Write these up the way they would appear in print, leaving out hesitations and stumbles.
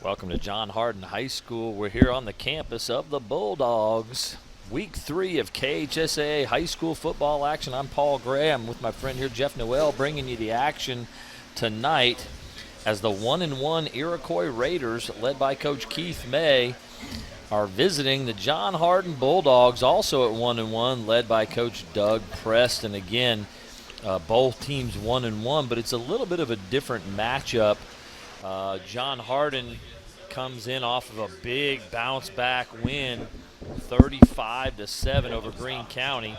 Welcome to John Hardin High School. We're here on the campus of the Bulldogs. Week 3 of KHSAA high school football action. I'm Paul Gray. I'm with my friend here, Jeff Noel, bringing you the action tonight as the 1-1 Iroquois Raiders, led by Coach Keith May, are visiting the John Hardin Bulldogs, also at 1-1, led by Coach Doug Preston. Again, both teams 1-1, but it's a little bit of a different matchup. John Hardin comes in off of a big bounce-back win, 35-7 over Greene County.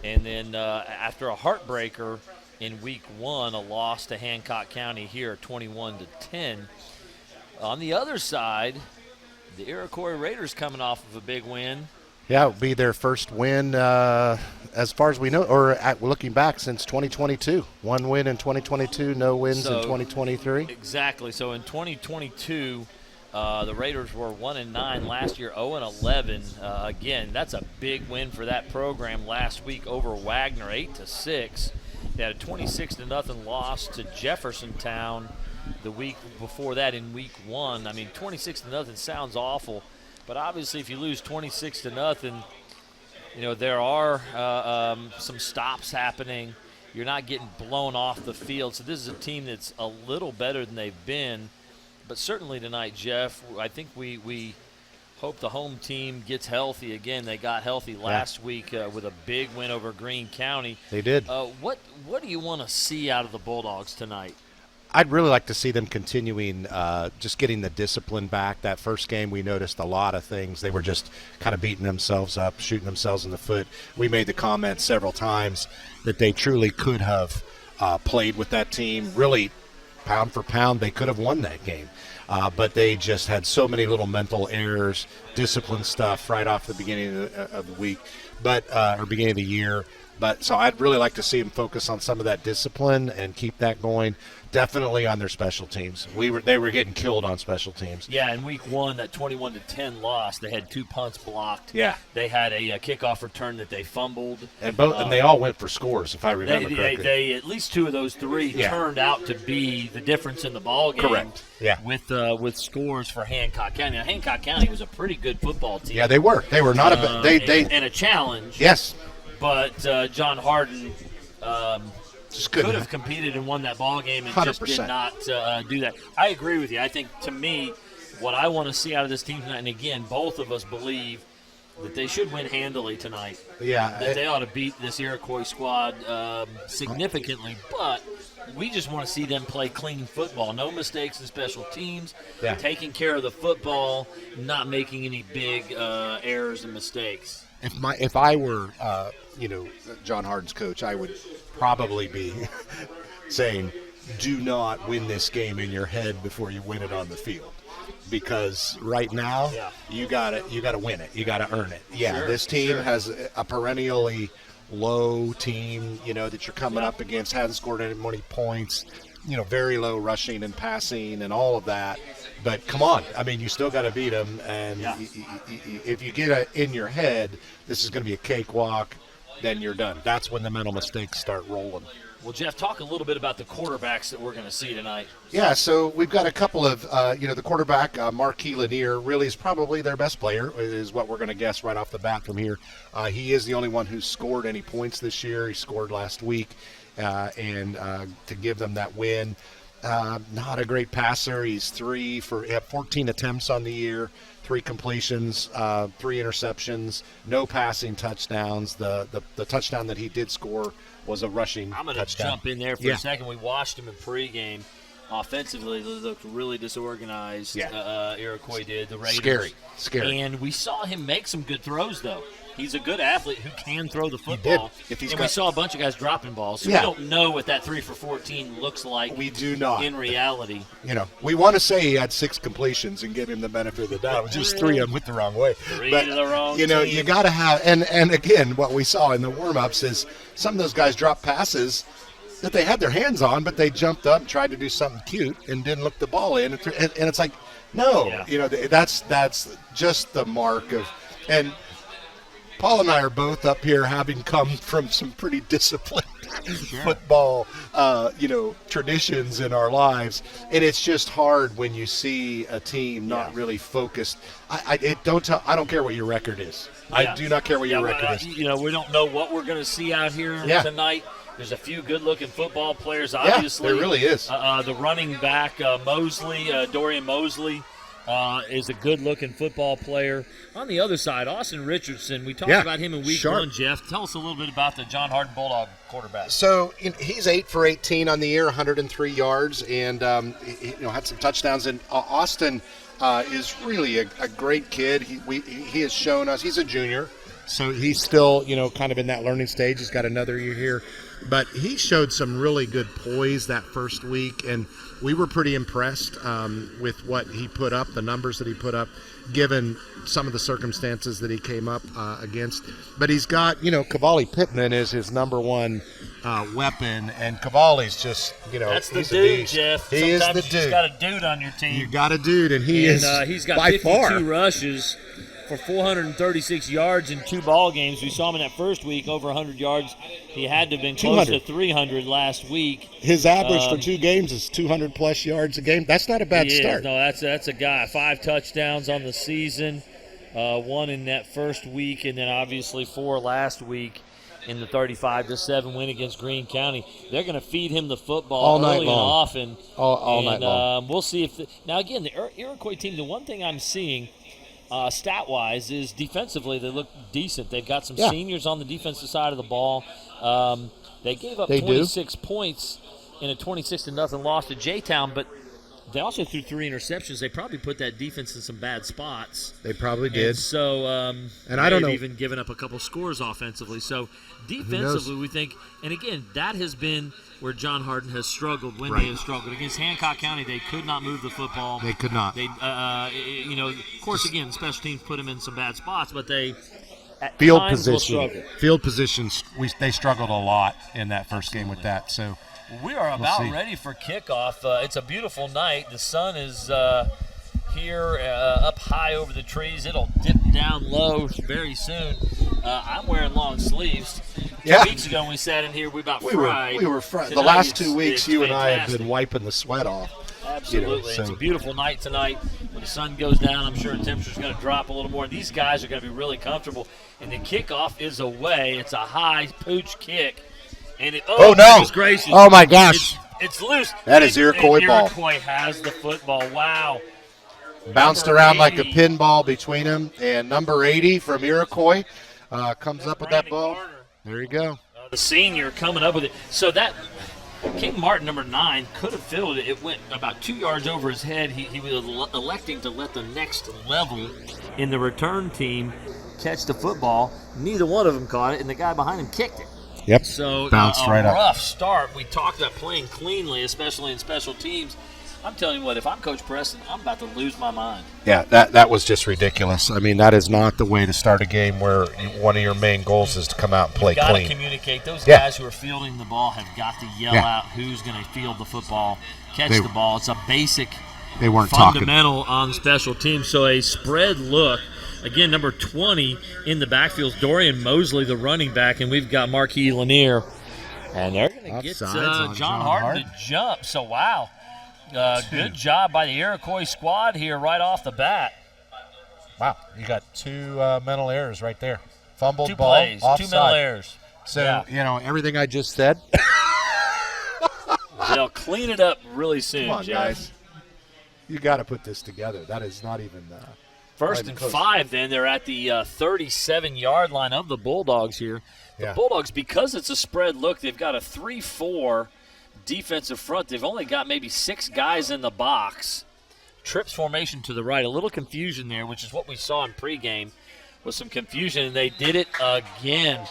And then after a heartbreaker in Week 1, a loss to Hancock County here, 21-10. On the other side, the Iroquois Raiders coming off of a big win. Yeah, it will be their first win as far as we know, or looking back since 2022. One win in 2022, no wins in 2023. Exactly. So in 2022, the Raiders were 1-9 last year, 0-11. Again, that's a big win for that program last week over Wagner, 8-6. They had a 26-0 loss to Jeffersontown the week before that in Week 1. I mean, 26-0 sounds awful, but obviously if you lose 26-0, you know, there are some stops happening. You're not getting blown off the field. So this is a team that's a little better than they've been. But certainly tonight, Jeff, I think we hope the home team gets healthy again. They got healthy last week with a big win over Greene County. They did. What do you want to see out of the Bulldogs tonight? I'd really like to see them continuing, just getting the discipline back. That first game, we noticed a lot of things. They were just kind of beating themselves up, shooting themselves in the foot. We made the comment several times that they truly could have played with that team. Really, pound for pound, they could have won that game. But they just had so many little mental errors, discipline stuff right off the beginning of the week, or beginning of the year. But so I'd really like to see them focus on some of that discipline and keep that going. Definitely on their special teams. They were getting killed on special teams. Yeah, in Week 1, that 21-10 loss, they had 2 punts blocked. Yeah. They had a kickoff return that they fumbled. And they all went for scores, if I remember correctly. They at least 2 of those 3 turned out to be the difference in the ball game. Correct. Yeah. With scores for Hancock County. Now, Hancock County was a pretty good football team. Yeah, they were. They were not and a challenge. Yes. But John Hardin just could have competed and won that ball game and 100%. just did not do that. I agree with you. I think, to me, what I want to see out of this team tonight, and again, both of us believe that they should win handily tonight. Yeah. That they ought to beat this Iroquois squad significantly, but we just want to see them play clean football. No mistakes in special teams, taking care of the football, not making any big errors and mistakes. If I were John Hardin's coach, I would probably be saying, do not win this game in your head before you win it on the field, because right now you got to win it, you got to earn it. This team has a perennially low team, that you're coming up against, hasn't scored any points, very low rushing and passing and all of that. But come on, I mean, you still got to beat them. And if you get it in your head, this is going to be a cakewalk, then you're done. That's when the mental mistakes start rolling. Well, Jeff, talk a little bit about the quarterbacks that we're going to see tonight. Yeah, so we've got a couple of, the quarterback, Marquis Lanier, really is probably their best player, is what we're going to guess right off the bat from here. He is the only one who's scored any points this year. He scored last week, and to give them that win. Not a great passer. He's 14 attempts on the year, 3 completions, 3 interceptions, no passing touchdowns. The touchdown that he did score was a rushing touchdown. I'm going to jump in there for a second. We watched him in pregame. Offensively, they looked really disorganized. Iroquois did. The Raiders. Scary. And we saw him make some good throws, though. He's a good athlete who can throw the football. We saw a bunch of guys dropping balls. So we don't know what that 3 for 14 looks like. We do not. In reality. We want to say he had 6 completions and give him the benefit of the doubt. Just 3 of them went the wrong way. 3 to the wrong team. You got to have, and again, what we saw in the warm-ups is some of those guys dropped passes that they had their hands on, but they jumped up and tried to do something cute and didn't look the ball in. And it's like, no, that's just the mark of, and Paul and I are both up here having come from some pretty disciplined football, traditions in our lives, and it's just hard when you see a team not really focused. I don't care what your record is. I do not care what your record is. We don't know what we're going to see out here tonight. There's a few good-looking football players, obviously. Yeah, there really is. The running back, Dorian Mosley, is a good-looking football player. On the other side, Austin Richardson, we talked about him in week one, Jeff. Tell us a little bit about the John Hardin Bulldog quarterback. So he's 8 for 18 on the year, 103 yards, and had some touchdowns. And Austin is really a great kid. He has shown us, he's a junior, so he's still, kind of in that learning stage. He's got another year here. But he showed some really good poise that first week, and we were pretty impressed with what he put up, the numbers that he put up, given some of the circumstances that he came up against. But he's got, Cavalli Pittman is his number one weapon, and Cavalli's just, that's the he's dude, a beast. Jeff. He is the Sometimes dude. You got a dude on your team. You got a dude, and he's got by 52 far rushes for 436 yards in 2 ball games. We saw him in that first week, over 100 yards. He had to have been close to 300 last week. His average for 2 games is 200-plus yards a game. That's not a bad start. No, that's a guy. 5 touchdowns on the season, 1 in that first week, and then obviously 4 last week in the 35-7 win against Greene County. They're going to feed him the football all night early long. and often. All night long. We'll see if now again the Iroquois team. The one thing I'm seeing. Stat-wise, is defensively they look decent. They've got some seniors on the defensive side of the ball. They gave up 26 points in a 26-0 loss to J-Town, but they also threw 3 interceptions. They probably put that defense in some bad spots. They probably did. And so, and I don't know, even given up a couple scores offensively. So defensively, we think, and again, that has been where John Hardin has struggled when they have struggled. Against Hancock County, they could not move the football. They could not. They, of course, again, special teams put them in some bad spots, but they at field times position. will struggle. Field positions, they struggled a lot in that first game with that. So we are about ready for kickoff. It's a beautiful night. The sun is here up high over the trees. It'll dip down low very soon. I'm wearing long sleeves. 2 weeks ago when we sat in here, we fried. We were fried. The Tonight last 2 weeks, you fantastic. and I have been wiping the sweat off. Absolutely. It's a beautiful night tonight. When the sun goes down, I'm sure the temperature's going to drop a little more. These guys are going to be really comfortable. And the kickoff is away. It's a high pooch kick. And no! Goodness gracious. Oh, my gosh. It's loose. That is Iroquois ball. Iroquois has the football. Wow. Bounced around like a pinball between them. And number 80 from Iroquois comes up with that ball. Garner. There you go. The senior coming up with it. So that King Martin, number 9, could have filled it. It went about 2 yards over his head. He was electing to let the next level in the return team catch the football. Neither one of them caught it, and the guy behind him kicked it. Yep. So bounced right up. up. Rough start. We talked about playing cleanly, especially in special teams. I'm telling you what, if I'm Coach Preston, I'm about to lose my mind. Yeah, that was just ridiculous. I mean, that is not the way to start a game where one of your main goals is to come out and play clean. clean. Got to communicate. Those guys who are fielding the ball have got to yell out who's going to field the football, catch the ball. It's a basic fundamental on special teams. So a spread look. Again, number 20 in the backfield is Dorian Mosley, the running back, and we've got Marquis Lanier. And they're going to get John Hardin to jump. So, wow. Good job by the Iroquois squad here right off the bat. Wow, you got 2 mental errors right there. Fumbled 2 ball, plays, offside. 2 mental errors. So, everything I just said. They'll clean it up really soon, Come on, Jeff. guys. You got to put this together. That is not even First and 5, then. They're at the 37-yard line of the Bulldogs here. The Bulldogs, because it's a spread look, they've got a 3-4 defensive front. They've only got maybe 6 guys in the box. Trips formation to the right. A little confusion there, which is what we saw in pregame, with some confusion, and they did it again.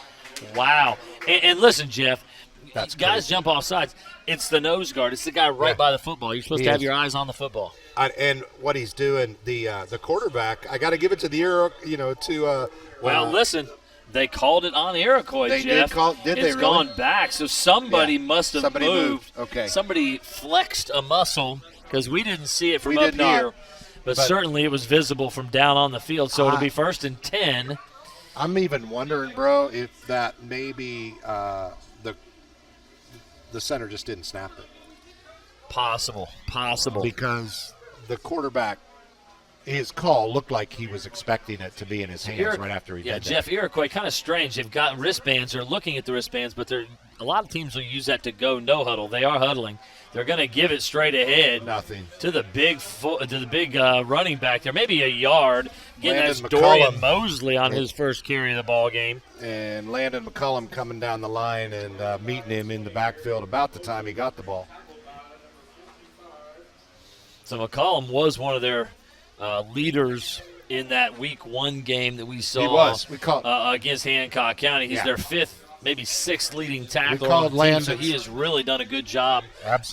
Wow. And listen, Jeff, guys jump off sides. It's the nose guard. It's the guy right by the football. You're supposed to have your eyes on the football. And what he's doing, the quarterback, I got to give it to the well, listen. They called it on Iroquois, they Jeff. Did they It's really? gone back, so somebody must have moved. Okay. Somebody flexed a muscle because we didn't see it from up here. But certainly it was visible from down on the field, so it'll be 1st and 10. I'm even wondering, bro, if that maybe the center just didn't snap it. Possible. Because the quarterback, his call looked like he was expecting it to be in his hands right after he did that. Jeff, Iroquois, kind of strange. They've got wristbands. They're looking at the wristbands, but a lot of teams will use that to go no huddle. They are huddling. They're going to give it straight ahead. Nothing. To the big running back there, maybe a yard. Again, Landon that's Dorian McCullum. Mosley on his first carry of the ball game. And Landon McCullum coming down the line and meeting him in the backfield about the time he got the ball. So McCollum was one of their leaders in that Week 1 game that we saw. He was. We called against Hancock County. He's their fifth, maybe sixth leading tackler. We called on the team, Landon. so he has really done a good job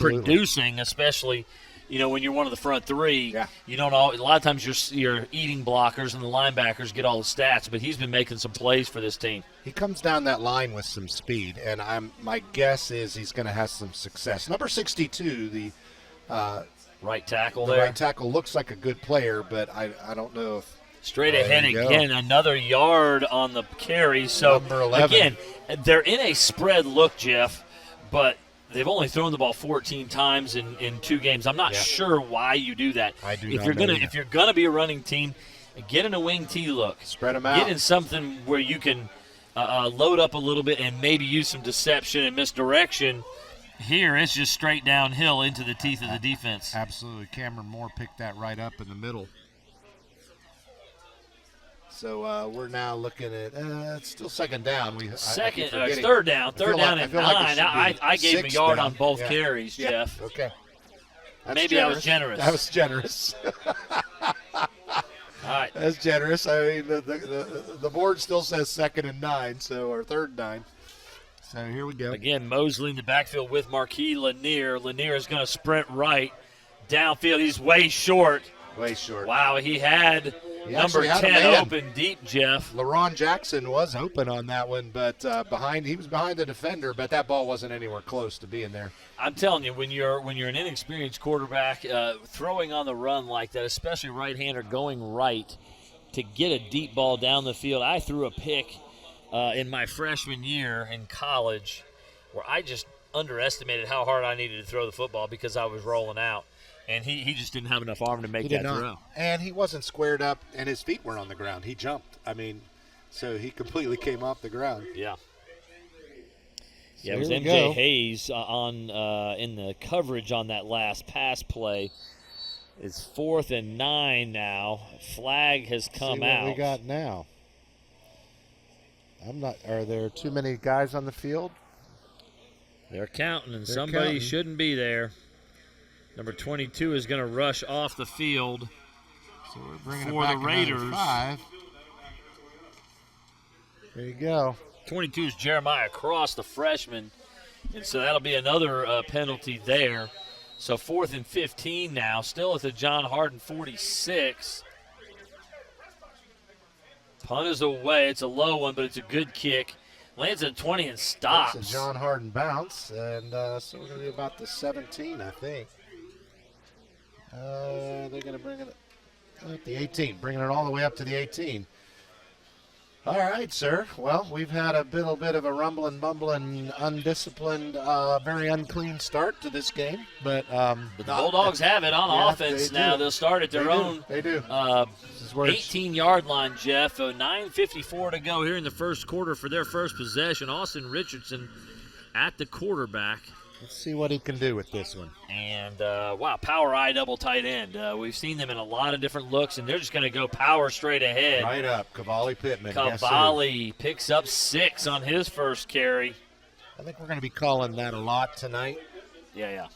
producing, especially when you're one of the front three. Yeah. You don't a lot of times your eating blockers and the linebackers get all the stats, but he's been making some plays for this team. He comes down that line with some speed, and my guess is he's going to have some success. Number 62, the right tackle the there. right tackle looks like a good player, but I don't know if straight ahead again, another yard on the carry. So Number 11. again, they're in a spread look, Jeff, but they've only thrown the ball 14 times in 2 games. I'm not sure why you do that. I do if not you're know gonna either. if you're gonna be a running team, get in a wing T look. Spread them out. Get in something where you can load up a little bit and maybe use some deception and misdirection. Here, it's just straight downhill into the teeth of the defense. Absolutely. Cameron Moore picked that right up in the middle. So we're now looking at it's still second down. Third down. Third down and 9. I gave him a yard on both carries, Jeff. Okay. Maybe I was generous. That was generous. All right. That's generous. I mean, the board still says 2nd and 9, or 3rd and 9. So here we go. Again, Mosley in the backfield with Marquis Lanier. Lanier is going to sprint right downfield. He's way short. Way short. Wow, he had number 10 open deep, Jeff. LaRon Jackson was open on that one, but he was behind the defender, but that ball wasn't anywhere close to being there. I'm telling you, when you're an inexperienced quarterback, throwing on the run like that, especially right-hander going right, to get a deep ball down the field. I threw a pick in my freshman year in college where I just underestimated how hard I needed to throw the football because I was rolling out. And he just didn't have enough arm to make that throw. And he wasn't squared up, and his feet weren't on the ground. He jumped. I mean, so he completely came off the ground. Yeah. So it was MJ Hayes in the coverage on that last pass play. It's 4th and 9 now. Flag has come out. What we got now? Are there too many guys on the field? They're counting, and somebody shouldn't be there. Number 22 is going to rush off the field for the Raiders. There you go. 22 is Jeremiah Cross, the freshman, and so that'll be another penalty there. So 4th and 15 now, still at the John Hardin 46. Punt is away. It's a low one, but it's a good kick. Lands at 20 and stops. It's a John Hardin bounce, and so we're going to be about the 17, I think. They're going to bring it at the 18, bringing it all the way up to the 18. All right, sir. Well, we've had a little bit of a rumbling, bumbling, undisciplined, very unclean start to this game. But the Bulldogs have it on offense now. They'll start at their own 18-yard line, Jeff. 9:54 to go here in the first quarter for their first possession. Austin Richardson at the quarterback. Let's see what he can do with this one. And, power I double tight end. We've seen them in a lot of different looks, and they're just going to go power straight ahead. Right up, Cavalli Pittman. Cavalli picks up 6 on his first carry. I think we're going to be calling that a lot tonight. Yeah.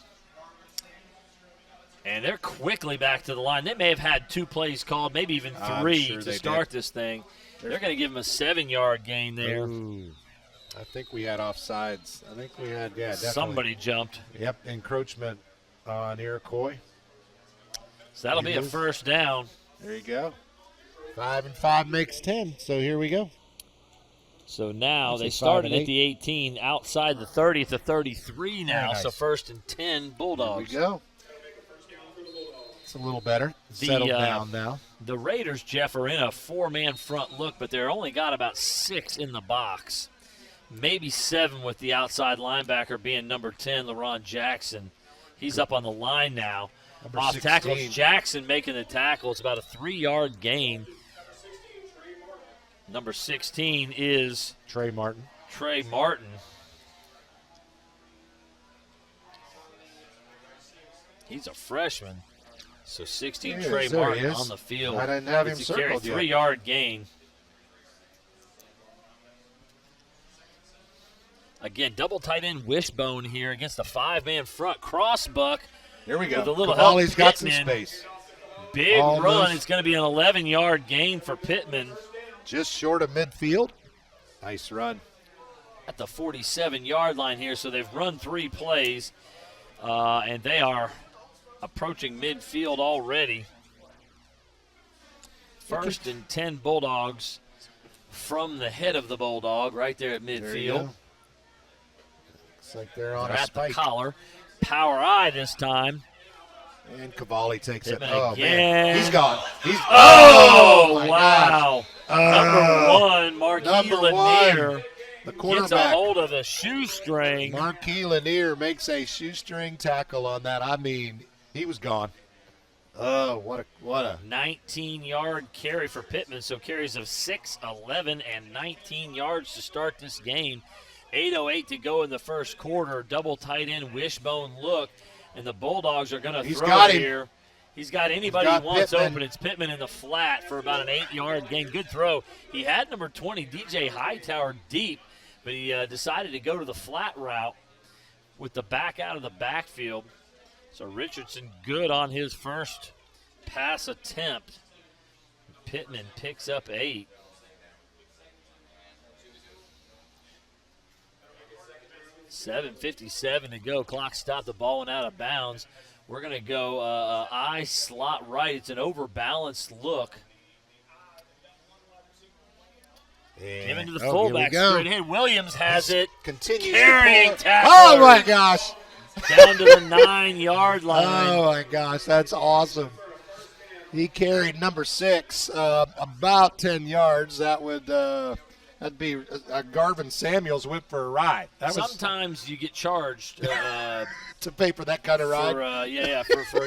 And they're quickly back to the line. They may have had 2 plays called, maybe even 3 to start this thing. They're going to give them a 7-yard gain there. Ooh. I think we had offsides. I think we had, definitely. Somebody jumped. Yep, encroachment on Iroquois. So that'll be a first down. There you go. 5 and 5 makes 10, so here we go. So now they started at the 18, outside the 30 at the 33 now. Nice. So 1st and 10 Bulldogs. There we go. It's a little better. Settled down now. The Raiders, Jeff, are in a 4-man front look, but they're only got about 6 in the box. maybe 7 with the outside linebacker being number 10, LaRon Jackson. He's up on the line now. Number Off 16. tackles, Jackson making the tackle. It's about a 3-yard gain. Number 16 is Trey Martin. Trey Martin. He's a freshman. So 16, Yeah, Trey there he Martin is. on the field. I didn't have him Gets a carry, circled yet. 3-yard gain. Again, double tight end wishbone here against the 5-man front. Crossbuck. Here we go. With a little help, Cavalli's got some Pittman. space. Big Almost. run. It's going to be an 11-yard gain for Pittman Just short of midfield. Nice run. at the 47-yard line here. So they've run 3 plays, and they are approaching midfield already. First and 10 Bulldogs from the head of the Bulldog right there at There you midfield. go. Looks like they're on They're a at the spike. collar. Power eye this time. And Cavalli takes it. Pittman Oh, again. man. He's gone. Oh, my wow. Number 1, Marquis number Lanier one. The gets a quarterback. hold of the shoestring. Marquis Lanier makes a shoestring tackle on that. I mean, he was gone. Oh, what a 19-yard carry for Pittman. So carries of 6, 11, and 19 yards to start this game. 8:08 to go in the first quarter. Double tight end wishbone look. And the Bulldogs are going to He's throw got it him. here. He's got anybody He's got he wants Pittman. open. It's Pittman in the flat for about an 8-yard gain. Good throw. He had number 20, DJ Hightower, deep, but he decided to go to the flat route with the back out of the backfield. So Richardson good on his first pass attempt. Pittman picks up 8. .7:57 to go. Clock stopped. The ball went out of bounds. We're going to go I slot right. It's an overbalanced look. Give into the fullback straight ahead. Williams has it. Continues Carrying to pull. tackle. Oh, my gosh. Down to the 9-yard line. Oh, my gosh. That's awesome. He carried number 6 about 10 yards. That would that'd be a Garvin Samuels whip for a ride. That was Sometimes you get charged to pay for that kind of ride. for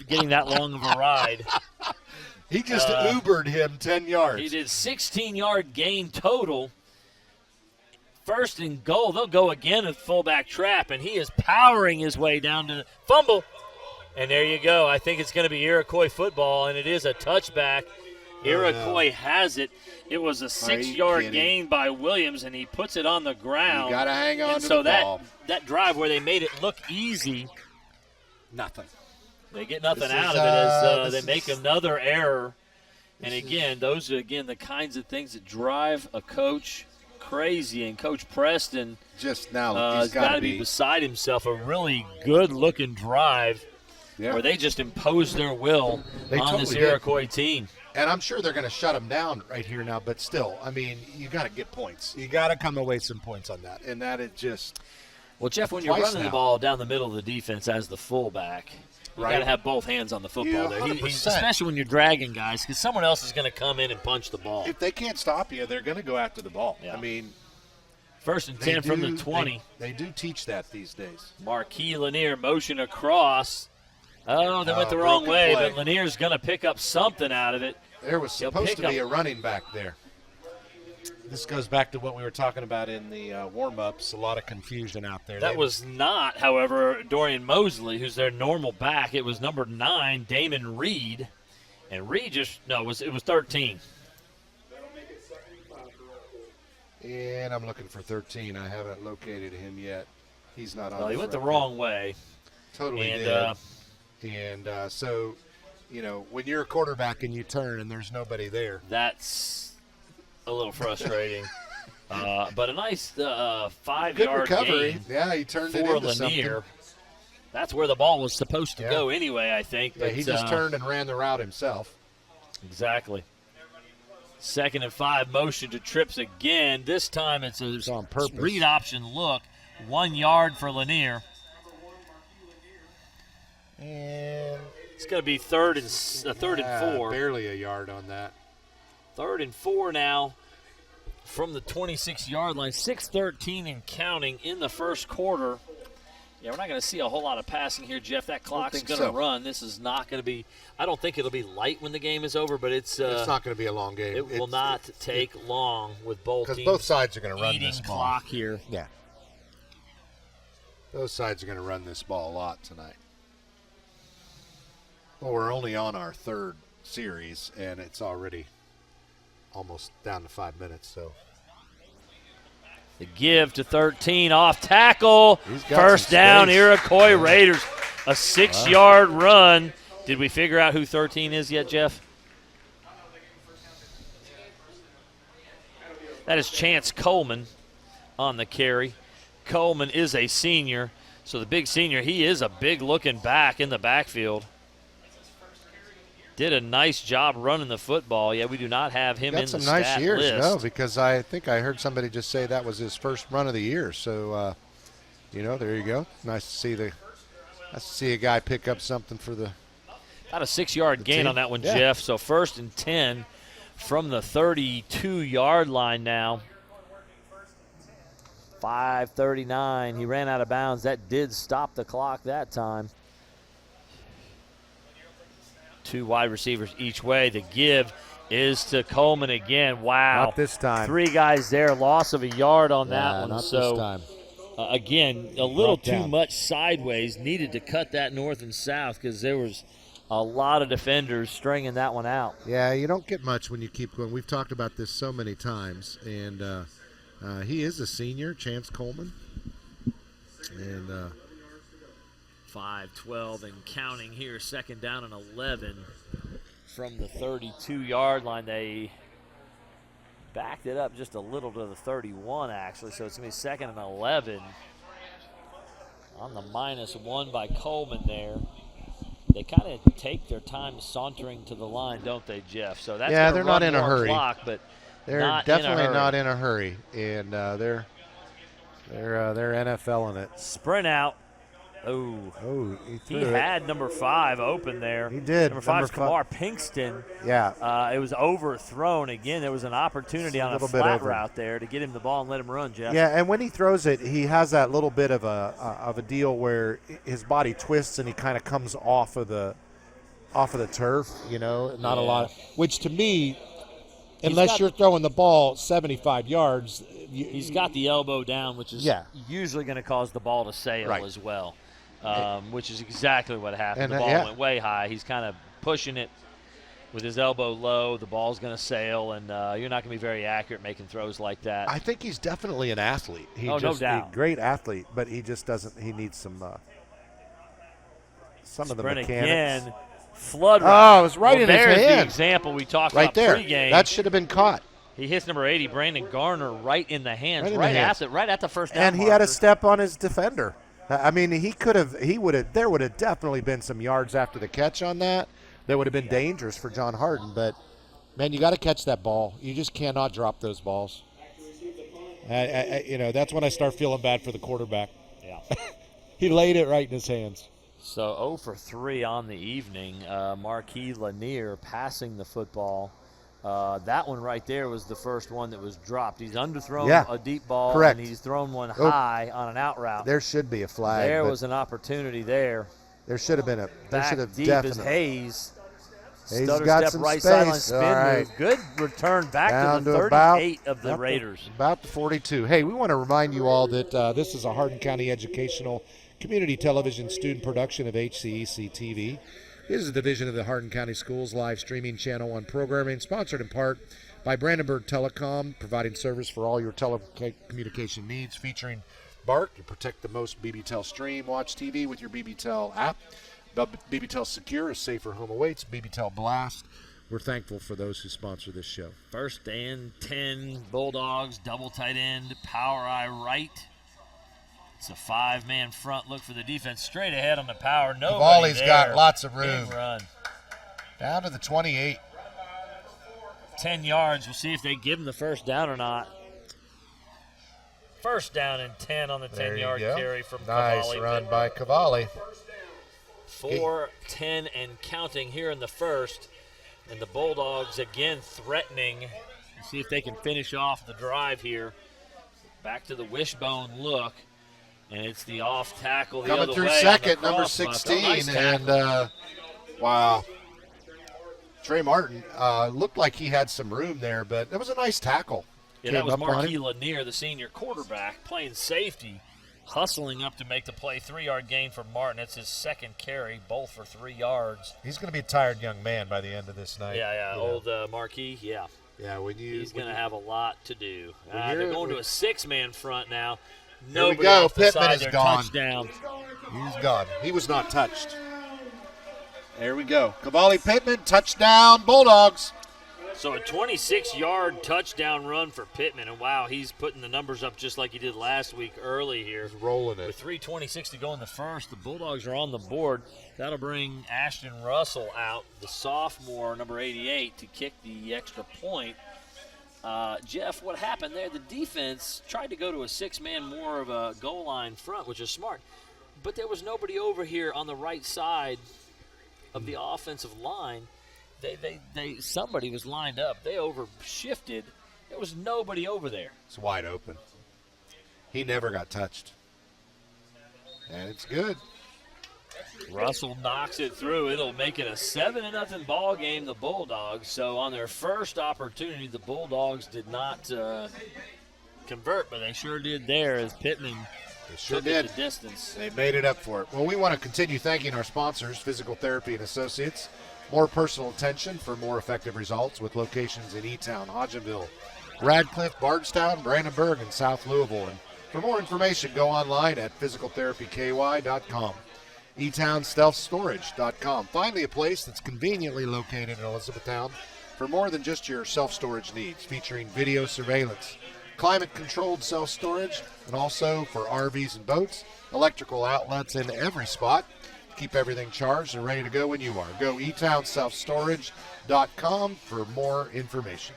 getting that long of a ride. He just Ubered him 10 yards. He did 16-yard gain total. First and goal. They'll go again with fullback trap, and he is powering his way down to the fumble. And there you go. I think it's going to be Iroquois football, and it is a touchback. Iroquois has it. It was a 6-yard gain by Williams, and he puts it on the ground. You got to hang on and to so the ball. that drive where they made it look easy, Nothing. they get nothing This out is, of it as this they make is- another error. And again, those are the kinds of things that drive a coach crazy. And Coach Preston Just now, has he's got got to to be be. beside himself. A really good-looking drive Yeah. where they just impose their will They on this totally did. Iroquois team. And I'm sure they're going to shut him down right here now, but still, I mean, you got to get points. You got to come away some points on that. And that is just Well, Jeff, when you're Twice running the now. ball down the middle of the defense as the fullback, you Right. got to have both hands on the football there. 100%. Especially when you're dragging guys, because someone else is going to come in and punch the ball. if they can't stop you, they're going to go after the ball. Yeah. I mean, First and they 10 from do- the 20. They do teach that these days. Marquis Lanier motion across. Oh, they went the wrong broken way, play. but Lanier's going to pick up something out of it. There was He'll supposed pick to be up- a running back there. This goes back to what we were talking about in the warm-ups. A lot of confusion out there. That They- was not, however, Dorian Mosley, who's their normal back. It was number 9, Damon Reed. And Reed it was 13. And I'm looking for 13. I haven't located him yet. He's not on. Well, he the went the front wrong way. Totally And did. And so, you know, when you're a quarterback and you turn and there's nobody there. that's a little frustrating. But a nice Good 5-yard recovery. gain Yeah, he turned it for into Lanier. something. That's where the ball was supposed to Yeah. go anyway, I think. Yeah, But, he just turned and ran the route himself. Exactly. 2nd and 5 motion to trips again. This time it's a on purpose. read option look. 1 yard for Lanier. And It's going to be third and 4. barely a yard on that. 3rd and 4 now from the 26-yard line. 6:13 and counting in the first quarter. Yeah, we're not going to see a whole lot of passing here, Jeff. That clock's going to run. This is not going to be – I don't think it'll be light when the game is over, but it's not going to be a long game. It will not take long with both teams. Because both sides are going to run this ball. Clock here. Yeah. Both sides are going to run this ball a lot tonight. Well, we're only on our third series, and it's already almost down to 5 minutes, so – the give to 13, off tackle, first down, Iroquois Raiders. A 6-yard run. Did we figure out who 13 is yet, Jeff? That is Chance Coleman on the carry. Coleman is a senior, so the big senior, he is a big-looking back in the backfield. Did a nice job running the football. Yeah, we do not have him in the stat list. Got some nice years, no, because I think I heard somebody just say that was his first run of the year. So, there you go. Nice to see a guy pick up something for the About a 6-yard gain on that one, yeah. Jeff. So 1st and 10 from the 32-yard line now. 5:39. He ran out of bounds. That did stop the clock that time. 2 wide receivers each way. The give is to Coleman again. Wow. Not this time. 3 guys there. Loss of a yard on that one. Not so, this time. Again, a little too much sideways. Needed to cut that north and south because there was a lot of defenders stringing that one out. Yeah, you don't get much when you keep going. We've talked about this so many times. And he is a senior, Chance Coleman. And 5:12 and counting here, 2nd down and 11 from the 32-yard line. They backed it up just a little to the 31, actually, so it's going to be 2nd and 11 on the -1 by Coleman there. They kind of take their time sauntering to the line, don't they, Jeff? So that's they're not in a hurry. Clock, but they're definitely not in a hurry, and they're NFL in it. Sprint out. He had number 5 open there. He did. Number 5 is Kamar Pinkston. Yeah. It was overthrown. Again, there was an opportunity on a flat route there to get him the ball and let him run, Jeff. Yeah, and when he throws it, he has that little bit of a deal where his body twists and he kind of comes off of the turf, not a lot. Which to me, unless you're throwing the ball 75 yards. He's got the elbow down, which is usually going to cause the ball to sail as well. Which is exactly what happened. The ball went way high. He's kind of pushing it with his elbow low. The ball's going to sail, and you're not going to be very accurate making throws like that. I think he's definitely an athlete. No doubt. A great athlete, but he just doesn't. He needs some of the mechanics. Again. Flood route. Oh, it was right in his hand. There's the example we talked about pregame. That should have been caught. He hits number 80, Brandon Garner, right in the hands, right at the first down and he marker. Had a step on his defender. I mean, there would have definitely been some yards after the catch on that. That would have been dangerous for John Hardin. But, man, you got to catch that ball. You just cannot drop those balls. That's when I start feeling bad for the quarterback. Yeah. He laid it right in his hands. So 0 for 3 on the evening. Marquis Lanier passing the football. That one right there was the first one that was dropped. He's underthrown a deep ball, correct. And he's thrown one high on an out route. There should be a flag. There was an opportunity there. There should have been a – there should have deep as Hayes. He's Stutter got step some right space. sideline spin right. move. Good return back down to the 38 of the Raiders. About the 42. Hey, we want to remind you all that this is a Hardin County educational community television student production of HCEC-TV. This is a division of the Hardin County Schools live streaming channel on programming, sponsored in part by Brandenburg Telecom, providing service for all your telecommunication needs, featuring BART. You protect the most BBTEL stream. Watch TV with your BBTEL app. BBTEL Secure, a safer home awaits. BBTEL Blast. We're thankful for those who sponsor this show. 1st and 10, Bulldogs, double tight end, power eye right. It's a 5-man front look for the defense. Straight ahead on the power. Nobody there. Got lots of room. Big run. Down to the 28. 10 yards. We'll see if they give him the first down or not. 1st down and 10 on the 10-yard carry from Cavalli. Nice run by Cavalli. 4-10 and counting here in the first. And the Bulldogs again threatening See if they can finish off the drive here. Back to the wishbone look. And it's the off tackle the coming other through way second, on the number cross buck. 16. Nice tackle. And, wow. Trey Martin looked like he had some room there, but that was a nice tackle. Yeah, that was Came up on Marquis him. Lanier, the senior quarterback, playing safety, hustling up to make the play. 3-yard gain for Martin. That's his second carry, both for 3 yards. He's going to be a tired young man by the end of this night. Yeah, you old Marquis, yeah. Yeah, He's going to have a lot to do. When They're going to a 6-man front now. Here we Nobody go. off the Pittman side is there. gone. Touchdown. He's gone. He was not touched. There we go. Cavalli Pittman, touchdown, Bulldogs. So a 26-yard touchdown run for Pittman. And, wow, he's putting the numbers up just like he did last week early here. He's rolling With it. 3:26 to go in the first, the Bulldogs are on the board. That'll bring Ashton Russell out, the sophomore, number 88, to kick the extra point. Jeff, what happened there? The defense tried to go to a 6-man, more of a goal line front, which is smart. But there was nobody over here on the right side of the offensive line. Somebody was lined up. They overshifted. There was nobody over there. It's wide open. He never got touched. And it's good. Russell knocks it through. It'll make it a 7-0 ball game, the Bulldogs. So on their first opportunity, the Bulldogs did not convert, but they sure did there as Pittman They sure took did. it the distance. They made it up for it. Well, we want to continue thanking our sponsors, Physical Therapy and Associates. More personal attention for more effective results with locations in E-Town, Hodgenville, Radcliffe, Bardstown, Brandenburg, and South Louisville. And for more information, go online at physicaltherapyky.com. eTownSelfStorage.com. Finally, a place that's conveniently located in Elizabethtown for more than just your self-storage needs, featuring video surveillance, climate-controlled self-storage, and also for RVs and boats, electrical outlets in every spot. Keep everything charged and ready to go when you are. Go eTownSelfStorage.com for more information.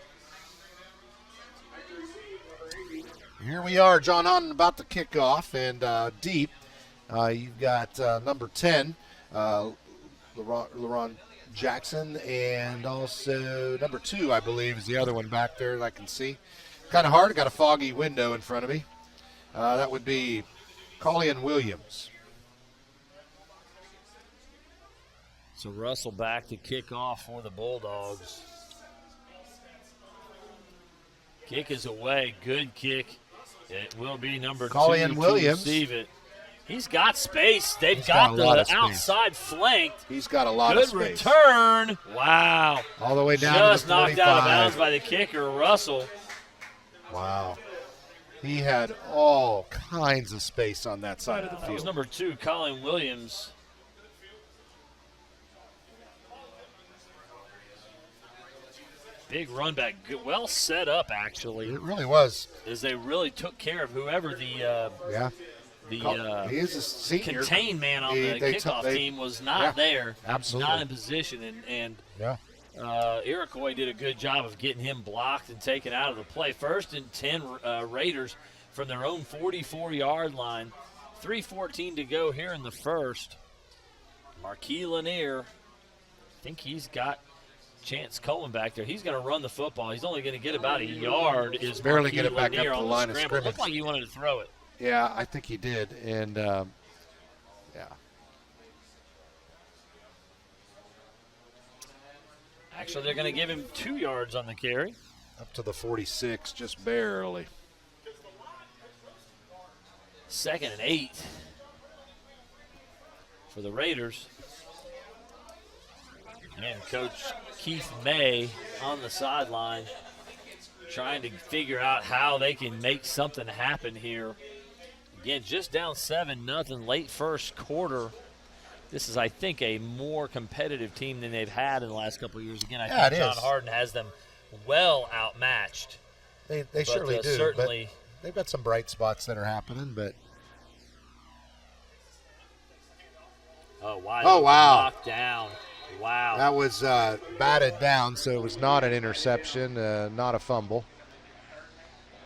Here we are, John Hardin about to kick off, and deep. You've got number 10, LaRon Jackson, and also number 2, I believe, is the other one back there that I can see. Kind of hard. I got a foggy window in front of me. That would be Collian Williams. So Russell back to kick off for the Bulldogs. Kick is away. Good kick. It will be number Collian 2 Williams. to receive it. He's got space. They've He's got got a lot the of space. outside flanked. He's got a lot Good of space. return. Wow. All the way down Just to the knocked 45. out of bounds by the kicker, Russell. Wow. He had all kinds of space on that side of the That was field. number 2, Colin Williams. Big run back. Well set up, actually, It really was. as they really took care of whoever the Yeah. He is a senior. contain man on the kickoff team was not yeah, there. absolutely. Not in position. And Yeah. Iroquois did a good job of getting him blocked and taken out of the play. 1st and 10 Raiders from their own 44-yard line. 3:14 to go here in the first. Marquis Lanier, I think he's got Chance Coleman back there. He's going to run the football. He's only going to get about a yard. Is Barely Marquis get it back up Lanier to the on line of scramble. It scrimmage. looked like he wanted to throw it. Yeah, I think he did. And, yeah. Actually, they're going to give him 2 yards on the carry. Up to the 46, just barely. 2nd and 8 for the Raiders. And Coach Keith May on the sideline trying to figure out how they can make something happen here. Again, just down 7-0 late first quarter. This is, I think, a more competitive team than they've had in the last couple of years. Again, I think John Hardin has them well outmatched. They surely do. Certainly, but they've got some bright spots that are happening, but. Oh, wow. Knocked down. Wow. That was batted down, so it was not an interception, not a fumble.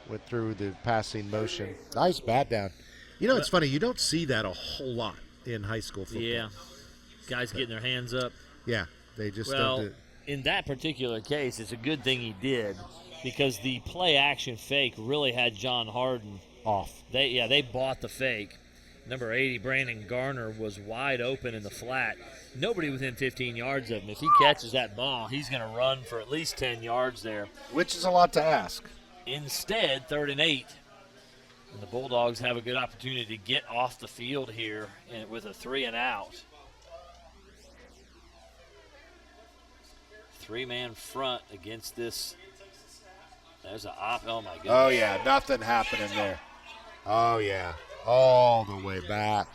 Went through the passing motion. Nice bat down. You know, it's funny. You don't see that a whole lot in high school football. Yeah. Guys getting their hands up. Yeah, they just Well, don't do it. in that particular case, it's a good thing he did because the play action fake really had John Hardin Off. They bought the fake. Number 80, Brandon Garner, was wide open in the flat. Nobody within 15 yards of him. If he catches that ball, he's going to run for at least 10 yards there. Which is a lot to ask. Instead, 3rd and 8. And the Bulldogs have a good opportunity to get off the field here with a 3 and out. 3-man front against this. There's oh my goodness. Oh, yeah, nothing happening there. Oh, yeah, all the way back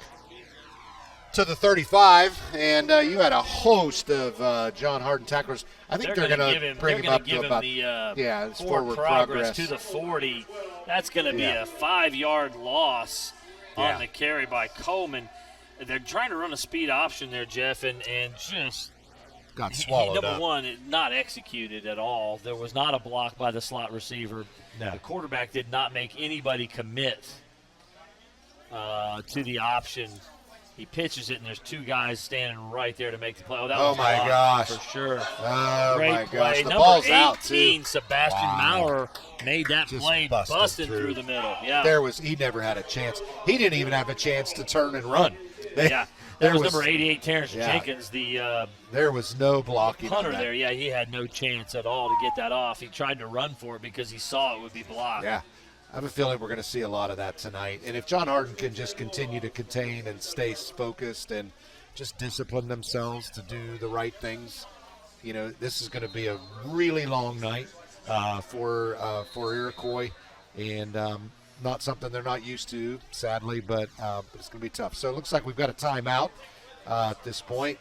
to the 35, and you had a host of John Hardin tacklers. I think they're going to bring him up to about his forward progress to the 40. That's going to be a 5-yard loss on the carry by Coleman. They're trying to run a speed option there, Jeff, and just got swallowed up. Number one, not executed at all. There was not a block by the slot receiver. No. The quarterback did not make anybody commit to the option. He pitches it, and there's 2 guys standing right there to make the play. Oh, that was my blocked gosh. for sure. Oh, Great my play. gosh. The Number ball's 18, out, too. Sebastian Maurer made that Just play, busted busting through the middle. Yeah. He never had a chance. He didn't even have a chance to turn and run. There was number 88, Terrence Jenkins, there was no blocking punter there. Yeah, he had no chance at all to get that off. He tried to run for it because he saw it would be blocked. Yeah. I have a feeling we're going to see a lot of that tonight. And if John Hardin can just continue to contain and stay focused and just discipline themselves to do the right things, this is going to be a really long night for Iroquois, and not something they're not used to, sadly, but it's going to be tough. So it looks like we've got a timeout at this point.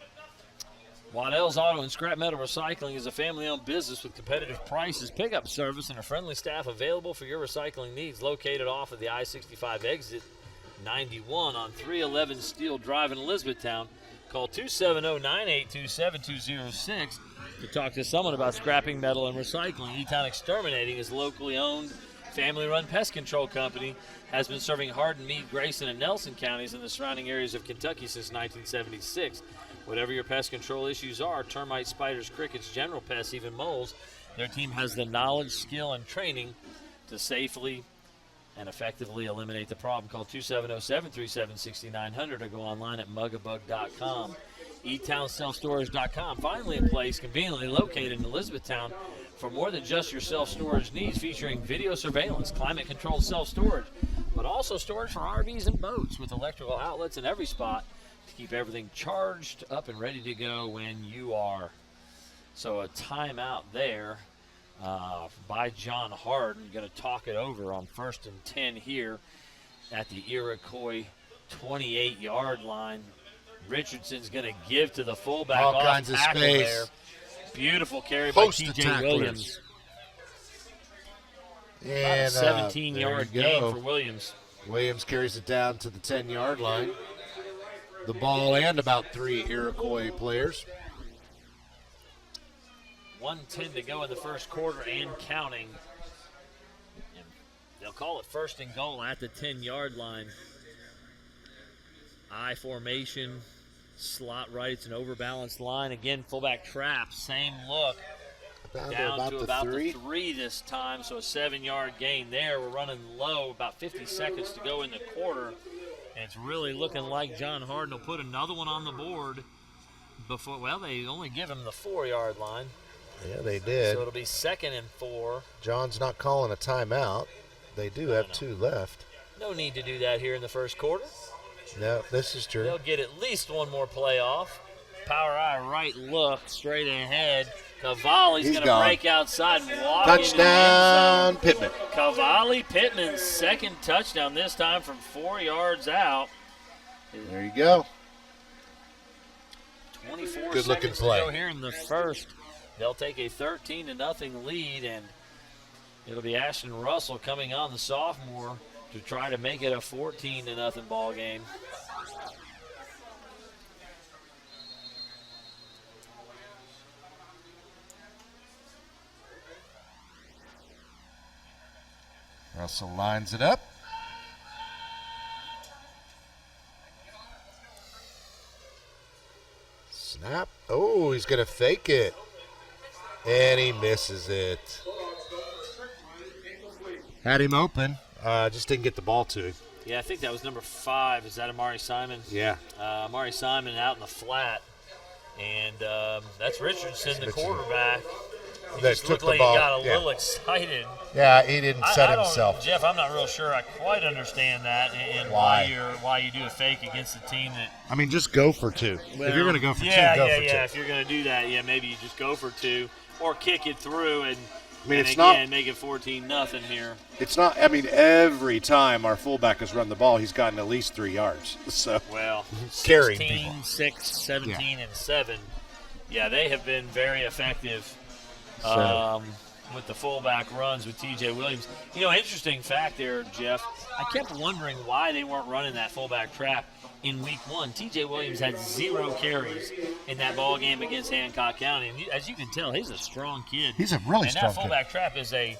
Waddell's Auto and Scrap Metal Recycling is a family-owned business with competitive prices, pickup service, and a friendly staff available for your recycling needs. Located off of the I-65 exit 91 on 311 Steel Drive in Elizabethtown. Call 270-982-7206 to talk to someone about scrapping metal and recycling. E-Town Exterminating is a locally owned, family-run pest control company, has been serving Hardin, Meade, Grayson, and Nelson counties in the surrounding areas of Kentucky since 1976. Whatever your pest control issues are, termites, spiders, crickets, general pests, even moles, their team has the knowledge, skill, and training to safely and effectively eliminate the problem. Call 270-737-6900 or go online at mugabug.com. eTownSelfStorage.com, finally in place, conveniently located in Elizabethtown for more than just your self-storage needs, featuring video surveillance, climate-controlled self-storage, but also storage for RVs and boats with electrical outlets in every spot to keep everything charged up and ready to go when you are. So a timeout there by John Hardin. Going to talk it over on 1st and 10 here at the Iroquois 28-yard line. Richardson's going to give to the fullback. All kinds of space. There. Beautiful carry by T.J. Williams. And about a 17-yard gain for Williams. Williams carries it down to the 10-yard line. The ball and about 3 Iroquois players. 1:10 to go in the first quarter and counting. And they'll call it 1st and goal at the 10-yard line. I formation, slot right. It's an overbalanced line. Again, fullback trap, same look. Down to about the 3 this time, so a 7-yard gain there. We're running low, about 50 seconds to go in the quarter. And it's really looking like John Hardin will put another one on the board before, well, they only give him the 4-yard line. Yeah, they did. So it'll be 2nd and 4. John's not calling a timeout. They do have 2 left. No need to do that here in the first quarter. No, this is true. They'll get at least one more play off. Power eye right look straight ahead. Cavalli's going to break outside and walk touchdown, into the end zone. Pittman. Cavalli, Pittman's 2nd touchdown, this time from 4 yards out. There you go. 24 good looking seconds play to go here in the first. They'll take a 13-0 lead, and it'll be Ashton Russell coming on, the sophomore, to try to make it a 14-0 ball game. Russell lines it up. Snap. Oh, he's going to fake it. And he misses it. Had him open. Just didn't get the ball to him. Yeah, I think that was number 5. Is that Amari Simon? Yeah. Amari Simon out in the flat. And that's Richardson, the quarterback. He That just took looked the like ball. he got a Yeah. little excited. Yeah, he didn't set I don't- himself. Jeff, I'm not real sure I quite understand that and Why? why you do a fake against a team that. I mean, just go for 2. If you're going to go for 2, yeah, go yeah, for 2. yeah. If you're going to do that, maybe you just go for 2 or kick it through and. It's again, make it 14-0 here. It's not. I mean, every time our fullback has run the ball, he's gotten at least 3 yards. So Well, Carrying 16, people. 6, 17, and 7. Yeah, they have been very effective with the fullback runs with TJ Williams. Interesting fact there, Jeff. I kept wondering why they weren't running that fullback trap in week 1. TJ Williams had 0 carries in that ball game against Hancock County. And as you can tell, he's a strong kid. He's a really and strong that fullback trap is a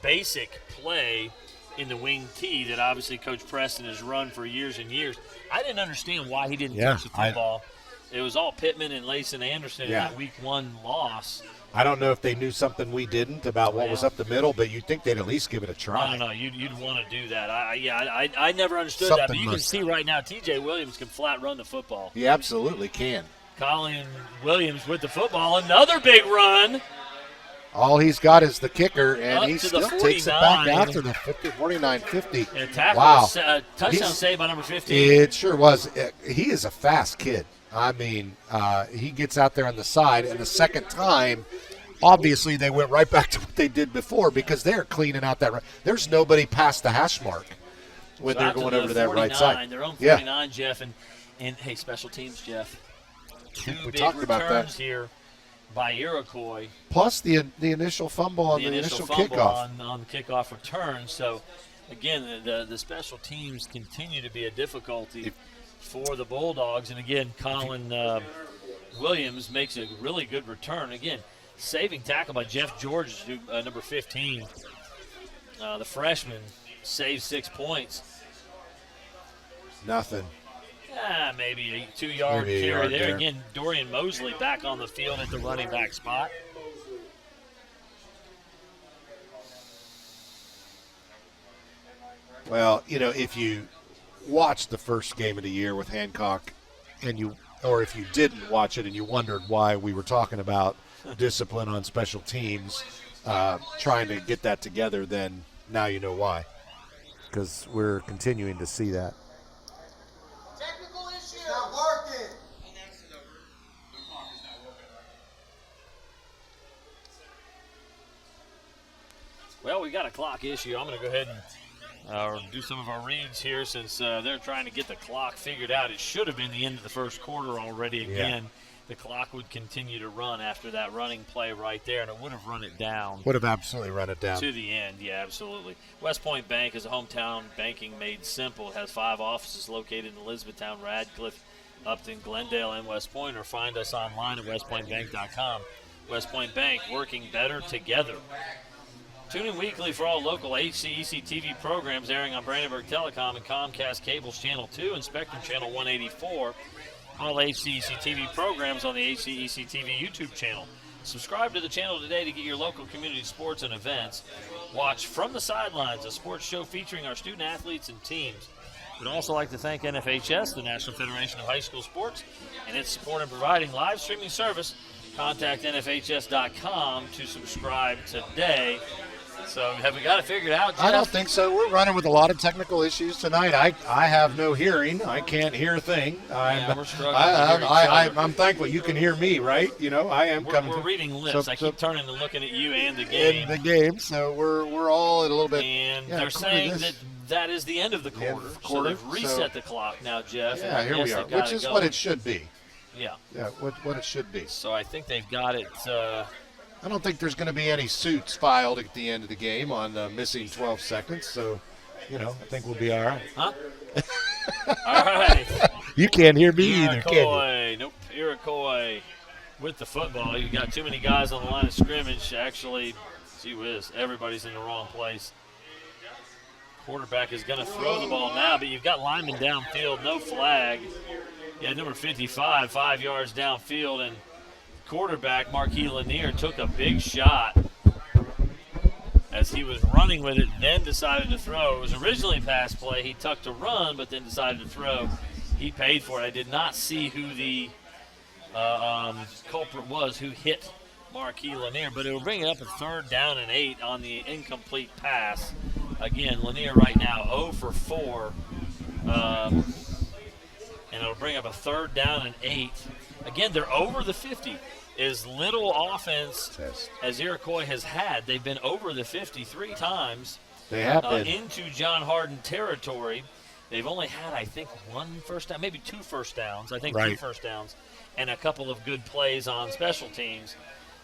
basic play in the wing T that obviously Coach Preston has run for years and years. I didn't understand why he didn't touch the football. It was all Pittman and Layson Anderson in that week 1 loss. I don't know if they knew something we didn't about what was up the middle, but you'd think they'd at least give it a try. No, you'd want to do that. I never understood that, but you can see right now TJ Williams can flat run the football. He absolutely can. Colin Williams with the football, another big run. All he's got is the kicker, and Up he to the still takes it back 49. out to the 49-50. And a tackle, Wow. Touchdown He's- save by number 15. It sure was. He is a fast kid. I mean, he gets out there on the side, and the second time, obviously they went right back to what they did before because they're cleaning out that. There's nobody past the hash mark when they're Out going the over to that right 49, side. Their own 49, Jeff. And hey, special teams, Jeff. 2 We big talked about returns that. here by Iroquois. Plus the initial fumble on the initial fumble kickoff. on the kickoff return. So, again, the special teams continue to be a difficulty for the Bulldogs. And, again, Colin Williams makes a really good return. Again, saving tackle by Jeff George, number 15. The freshman saves 6 points. Nothing. Maybe a 2-yard Maybe a carry yard there. there. Again, Dorian Mosley back on the field at the running back spot. Well, if you watched the first game of the year with Hancock, or if you didn't watch it and you wondered why we were talking about discipline on special teams, trying to get that together, then now you know why. Because we're continuing to see that. Technical issue. Not working. Well, we got a clock issue. I'm going to go ahead and do some of our reads here since they're trying to get the clock figured out. It should have been the end of the first quarter already. Again, the clock would continue to run after that running play right there, and it would have run it down. Would have absolutely run it down. To the end, yeah, absolutely. West Point Bank is a hometown banking made simple. It has 5 offices located in Elizabethtown, Radcliffe, Upton, Glendale, and West Point, or find us online at westpointbank.com. West Point Bank, working better together. Tune in weekly for all local HCEC-TV programs airing on Brandenburg Telecom and Comcast Cable's Channel 2 and Spectrum Channel 184. All HCEC-TV programs on the HCEC-TV YouTube channel. Subscribe to the channel today to get your local community sports and events. Watch From the Sidelines, a sports show featuring our student athletes and teams. We'd also like to thank NFHS, the National Federation of High School Sports, and its support in providing live streaming service. Contact NFHS.com to subscribe today. So have we got it figured out, Jeff? I don't think so. We're running with a lot of technical issues tonight. I have no hearing. I can't hear a thing. We're struggling to hear each other. I'm thankful you can hear me, right? I am coming. We're reading lips. I keep turning and looking at you and the game. In the game, so we're all a little bit. And they're saying that is the end of the quarter. So they've reset the clock now, Jeff. Yeah, here we are, which is what it should be. Yeah. Yeah, what it should be. So I think they've got it. I don't think there's going to be any suits filed at the end of the game on missing 12 seconds. So, I think we'll be all right. Huh? All right. You can't hear me either, can you? Iroquois. Nope. Iroquois with the football. You've got too many guys on the line of scrimmage. Actually, gee whiz, everybody's in the wrong place. Quarterback is going to throw the ball now, but you've got linemen downfield, no flag. Yeah, number 55, 5 yards downfield, and quarterback Marquis Lanier took a big shot. as he was running with it, then decided to throw. It was originally pass play. He tucked to run, but then decided to throw. He paid for it. I did not see who the culprit was who hit Marquis Lanier, but it will bring it up a 3rd down and 8 on the incomplete pass. Again, Lanier right now 0 for 4, and it'll bring up a 3rd down and 8. Again, they're over the 50. As little offense as Iroquois has had, they've been over the 50 3 times. They have been. Into John Hardin territory. They've only had, I think, 1 first down, maybe 2 first downs. I think 2 first downs, and a couple of good plays on special teams.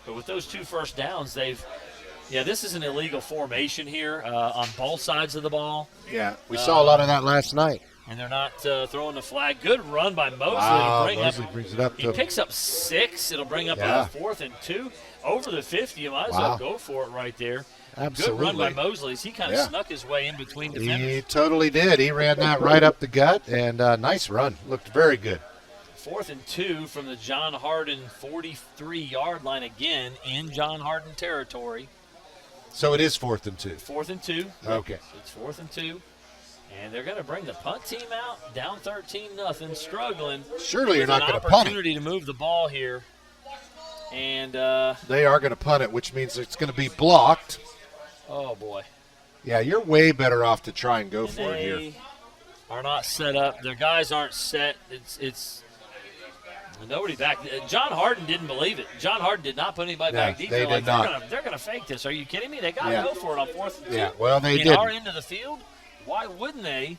But with those 2 first downs, this is an illegal formation here on both sides of the ball. Yeah, we saw a lot of that last night. And they're not throwing the flag. Good run by Mosley. Wow, Mosley brings it up. He picks up 6. It'll bring up a 4th and 2. Over the 50, you might as well go for it right there. Absolutely. Good run by Mosley. He kind of snuck his way in between defenders. He totally did. He ran that right up the gut, and nice run. Looked very good. 4th and 2 from the John Hardin 43-yard line again in John Hardin territory. So it is 4th and 2. 4th and 2. Okay. It's 4th and 2. And they're going to bring the punt team out, down 13-0, struggling. Surely you're not going to punt it. Opportunity to move the ball here. And they are going to punt it, which means it's going to be blocked. Oh, boy. Yeah, you're way better off to try and go for it here. They are not set up. Their guys aren't set. It's nobody back. John Hardin didn't believe it. John Hardin did not put anybody back deep. They did not. They're going to fake this. Are you kidding me? They got to go for it on 4th and 2. Yeah, well, they did. In our end of the field? Why wouldn't they?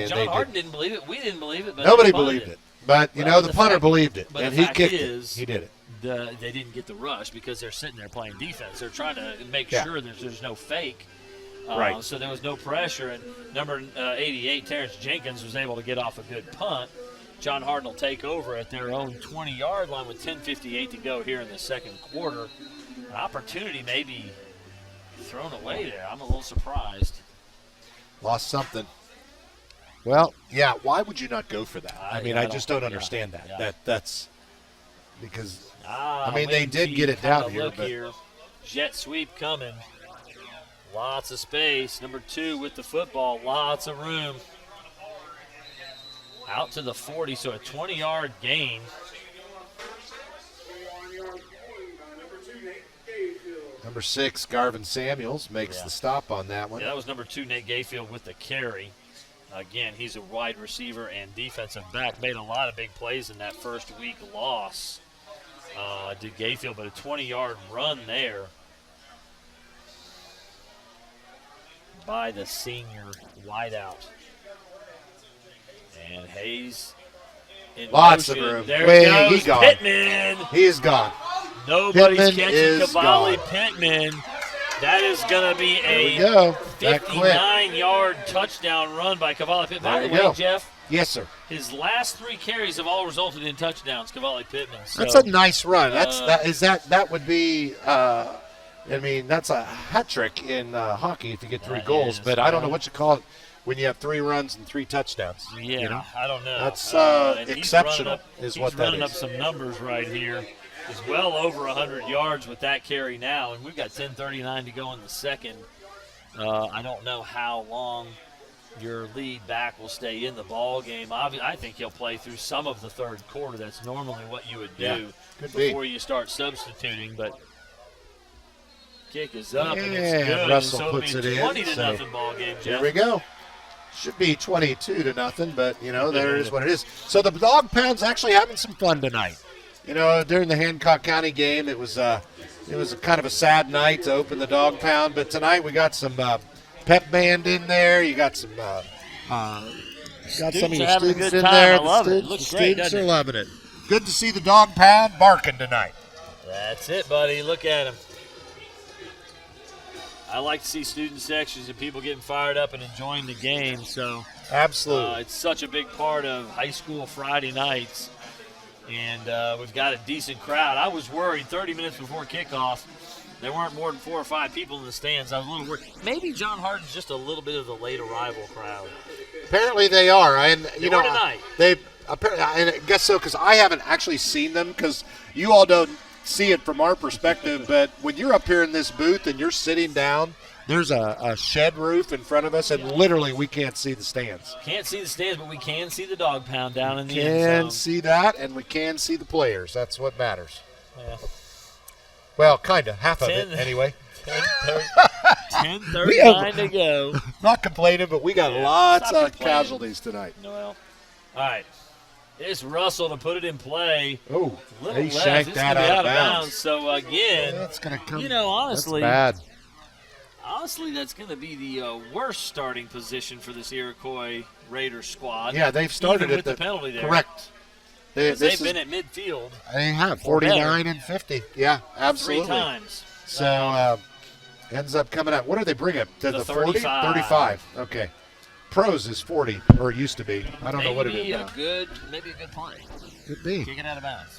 John Hardin didn't believe it. We didn't believe it. But nobody believed it. But, the punter believed it, and he kicked it. He did it. They didn't get the rush because they're sitting there playing defense. They're trying to make sure that there's no fake. Right. So there was no pressure. And number 88, Terrence Jenkins, was able to get off a good punt. John Hardin will take over at their own 20-yard line with 10:58 to go here in the second quarter. An opportunity may be thrown away there. I'm a little surprised. Lost something. Well, yeah, why would you not go for that? I just don't understand that. Yeah. That's because, they did get it down here. But jet sweep coming. Lots of space. Number 2 with the football. Lots of room. Out to the 40, so a 20-yard gain. Number 6, Garvin Samuels, makes the stop on that one. Yeah, that was number 2, Nate Gayfield, with the carry. Again, he's a wide receiver and defensive back. Made a lot of big plays in that first week loss. Did Gayfield, but a 20-yard run there by the senior wideout. And Hayes in lots motion. of room. There goes he's gone. Pittman. He is gone. Nobody's Pittman catching Cavalli Pittman. That is going to be a 59-yard touchdown run by Cavalli Pittman. By the way, Jeff. Yes, sir. His last 3 carries have all resulted in touchdowns, Cavalli Pittman. So, that's a nice run. That would be that's a hat trick in hockey if you get 3 goals, but I don't know what you call it when you have 3 runs and 3 touchdowns. Yeah, I don't know. That's exceptional is what that is. He's running up some numbers right here. He's well over 100 yards with that carry now, and we've got 10:39 to go in the second. I don't know how long your lead back will stay in the ball game. I think he'll play through some of the third quarter. That's normally what you would do before you start substituting, but kick is up, and it's good. Russell so puts it in. 20-0 ball game, Jeff. Here we go. Should be 22-0, but, there is what it is. So the Dog Pound's actually having some fun tonight. During the Hancock County game, it was kind of a sad night to open the Dog Pound, but tonight we got some pep band in there. You got some some of your students in there. The students are loving it. Good to see the Dog Pound barking tonight. That's it, buddy. Look at him. I like to see student sections and people getting fired up and enjoying the game. So absolutely, it's such a big part of high school Friday nights. And we've got a decent crowd. I was worried 30 minutes before kickoff. There weren't more than 4 or 5 people in the stands. I was a little worried. Maybe John Hardin's just a little bit of the late arrival crowd. Apparently they are. And, tonight. I guess so because I haven't actually seen them because you all don't see it from our perspective, but when you're up here in this booth and you're sitting down, there's a shed roof in front of us, and literally we can't see the stands. Can't see the stands, but we can see the dog pound down in the Can end zone. see that, and we can see the players. That's what matters. Yeah. Well, kind of. Half of it, anyway. 10:39 to go. Not complaining, but we got lots of casualties tonight. Well, all right. It's Russell to put it in play. Oh, Little he left. shanked It's that gonna be out of bounds. So, again, That's going to come. honestly, that's bad. Honestly, that's going to be the worst starting position for this Iroquois Raiders squad. Yeah, they've started even at with the penalty there. Correct. They've been at midfield. They have 49 and 50. Yeah, absolutely. 3 times. So ends up coming out. What do they bring up? To the 40? 35. 35. Okay. Pros is 40, or it used to be. I don't know what it is now. Maybe a good play. Could be. Kicking out of bounds.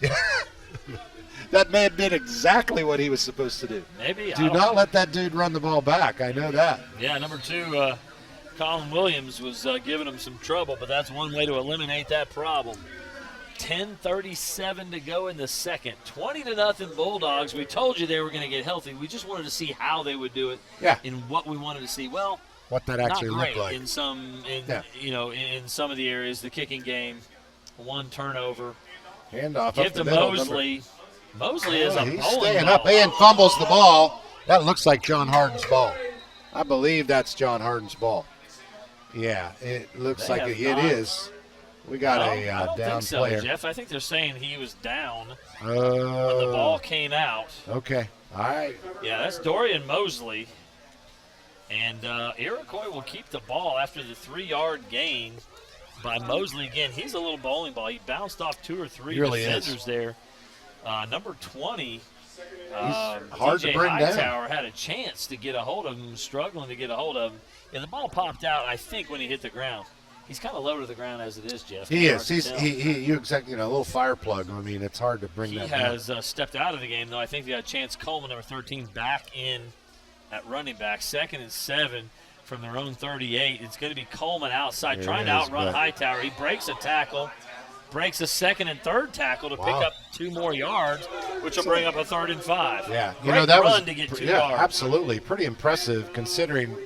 That man did exactly what he was supposed to do. Maybe. Do not let that dude run the ball back. I know that. Yeah, number 2, Colin Williams was giving him some trouble, but that's one way to eliminate that problem. 10:37 to go in the second. 20-0 Bulldogs. We told you they were going to get healthy. We just wanted to see how they would do it. Yeah. In what we wanted to see. Well, what that actually not looked great like. in some of the areas. The kicking game, 1 turnover. Handoff Give up to the middle. Mosley. Mosley is a He's bowling staying ball. up and fumbles the ball. That looks like John Hardin's ball. I believe that's John Hardin's ball. Yeah, it looks They like have it not. is. We got No, a I don't down think so, player. Jeff. I think they're saying he was down when the ball came out. Okay. All right. Yeah, that's Dorian Mosley. And Iroquois will keep the ball after the 3-yard gain by Mosley again. He's a little bowling ball. He bounced off 2 or 3 Really defenders there. Number 20, hard to DJ bring down. Hightower had a chance to get a hold of him, struggling to get a hold of him. And the ball popped out, I think, when he hit the ground. He's kind of low to the ground as it is, Jeff. He Hard is. to He's tell. you exactly. A little fire plug. I mean, it's hard to bring He that has down. stepped out of the game, though. I think they got Chance Coleman, number 13, back in at running back. 2nd and 7 from their own 38. It's going to be Coleman outside, There trying it to is, outrun but- Hightower. He breaks a tackle, breaks a 2nd and 3rd tackle to pick Wow. up 2 more yards, which will bring up a 3rd and 5. Yeah, Great that run was to get 2 yeah, yards. absolutely pretty impressive considering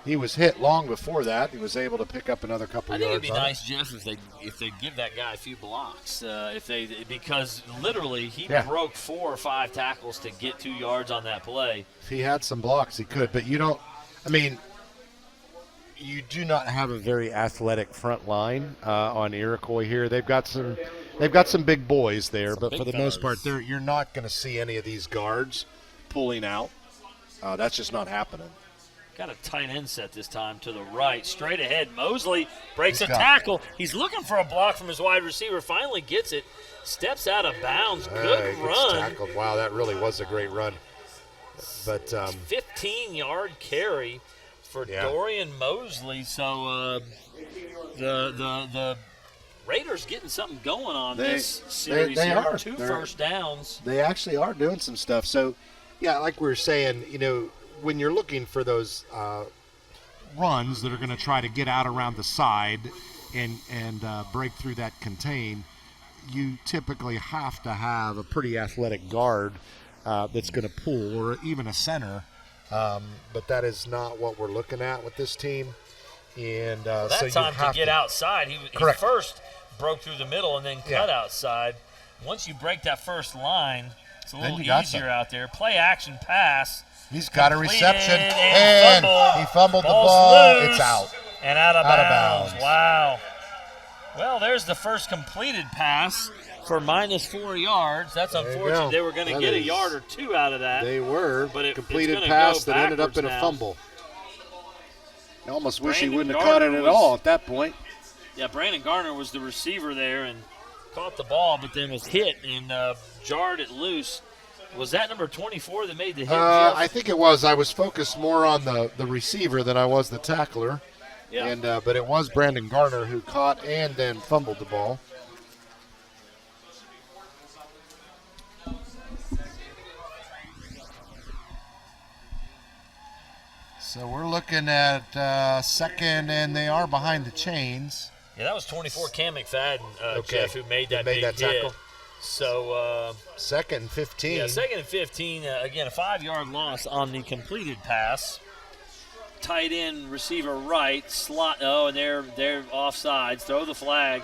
he was hit long before that. He was able to pick up another couple I think yards. it'd be on it. nice, Jeff, if they give that guy a few blocks. Because literally he Yeah. broke 4 or 5 tackles to get 2 yards on that play. If he had some blocks, he could. But you don't. I mean, you do not have a very athletic front line on Iroquois here. They've got some big boys there, but big for the most fellas. part, you're not going to see any of these guards pulling out. That's just not happening. Got a tight end set this time to the right. Straight ahead. Mosley breaks He's a got- tackle. He's looking for a block from his wide receiver. Finally gets it. Steps out of bounds. Good He gets run. tackled. Wow, that really was a great run. But 15-yard carry for Yeah. Dorian Mosley. So the Raiders getting something going on this series they here. are. 2 They're- first downs. they actually are doing some stuff. So, yeah, like we were saying, when you're looking for those runs that are going to try to get out around the side and break through that contain, you typically have to have a pretty athletic guard that's going to pull, or even a center. But that is not what we're looking at with this team. And That so you time have to get outside, he Correct. first broke through the middle and then cut outside. Once you break that first line, it's a Then little you got easier some. out there. Play action pass. He's got a Completed reception, and and he fumbled the Ball's ball. loose It's out. And out of Out of bounds. bounds. Wow. Well, there's the first completed pass for -4 yards. That's There you unfortunate. go. They were going to That get a is- yard or 2 out of that. They were, But it's completed gonna pass go that ended up in backwards a now. fumble. I almost wish he Brandon wouldn't have caught it Gardner at was- all at that point. Yeah, Brandon Garner was the receiver there and caught the ball, but then was hit and jarred it loose. Was that number 24 that made the hit, Jeff? I think it was. I was focused more on the receiver than I was the tackler. Yeah. And but it was Brandon Garner who caught and then fumbled the ball. So we're looking at second, and they are behind the chains. Yeah, that was 24 Cam McFadden, Okay. Jeff, who made that Made big that hit. tackle. So second and 15. Yeah, second and 15. Again, a 5-yard loss on the completed pass. Tight end receiver right slot. Oh, and they're offsides. Throw the flag.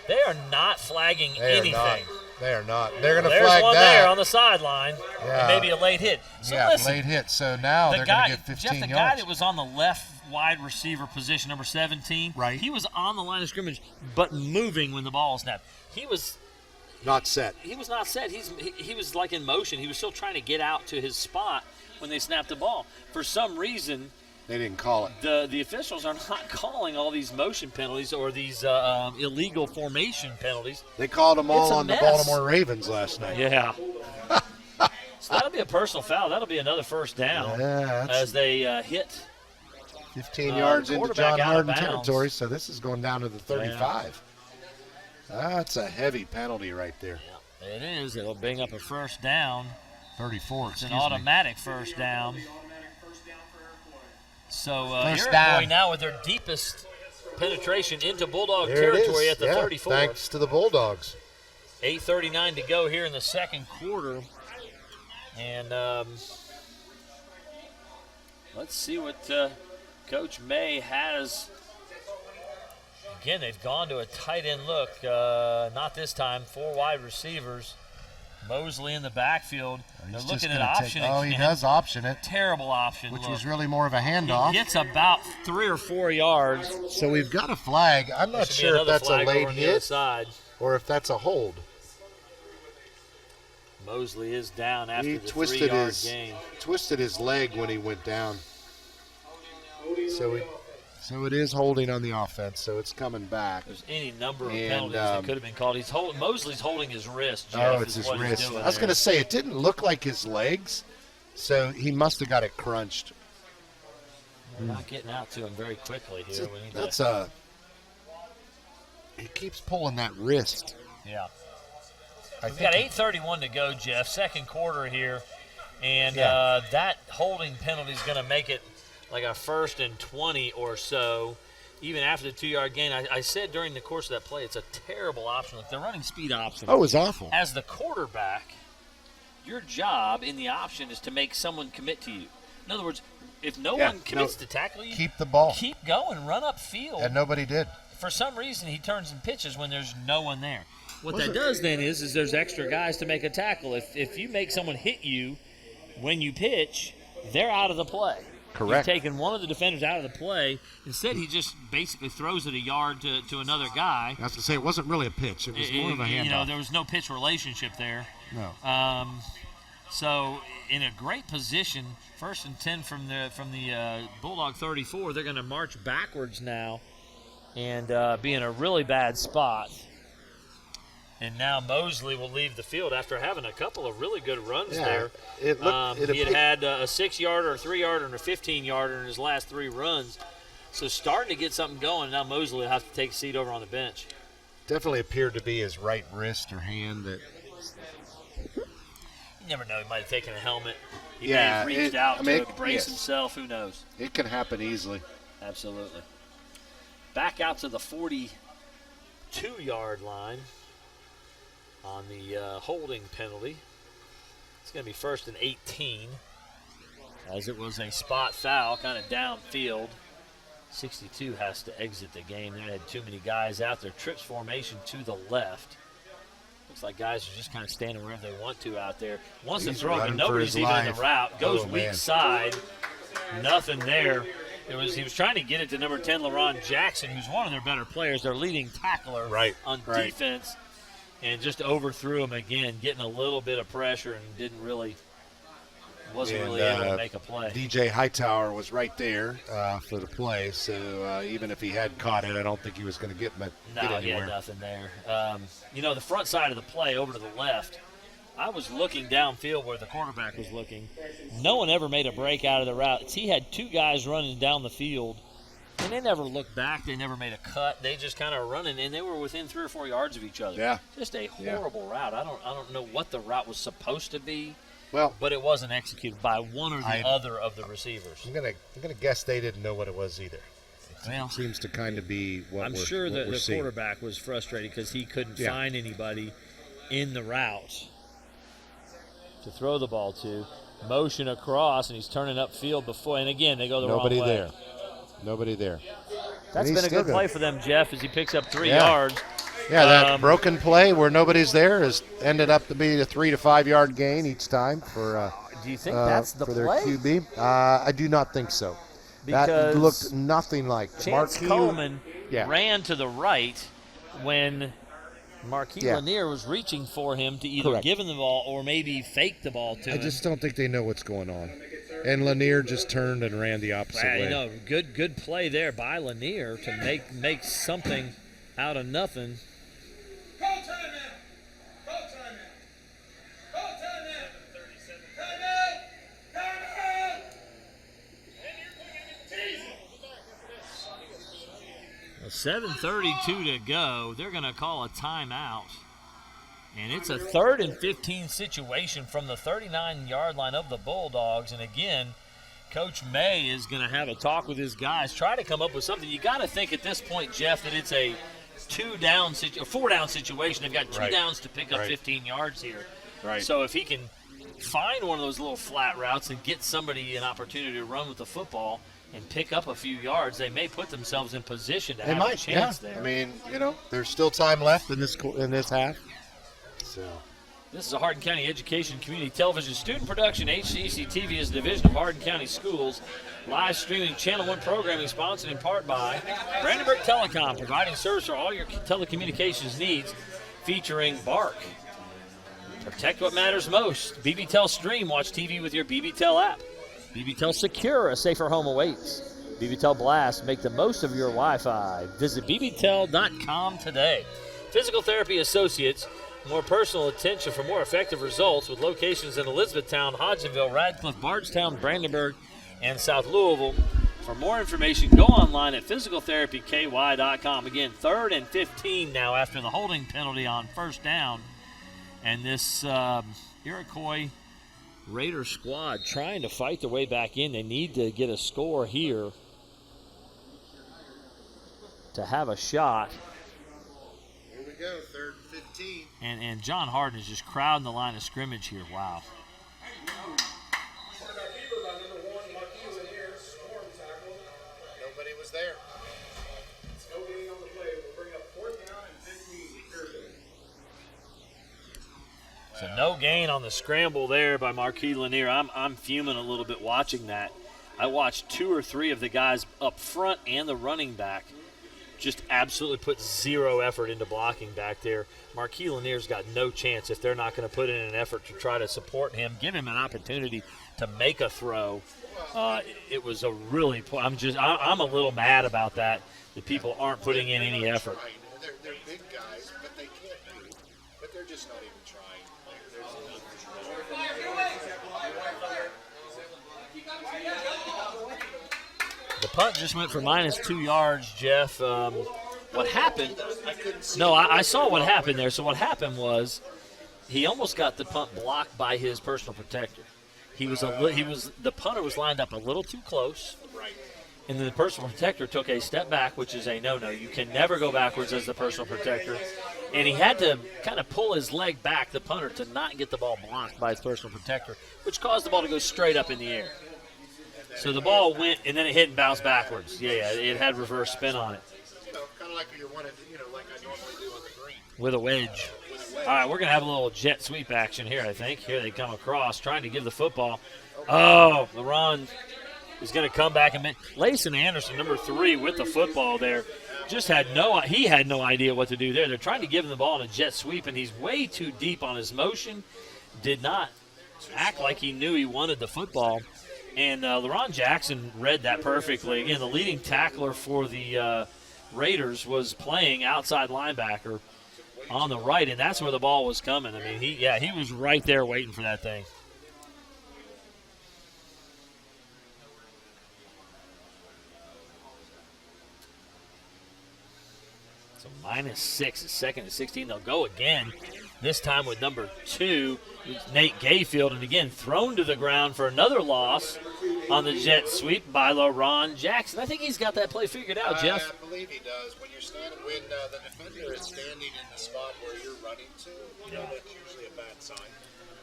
They are not flagging anything. They are not. They're going to There's flag one that. there on the sideline. Yeah. And maybe a late hit. So yeah, listen, late hit. So now they're going to get 15 Jeff, the yards. guy that was on the left wide receiver position, number 17, right. He was on the line of scrimmage, but moving when the ball was snapped. He was not set. He was not set. He was like in motion. He was still trying to get out to his spot when they snapped the ball. For some reason, they didn't call it. The officials are not calling all these motion penalties or these illegal formation penalties. They called them all on mess. the Baltimore Ravens last night. Yeah. So that'll be a personal foul. That'll be another first down as they hit 15 yards into John Hardin territory. So this is going down to the 35. That's a heavy penalty right there. Yeah, it is. It'll bring up a first down. 34. It's an automatic first down. So First Iroquois down. now with their deepest penetration into Bulldog territory at the 34. Thanks to the Bulldogs. 8:39 to go here in the second quarter. And let's see what Coach May has. Again, they've gone to a tight end look. Not this time. 4 wide receivers. Mosley in the backfield. They're looking at option again. he does option it. Terrible option. Which was really more of a handoff. He gets about 3 or 4 yards. So we've got a flag. I'm not sure if that's a late hit or if that's a hold. Mosley is down after He the twisted 3-yard gain. Twisted his leg when he went down. So it is holding on the offense, so it's coming back. There's any number of penalties that could have been called. Mosley's holding his wrist, Jeff. Oh, it's his wrist. I was going to say, it didn't look like his legs, so he must have got it crunched. We're not getting out to him very quickly here. He keeps pulling that wrist. Yeah. We've got 8:31 to go, Jeff. Second quarter here. And that holding penalty is going to make it like a 1st and 20 or so, even after the 2-yard gain. I said during the course of that play, it's a terrible option. Look, they're running speed option. Oh, it's awful. As the quarterback, your job in the option is to make someone commit to you. In other words, if no one commits to tackle you, keep the ball. Keep going, run upfield. And nobody did. For some reason, he turns and pitches when there's no one there. What that does then is there's extra guys to make a tackle. If you make someone hit you when you pitch, they're out of the play. Correct. He's taken one of the defenders out of the play. Instead, he just basically throws it a yard to another guy. I have to say, it wasn't really a pitch. It was more of a handoff. There was no pitch relationship there. No. So in a great position, 1st and 10 from the Bulldog 34. They're going to march backwards now and be in a really bad spot. And now Mosley will leave the field after having a couple of really good runs there. He had a 6-yarder, a 3-yarder, and a 15-yarder in his last 3 runs. So starting to get something going. Now Mosley will have to take a seat over on the bench. Definitely appeared to be his right wrist or hand. That you never know. He might have taken a helmet. He may have reached out to brace himself. Who knows? It can happen easily. Absolutely. Back out to the 42-yard line on the holding penalty. It's going to be 1st and 18, as it was a spot foul, kind of downfield. 62 has to exit the game. They had too many guys out there. Trips formation to the left. Looks like guys are just kind of standing wherever they want to out there. Wants to throw it, but nobody's even in the route. Goes weak side. Nothing there. He was trying to get it to number 10, LaRon Jackson, who's one of their better players, their leading tackler on defense. And just overthrew him again, getting a little bit of pressure and wasn't really able to make a play. DJ Hightower was right there for the play, so even if he had caught it, I don't think he was going to get anywhere. No, he had nothing there. The front side of the play over to the left, I was looking downfield where the quarterback was looking. No one ever made a break out of the route. He had 2 guys running down the field. And they never looked back. They never made a cut. They just kind of running, and they were within 3 or 4 yards of each other. Yeah. Just a horrible route. I don't know what the route was supposed to be. Well, but it wasn't executed by one or the other of the receivers. I'm gonna guess they didn't know what it was either. It seems to kind of be what I'm sure the quarterback was frustrated because he couldn't find anybody in the route to throw the ball to. Motion across, and he's turning upfield before. And again, they go the wrong way. Nobody there. That's been a good play for them, Jeff, as he picks up 3 Yeah. yards. Yeah, that broken play where nobody's there has ended up to be a 3 to 5 yard gain each time for. Do you think that's the for their play? QB? I do not think so. Because that looked nothing like Chance Marquis Coleman yeah. ran to the right when Marquis Yeah. Lanier was reaching for him to either Correct. give him the ball or maybe fake the ball to him. I just don't think they know what's going on. And Lanier just turned and ran the opposite way. You know, good play there by Lanier to make something out of nothing. Call timeout. Call timeout. Call timeout. 37. Timeout. Timeout. Well, 7:32 to go. They're going to call a timeout. And it's a 3rd and 15 situation from the 39-yard line of the Bulldogs. And again, Coach May is going to have a talk with his guys, try to come up with something. You got to think at this point, Jeff, that it's a 4-down situation. They've got 2 downs to pick up 15 yards here. Right. So if he can find one of those little flat routes and get somebody an opportunity to run with the football and pick up a few yards, they may put themselves in position to have a chance there. I mean, there's still time left in this half. So this is a Hardin County Education Community Television student production. HCEC-TV is a division of Hardin County Schools. Live streaming Channel 1 programming sponsored in part by Brandenburg Telecom, providing service for all your telecommunications needs, featuring Bark. Protect what matters most. BBTEL Stream. Watch TV with your BBTEL app. BBTEL Secure. A safer home awaits. BBTEL Blast. Make the most of your Wi-Fi. Visit bbtel.com today. Physical Therapy Associates. More personal attention for more effective results with locations in Elizabethtown, Hodgenville, Radcliffe, Bardstown, Brandenburg, and South Louisville. For more information, go online at physicaltherapyky.com. Again, 3rd and 15 now after the holding penalty on 1st down. And this Iroquois Raider squad trying to fight their way back in. They need to get a score here to have a shot. Here we go, 3rd and 15. And John Hardin is just crowding the line of scrimmage here. Wow. Nobody was there. So no gain on the scramble there by Marquis Lanier. I'm fuming a little bit watching that. I watched 2 or 3 of the guys up front and the running back just absolutely put zero effort into blocking back there. Marquis Lanier's got no chance if they're not going to put in an effort to try to support him, give him an opportunity to make a throw. It was a really – I'm a little mad about that people aren't putting in any effort. They're big guys, but they can't do. But they're just not even trying. The punt just went for -2 yards, Jeff. What happened? No, I saw what happened there. So what happened was he almost got the punt blocked by his personal protector. The punter was lined up a little too close, and then the personal protector took a step back, which is a no-no. You can never go backwards as the personal protector. And he had to kind of pull his leg back, the punter, to not get the ball blocked by his personal protector, which caused the ball to go straight up in the air. So the ball went, and then it hit and bounced backwards. Yeah, it had reverse spin on it. Kind of like you wanted, like I normally do on the green. With a wedge. All right, we're going to have a little jet sweep action here, I think. Here they come across, trying to give the football. Oh, LeRon is going to come back. And Layson Anderson, number 3, with the football there. He had no idea what to do there. They're trying to give him the ball in a jet sweep, and he's way too deep on his motion. Did not act like he knew he wanted the football. And LeRon Jackson read that perfectly. Again, the leading tackler for the Raiders was playing outside linebacker on the right, and that's where the ball was coming. I mean, he was right there waiting for that thing. So -6 is 2nd and 16. They'll go again. this time with number 2, Nate Gayfield, and again thrown to the ground for another loss on the jet sweep by LaRon Jackson. I think he's got that play figured out, Jeff. I believe he does. When the defender is standing in the spot where you're running to, that's usually a bad sign.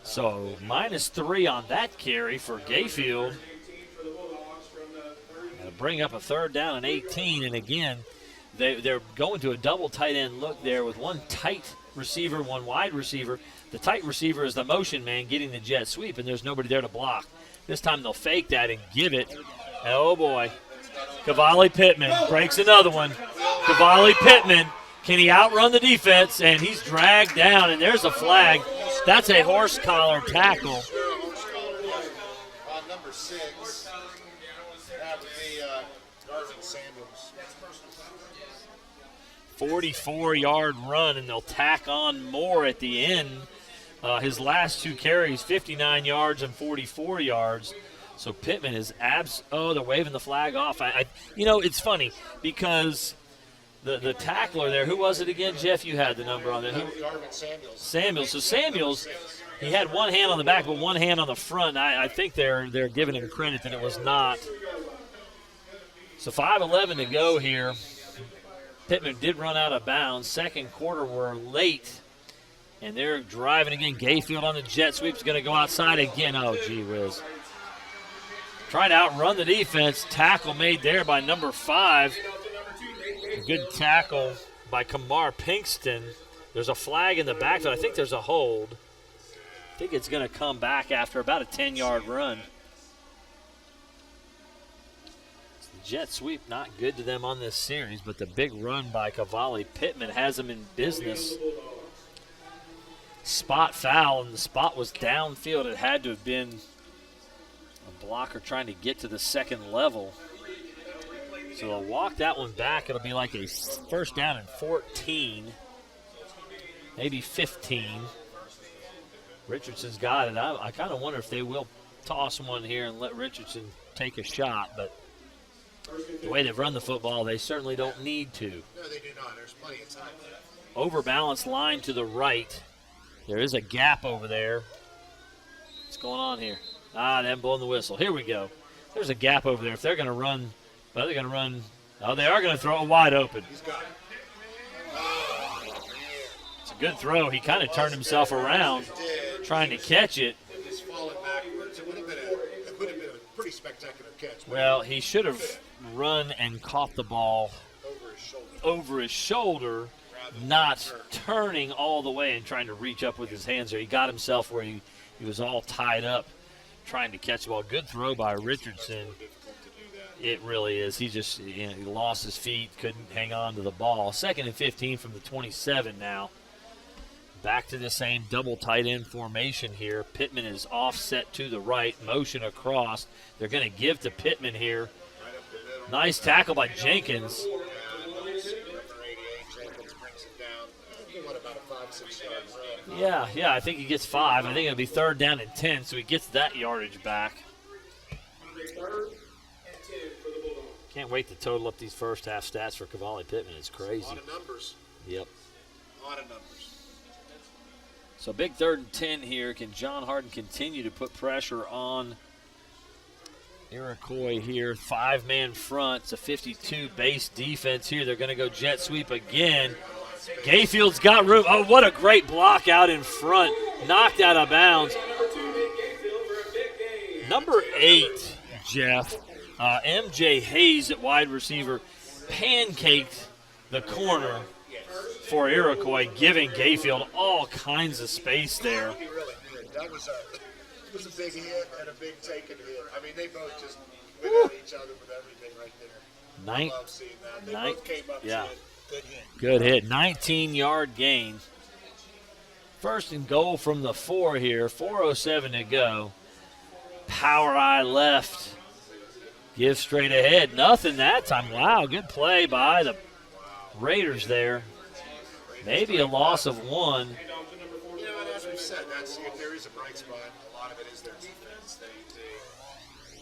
So -3 on that carry for Gayfield. Bring up a 3rd down and 18, and again, they're going to a double tight end look there with one tight receiver, one wide receiver. The tight receiver is the motion man getting the jet sweep, and there's nobody there to block. This time they'll fake that and give it. Oh, boy. Cavalli Pittman breaks another one. Cavalli Pittman, can he outrun the defense? And he's dragged down, and there's a flag. That's a horse collar tackle. On number 6, that would be Garvin Samuels. 44-yard run, and they'll tack on more at the end. His last 2 carries, 59 yards and 44 yards. So Pittman is they're waving the flag off. It's funny because the tackler there, who was it again, Jeff? You had the number on there. Garvin Samuels. Samuels. So Samuels, he had one hand on the back but one hand on the front. I think they're giving him credit that it was not. So 5:11 to go here. Pittman did run out of bounds. Second quarter, we're late. And they're driving again. Gayfield on the jet sweep is going to go outside again. Oh, gee whiz. Trying to outrun the defense. Tackle made there by number 5. A good tackle by Kamar Pinkston. There's a flag in the backfield. I think there's a hold. I think it's going to come back after about a 10-yard run. Jet sweep not good to them on this series, but the big run by Cavalli Pittman has them in business. Spot foul, and the spot was downfield. It had to have been a blocker trying to get to the second level. So they'll walk that one back. It'll be like a 1st down and 14, maybe 15. Richardson's got it. I kind of wonder if they will toss one here and let Richardson take a shot, but the way they've run the football, they certainly don't need to. No, they do not. There's plenty of time. Overbalanced line to the right. There is a gap over there. What's going on here? They haven't blown the whistle. Here we go. There's a gap over there. If they're going to run, they are going to throw it wide open. He's got it. It's a good throw. He kind of turned himself around trying to catch it. Just falling backwards. It would have been a pretty spectacular catch. Well, he should have run and caught the ball over his shoulder, not turning all the way and trying to reach up with his hands there. He got himself where he was all tied up trying to catch the ball. Good throw by Richardson. It really is. He just he lost his feet, couldn't hang on to the ball. 2nd and 15 from the 27 now. Back to the same double tight end formation here. Pittman is offset to the right, motion across. They're going to give to Pittman here. Nice tackle by Jenkins. Yeah, I think he gets 5. I think it'll be 3rd down and 10, so he gets that yardage back. Can't wait to total up these first half stats for Cavalli Pittman. It's crazy. A lot of numbers. Yep. A lot of numbers. So big 3rd and 10 here. Can John Hardin continue to put pressure on Iroquois here? 5-man front. It's a 52 base defense here. They're going to go jet sweep again. Gayfield's got room. Oh, what a great block out in front. Knocked out of bounds. Number 8, Jeff. MJ Hayes at wide receiver pancaked the corner for Iroquois, giving Gayfield all kinds of space there. He really did. That was a big hit and a big taken hit. I mean, they both just went at each other with everything right there. I love seeing that. They both came up to it. Good hit. Good hit. 19-yard gain. 1st and goal from the 4 here. 4:07 to go. Power eye left. Give straight ahead. Nothing that time. Wow, good play by the Raiders there. Maybe a loss of 1. You know, and as we've said, if there is a bright spot, a lot of it is their defense.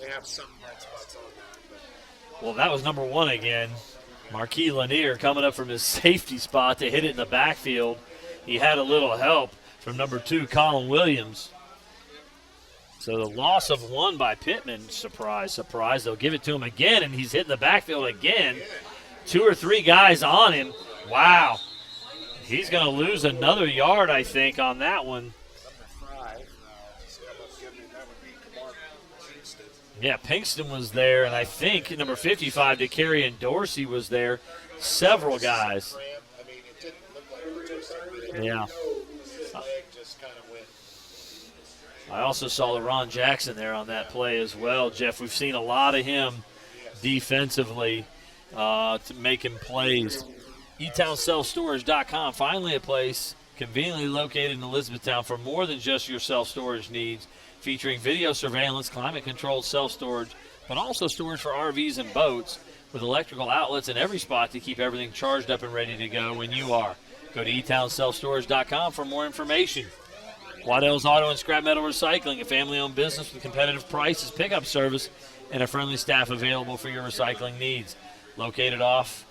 They have some bright spots on that. But. Well, that was number 1 again. Marquis Lanier coming up from his safety spot to hit it in the backfield. He had a little help from number 2, Colin Williams. So the loss of 1 by Pittman, surprise, surprise. They'll give it to him again, and he's hitting the backfield again. 2 or 3 guys on him. Wow. He's going to lose another yard, I think, on that one. Yeah, Pinkston was there, and I think number 55, DeCarrion Dorsey was there. Several guys. Yeah. I also saw LaRon Jackson there on that play as well, Jeff. We've seen a lot of him defensively to making plays. eTownSelfStorage.com, finally a place conveniently located in Elizabethtown for more than just your self-storage needs, featuring video surveillance, climate-controlled self-storage, but also storage for RVs and boats with electrical outlets in every spot to keep everything charged up and ready to go when you are. Go to eTownSelfStorage.com for more information. Waddell's Auto and Scrap Metal Recycling, a family-owned business with competitive prices, pickup service, and a friendly staff available for your recycling needs. Located off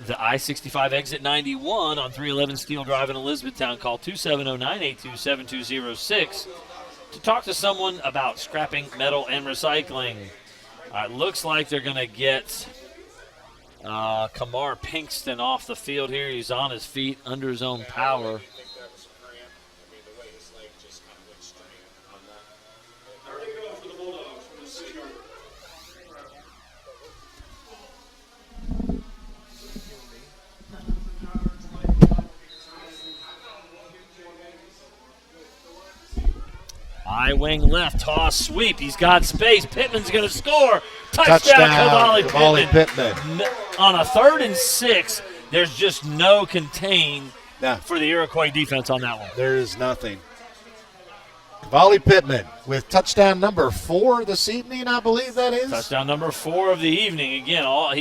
the I-65 exit 91 on 311 Steel Drive in Elizabethtown. Call 270-982-7206 to talk to someone about scrapping metal and recycling. It looks like they're going to get Kamar Pinkston off the field here. He's on his feet under his own power. High wing left, toss, sweep. He's got space. Pittman's going to score. Touchdown, Cavalli Pittman. On a 3rd and 6, there's just no contain for the Iroquois defense on that one. There is nothing. Cavalli Pittman with touchdown number 4 this evening, I believe that is. Touchdown number 4 of the evening. Again, all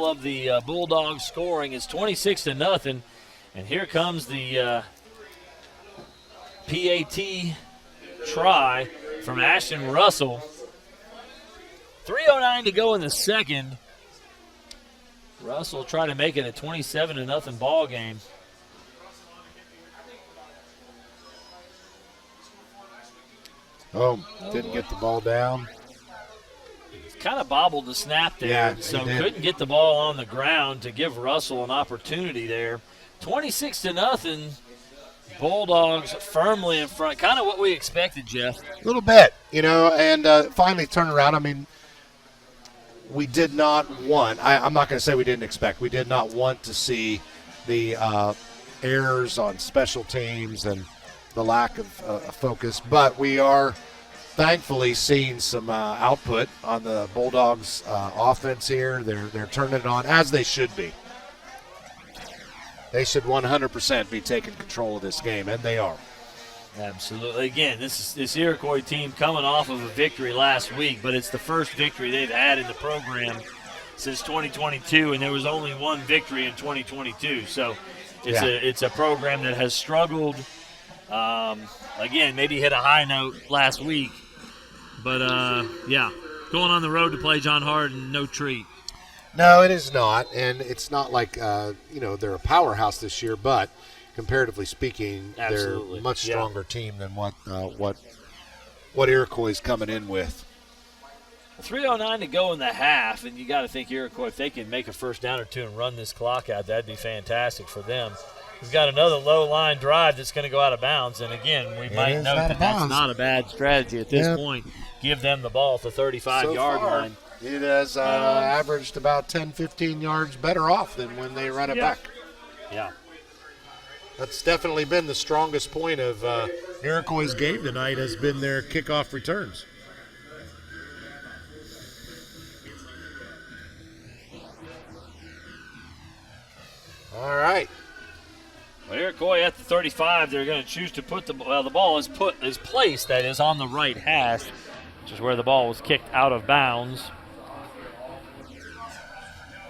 of the Bulldogs scoring is 26-0. And here comes the PAT try from Ashton Russell. 3:09 to go in the second. Russell tried to make it a 27-0 ball game. Oh, didn't get the ball down. Kind of bobbled the snap there, so couldn't get the ball on the ground to give Russell an opportunity there. 26-0. Bulldogs firmly in front. Kind of what we expected, Jeff. A little bit, and finally turn around. I mean, we did not want – I'm not going to say we didn't expect. We did not want to see the errors on special teams and the lack of focus. But we are thankfully seeing some output on the Bulldogs offense here. They're turning it on, as they should be. They should 100% be taking control of this game, and they are. Absolutely. Again, this Iroquois team coming off of a victory last week, but it's the first victory they've had in the program since 2022, and there was only one victory in 2022. So it's a program that has struggled. Again, maybe hit a high note last week, but going on the road to play John Hardin, no treat. No, it is not, and it's not like they're a powerhouse this year, but comparatively speaking, they're a much stronger team than what Iroquois is coming in with. 3:09 to go in the half, and you got to think Iroquois, if they can make a first down or two and run this clock out, that'd be fantastic for them. We've got another low-line drive that's going to go out of bounds, and again, we might note that that's not a bad strategy at this point. Give them the ball at the 35-yard line. It has averaged about 10, 15 yards better off than when they run it back. Yeah. That's definitely been the strongest point of Iroquois' game tonight, has been their kickoff returns. All right. Well, Iroquois at the 35, they're going to choose to put the ball is placed, that is, on the right hash, which is where the ball was kicked out of bounds.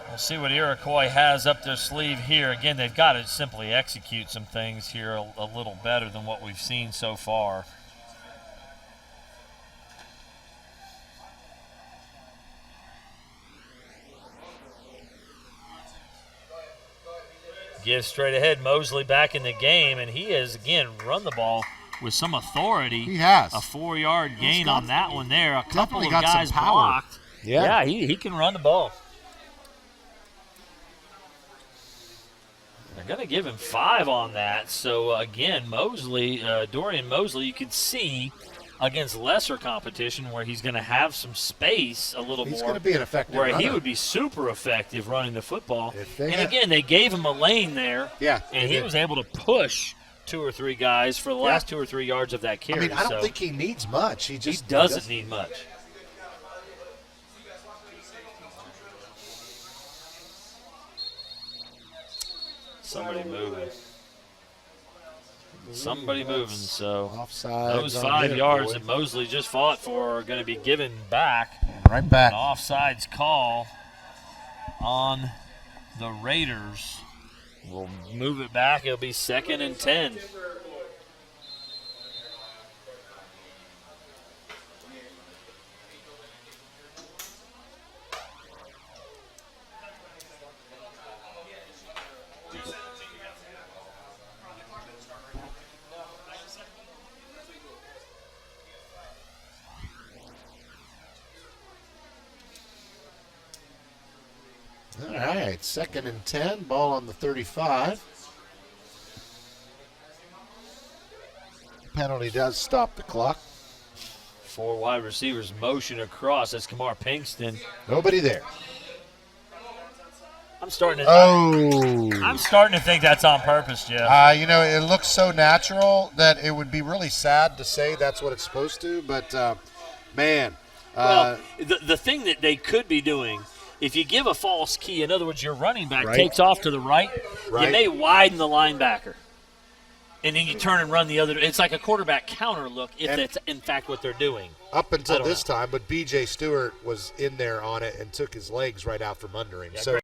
We'll see what Iroquois has up their sleeve here. Again, they've got to simply execute some things here a little better than what we've seen so far. Gives straight ahead. Mosley back in the game, and he has, again, run the ball with some authority. He has. A 4-yard gain on that one there. A couple of got guys some power. blocked. Yeah. He can run the ball. They're going to give him 5 on that. So, again, Mosley, Dorian Mosley, you can see against lesser competition where he's going to have some space a little more. He's going to be an effective where he runner. would be super effective running the football. they And have- again, they gave him a lane there. Yeah, And they he did. was able to push 2 or 3 guys for the last 2 or 3 yards of that I carry. mean, I don't So think he needs much. He he just doesn't need much. Somebody moving. Somebody moving, so Offside. those 5 yards that Mosley just fought for are going to be given back. right back. An offsides call on the Raiders. We'll move it back. It'll be 2nd and 10. All right, 2nd and 10. Ball on the 35. Penalty does stop the clock. 4 wide receivers motion across. That's Kamar Pinkston. Nobody there. I'm starting to think that's on purpose, Jeff. You know, it looks so natural that it would be really sad to say that's what it's supposed to, but, man. Well, the thing that they could be doing, if you give a false key, in other words, your running back Right. takes off to the right, Right. you may widen the linebacker. And then you turn and run the other. It's like a quarterback counter look if And- that's, in fact, what they're doing. up I until don't this time, but B.J. Stewart was in there on it and took his legs right out from under him. Yeah, So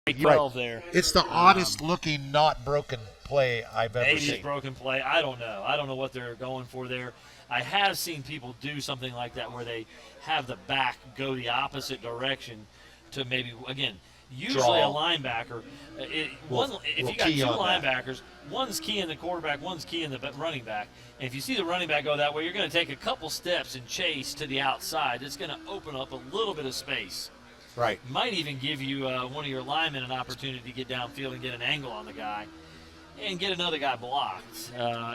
Great 12 there. it's the oddest looking not broken play I've ever Maybe seen. broken play. I don't know. I don't know what they're going for there. I have seen people do something like that where they have the back go the opposite direction to maybe, again, usually Draw. a linebacker. If We'll you got key 2 on that. linebackers, one's keying the quarterback, one's keying the running back. And if you see the running back go that way, you're going to take a couple steps and chase to the outside. It's going to open up a little bit of space. Right. Might even give you one of your linemen an opportunity to get downfield and get an angle on the guy and get another guy blocked.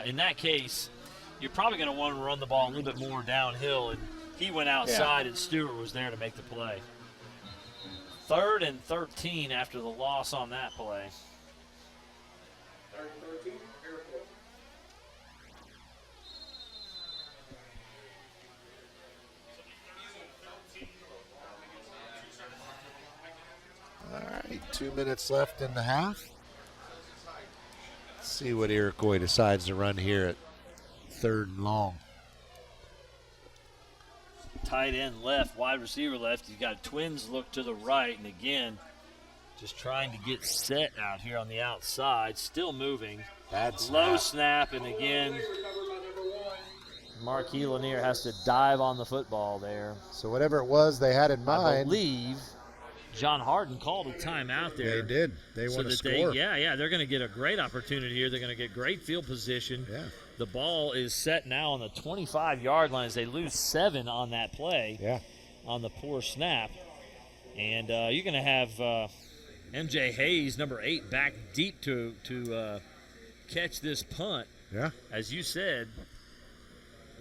In that case, you're probably going to want to run the ball a little bit more downhill, and he went outside and Stewart was there to make the play. 3rd and 13 after the loss on that play. All right, 2 minutes left in the half. Let's see what Iroquois decides to run here at 3rd and long. Tight end left, wide receiver left. You've got twins look to the right, and again, just trying to get set out here on the outside. Still moving. Bad Low snap. snap, and again, Marquis Lanier has to dive on the football there. So whatever it was they had in I mind, believe John Hardin called a timeout there. they did. They So want to that score. they're going to get a great opportunity here. They're going to get great field position. Yeah. The ball is set now on the 25-yard line as they lose 7 on that play. Yeah. On the poor snap. And you're going to have MJ Hayes, number 8, back deep to catch this punt. Yeah. As you said,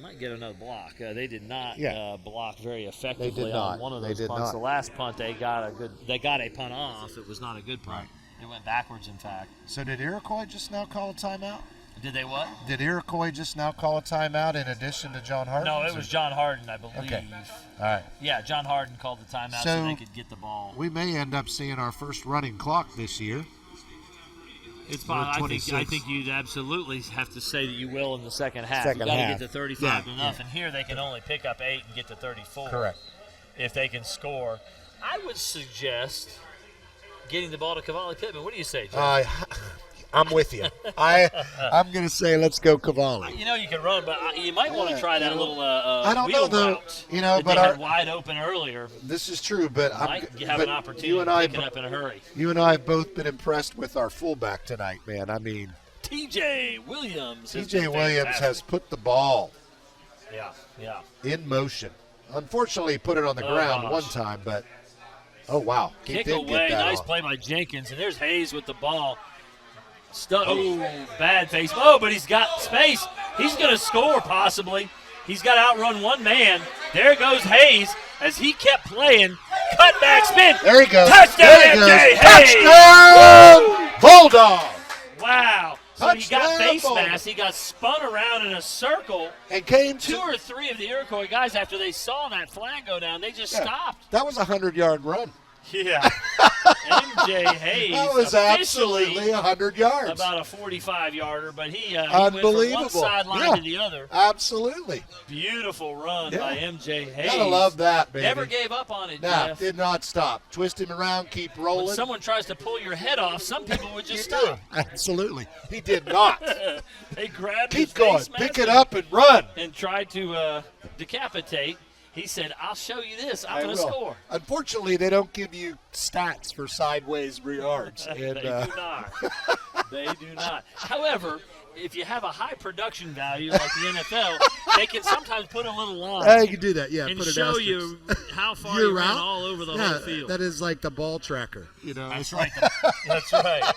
might get another block. They did not Yeah. block very effectively not. on one of They those did punts. not. The last punt they got a punt off. It was not a good punt. It went backwards, in fact. So did Iroquois just now call a timeout? Did they what? Did Iroquois just now call a timeout in addition to John Hardin? No, it was John Hardin, I believe. Okay. All right. Yeah, John Hardin called the timeout so So- they could get the ball. We may end up seeing our first running clock this year. It's We're fine. I 26. think you'd absolutely have to say that you will in the second half. Second you got to half. get to 35 Yeah, enough, and here they can only pick up 8 and get to 34. Correct. If they can score. I would suggest getting the ball to Cavalli Pittman. What do you say, Jeff? I'm with you. I'm going to say let's go Cavalli. You know you can run, but you might want to try that little I don't wheel know, though. route You know, that but they had wide open earlier. this is true, but You have an opportunity you and to I, pick it up in a hurry. You and I have both been impressed with our fullback tonight, man. I mean, TJ Williams. has TJ been Williams fantastic. has put the ball Yeah. in motion. Unfortunately, he put it on the ground gosh. one time, but wow, he Kick did away. get that Nice off. play by Jenkins. And there's Hayes with the ball. Bad face. Oh, but he's got space. He's going to score possibly. He's got to outrun one man. There goes Hayes as he kept playing. Cut back spin. There he goes. Touchdown, There he MJ goes. Hayes. Touchdown, Bulldog. Wow. So he got Touchdown, face Bulldogs. mask. He got spun around in a circle. And came Two to or three of the Iroquois guys, after they saw that flag go down, they just stopped. That was a 100-yard run. Yeah. MJ Hayes That was officially absolutely 100 yards. about a 45-yarder, but he went from Unbelievable. one sideline Yeah. to the other. Absolutely. Beautiful run by MJ Hayes. Gotta love that, baby. Never gave up on it, Nah, Jeff. did not stop. Twist him around, keep When rolling. someone tries to pull your head off, some people would just You stop. do. Absolutely. He did not. They grabbed his Keep going. face mask Pick it up and run. and tried to decapitate. He said, I'll show you this. I'm going to will. score. Unfortunately, they don't give you stats for sideways yards. And, They do not. They do not. However, if you have a high production value like the NFL, they can sometimes put a little line you can do that, yeah. and put an show asterisk. you how far Your you ran route? all over the Yeah, whole field. that is like the ball tracker. You know, That's it's right. like- That's right.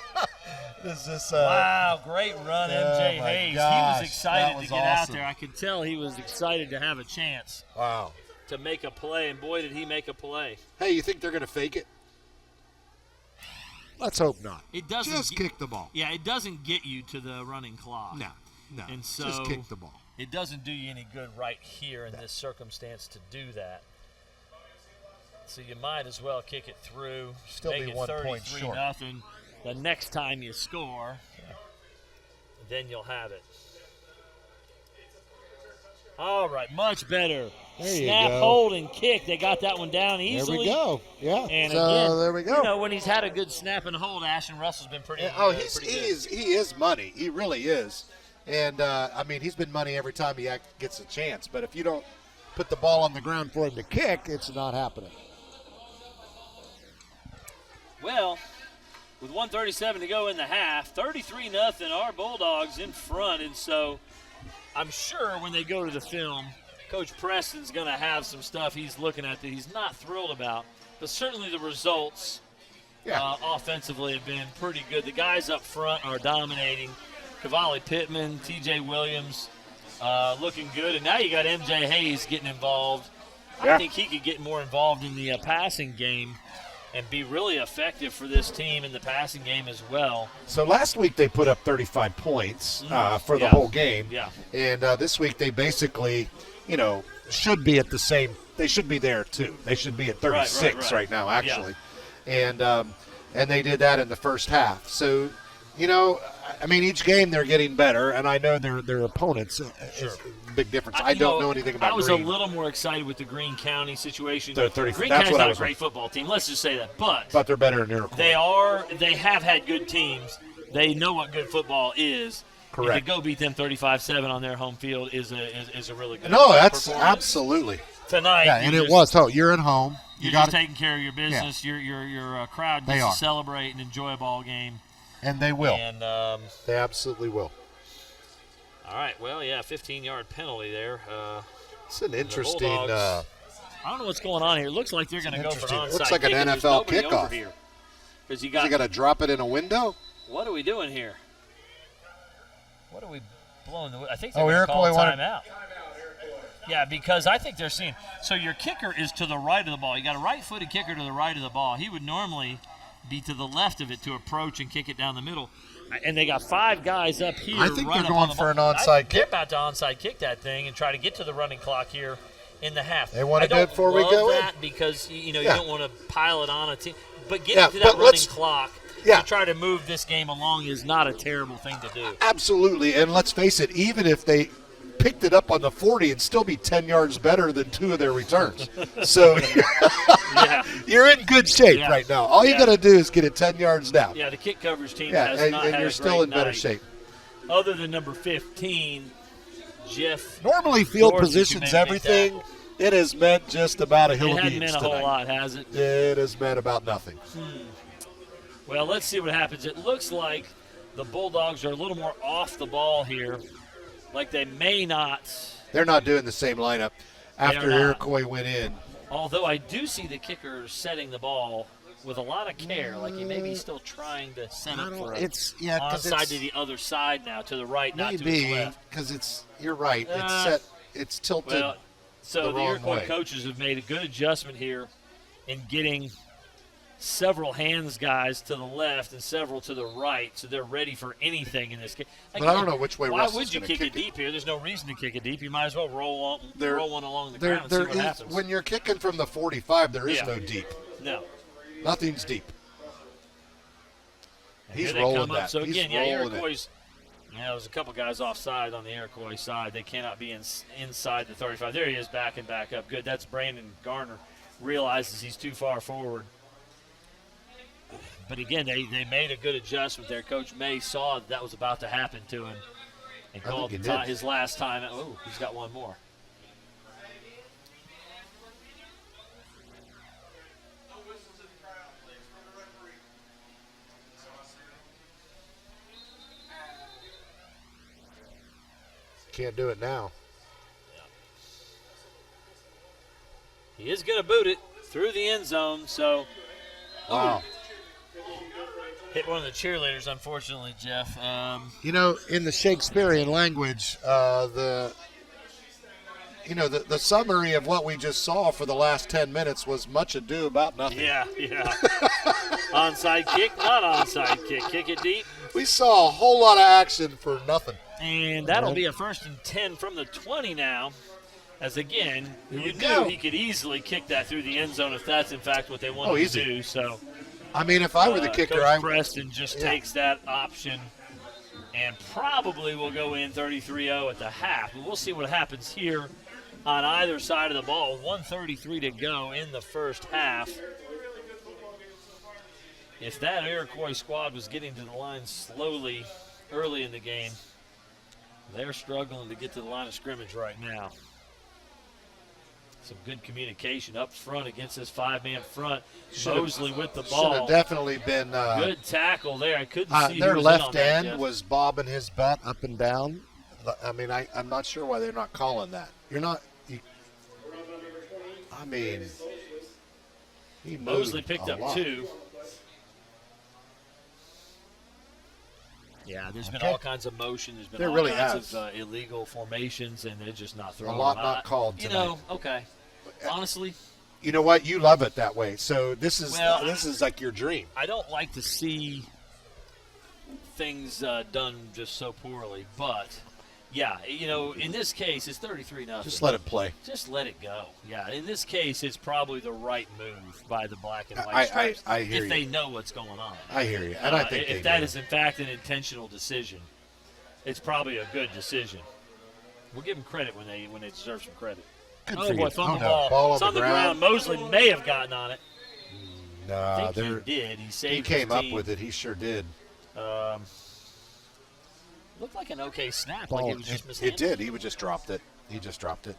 Is this, Wow, great run, MJ my Hayes. gosh, He was that excited was to get out awesome. there. I could tell he was excited to have a chance Wow. to make a play, and boy, did he make a play. Hey, you think they're going to fake it? Let's hope not. It doesn't Just kick the ball. Yeah, it doesn't get you to the running clock. No. And so just kick the ball. It doesn't do you any good right here in this circumstance to do that. So you might as well kick it through. Still make be it 1 point 33 short. nothing. The next time you score, then you'll have it. All right, much better. There you Snap, go. hold, and kick. They got that one down There easily. we go. Yeah. And so again, there we go. You know, when he's had a good snap and hold, Ashton Russell's been pretty. Pretty good. He is money. He really is. And I mean, he's been money every time he gets a chance. But if you don't put the ball on the ground for him to kick, it's not happening. Well, with 1:37 to go in the half, 33-0, our Bulldogs in front. And so I'm sure when they go to the film, Coach Preston's going to have some stuff he's looking at that he's not thrilled about. But certainly the results offensively have been pretty good. The guys up front are dominating. Cavalli Pittman, TJ Williams looking good. And now you got MJ Hayes getting involved. I think he could get more involved in the passing game and be really effective for this team in the passing game as well. So last week they put up 35 points for the whole game. Yeah. And this week they basically, should be at the same. They should be there too. They should be at 36 right now, actually. Yeah. And they did that in the first half. So, I mean, each game they're getting better, and I know their opponents is a big difference. I don't know anything about I was Greene. a little more excited with the Greene County situation. They're 30 Greene that's County's what I not a was great football team. Let's just say that. But they're better than Iroquois. they have had good teams. They know what good football is. Correct. And to go beat them 35-7 on their home field is a really good No, that's performance. absolutely. Tonight. Yeah, and it was. So you're at home. You're got just taking care of your business. Your crowd They gets are. to celebrate and enjoy a ball game. and they will. And They absolutely will. all right, well, yeah, 15-yard penalty there. It's an interesting. Bulldogs, I don't know what's going on here. It looks like they're going to go for an onside Looks like an kick, and there's NFL nobody over kickoff. here. Because you you got got to drop it in a window. what are we doing here? What are we blowing the? I think they're Oh, going to call a Iroquois wanted- timeout. Yeah, because I think they're seeing. So your kicker is to the right of the ball. You got a right-footed kicker to the right of the ball. He would normally be to the left of it to approach and kick it down the middle. And they got 5 guys up here. I think right they're up going on the for ball. an onside They're kick. about to onside kick that thing and try to get to the running clock here in the half. They want to I do it don't before we love go in. that because you Yeah. don't want to pile it on a team. But getting Yeah, to but that running let's- clock Yeah. to try to move this game along is not a terrible thing to do. Absolutely, and let's face it. Even if they picked it up on the 40 and still be 10 yards better than 2 of their returns. So Yeah. you're in good shape Yeah. right now. All you Yeah. got to do is get it 10 yards down. Yeah, the kick coverage team Yeah, has and, not and had you're a still great in better night. shape. Other than number 15, Jeff. Normally, field George, position's you may make everything. It has meant just about a hill It of hasn't beans meant a whole tonight. lot, has it? It has meant about nothing. Well, let's see what happens. It looks like the Bulldogs are a little more off the ball here. Like they may not. They're not doing the same lineup after not. Iroquois went in. Although I do see the kicker setting the ball with a lot of care. Like he may be still trying to set it for a onside to the other side now, to the right, not to his Maybe left. because you're right. It's set. It's tilted. Well, so the the wrong Iroquois way. coaches have made a good adjustment here in getting several hands guys to the left and several to the right, so they're ready for anything in this game. But I don't know which way Why Russell's would you gonna kick kick it it. deep here? There's no reason to kick it deep. You might as well roll one along the There ground and see what is happens. when you're kicking from the 45. There is Yeah. no deep. No. Nothing's deep. And He's here they rolling come up. that. So He's again, rolling it. Iroquois. Yeah, there's a couple guys offside on the Iroquois side. They cannot be inside the 35. There he is, back up. Good. That's Brandon Garner. Realizes he's too far forward. But again, they made a good adjustment there. Coach May saw that was about to happen to him and I called think he did. his last time. Oh, he's got one more. Can't do it now. He is going to boot it through the end zone. So Wow. hit one of the cheerleaders, unfortunately, Jeff. You know, in the Shakespearean language, the summary of what we just saw for the last 10 minutes was much ado about nothing. Yeah. Onside kick, not onside kick. Kick it deep. We saw a whole lot of action for nothing. And that'll be a 1st and 10 from the 20 now. As again, Here you we knew go. he could easily kick that through the end zone if that's in fact what they wanted to easy. do. So I mean, if I were the kicker, Coach I Preston just takes that option and probably will go in 33-0 at the half. But we'll see what happens here on either side of the ball. 1:33 to go in the first half. If that Iroquois squad was getting to the line slowly early in the game, they're struggling to get to the line of scrimmage right now. Some good communication up front against this 5-man front. Mosley with the should ball. have definitely been. Good tackle there. I couldn't see Their who was in on left that, end Jeff. was bobbing his butt up and down. I mean, I'm not sure why they're not calling that. You're not. I mean, he Mosley moved picked a up lot. 2. Yeah, there's been Okay. all kinds of motion. There's been There all really kinds has. of illegal formations, and they're just not throwing. A lot them. not called You tonight. know, okay. Honestly, You know what? You love it that way. So this is Well, like your dream. I don't like to see things done just so poorly, but yeah, you know, in this case, it's 33-0. Just let it play. Just let it go. Yeah, in this case, it's probably the right move by the black and white I stripes hear if you. they know what's going on. I hear you, and I think if they that do. is in fact an intentional decision, it's probably a good decision. We'll give them credit when they deserve some credit. Good Oh for boy, you. fumble no. ball. Ball It's on on the the ground. Mosley may have gotten on it. I Nah, think he did. He saved he came his up team. with it. He sure did. Looked like an okay snap. Ball, Like it was just it mishandled. did. He just dropped it.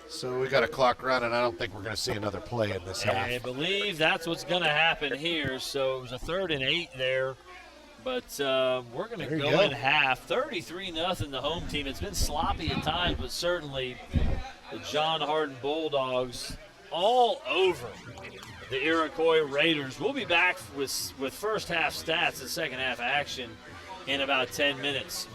So we got a clock running. I don't think we're going to see another play in this half. I believe that's what's going to happen here. So it was a 3rd and 8 there. But we're going to There you go go. in half. 33-0 the home team. It's been sloppy at times, but certainly the John Hardin Bulldogs all over the Iroquois Raiders. We'll be back with first half stats and second half action in about 10 minutes.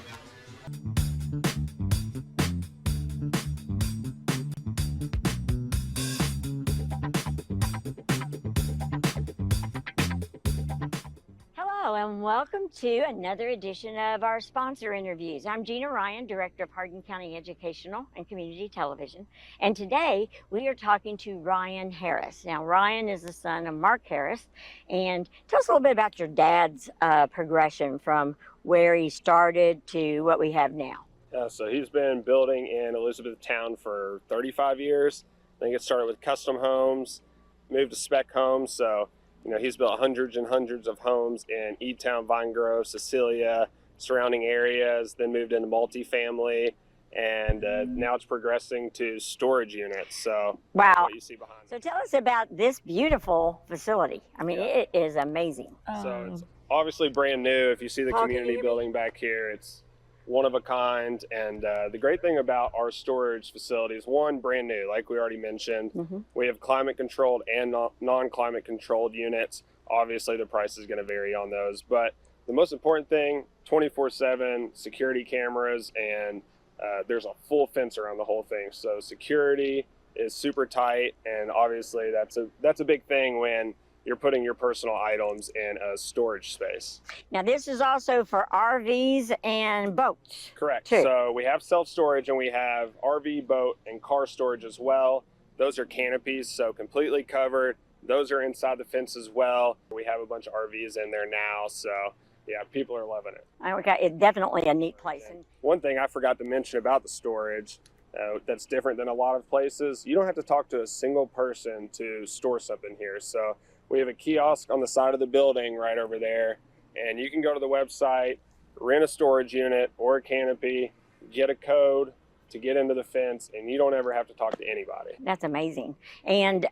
Hello and welcome to another edition of our sponsor interviews. I'm Gina Ryan, Director of Hardin County Educational and Community Television. And today we are talking to Ryan Harris. Now, Ryan is the son of Mark Harris. And tell us a little bit about your dad's progression from where he started to what we have now. So he's been building in Elizabethtown for 35 years. I think it started with custom homes, moved to spec homes. So, he's built hundreds and hundreds of homes in E-Town, Vine Grove, Cecilia, surrounding areas, then moved into multifamily, and now it's progressing to storage units. So wow. what you see behind So me. tell us about this beautiful facility. I mean, it is amazing. So it's obviously brand new. If you see the Paul, can you community hear me? building back here, it's one of a kind. And the great thing about our storage facilities, one, brand new, like we already mentioned. We have climate controlled and non-climate controlled units. Obviously the price is going to vary on those, but the most important thing, 24/7 security cameras, and there's a full fence around the whole thing. So security is super tight, and obviously that's a big thing when you're putting your personal items in a storage space. Now, this is also for RVs and boats. Correct. too. So we have self-storage, and we have RV, boat, and car storage as well. Those are canopies, so completely covered. Those are inside the fence as well. We have a bunch of RVs in there now, so yeah, people are loving it. Okay, it's definitely a neat place. And One thing I forgot to mention about the storage that's different than a lot of places, you don't have to talk to a single person to store something here. So we have a kiosk on the side of the building right over there, and you can go to the website, rent a storage unit or a canopy, get a code to get into the fence, and you don't ever have to talk to anybody. that's amazing. And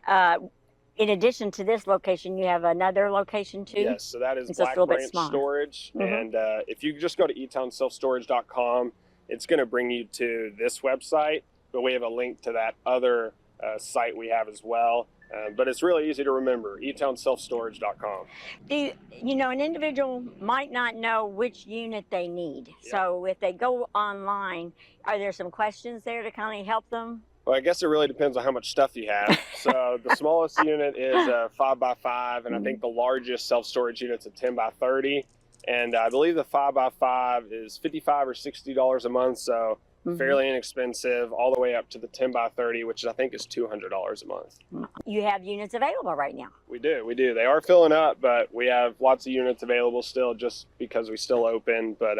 in addition to this location, you have another location too? Yes, so that is It's just a Black little bit Branch smaller. Storage. Mhm. And if you just go to etownselfstorage.com, it's going to bring you to this website, but we have a link to that other site we have as well. But it's really easy to remember, etownselfstorage.com. An individual might not know which unit they need. Yeah. So if they go online, are there some questions there to kind of help them? Well, I guess it really depends on how much stuff you have. So the smallest unit is 5x5, and I think the largest self-storage unit's a 10x30. And I believe the 5x5 is $55 or $60 a month, so fairly inexpensive, all the way up to the 10x30, which I think is $200 a month. You have units available right now. We do. They are filling up, but we have lots of units available still just because we still open. But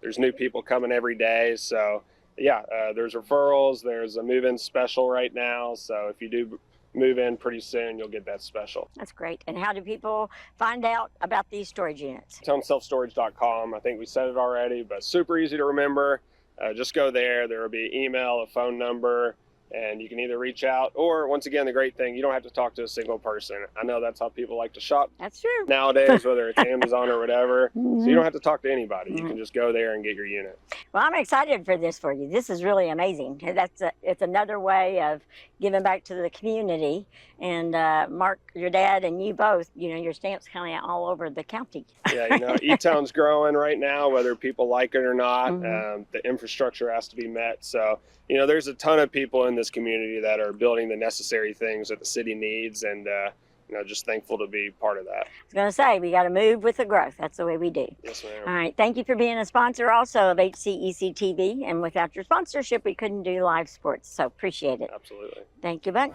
there's new people coming every day. So, yeah, there's referrals. There's a move-in special right now. So if you do move in pretty soon, you'll get that special. That's great. And how do people find out about these storage units? Townselfstorage.com. I think we said it already, but super easy to remember. Just go there. There will be an email, a phone number, and you can either reach out or, once again, the great thing, you don't have to talk to a single person. I know that's how people like to shop That's true. nowadays, whether it's Amazon or whatever. So you don't have to talk to anybody. You can just go there and get your unit. Well, I'm excited for this for you. This is really amazing. It's another way of giving back to the community. And Mark, your dad, and you both, your stamp's kind of all over the county. Yeah, E-Town's growing right now, whether people like it or not. The infrastructure has to be met. So, there's a ton of people in this community that are building the necessary things that the city needs, and just thankful to be part of that. I was going to say, we got to move with the growth. That's the way we do. Yes, ma'am. All right. Thank you for being a sponsor also of HCEC-TV. And without your sponsorship, we couldn't do live sports. So appreciate it. Absolutely. Thank you bunch.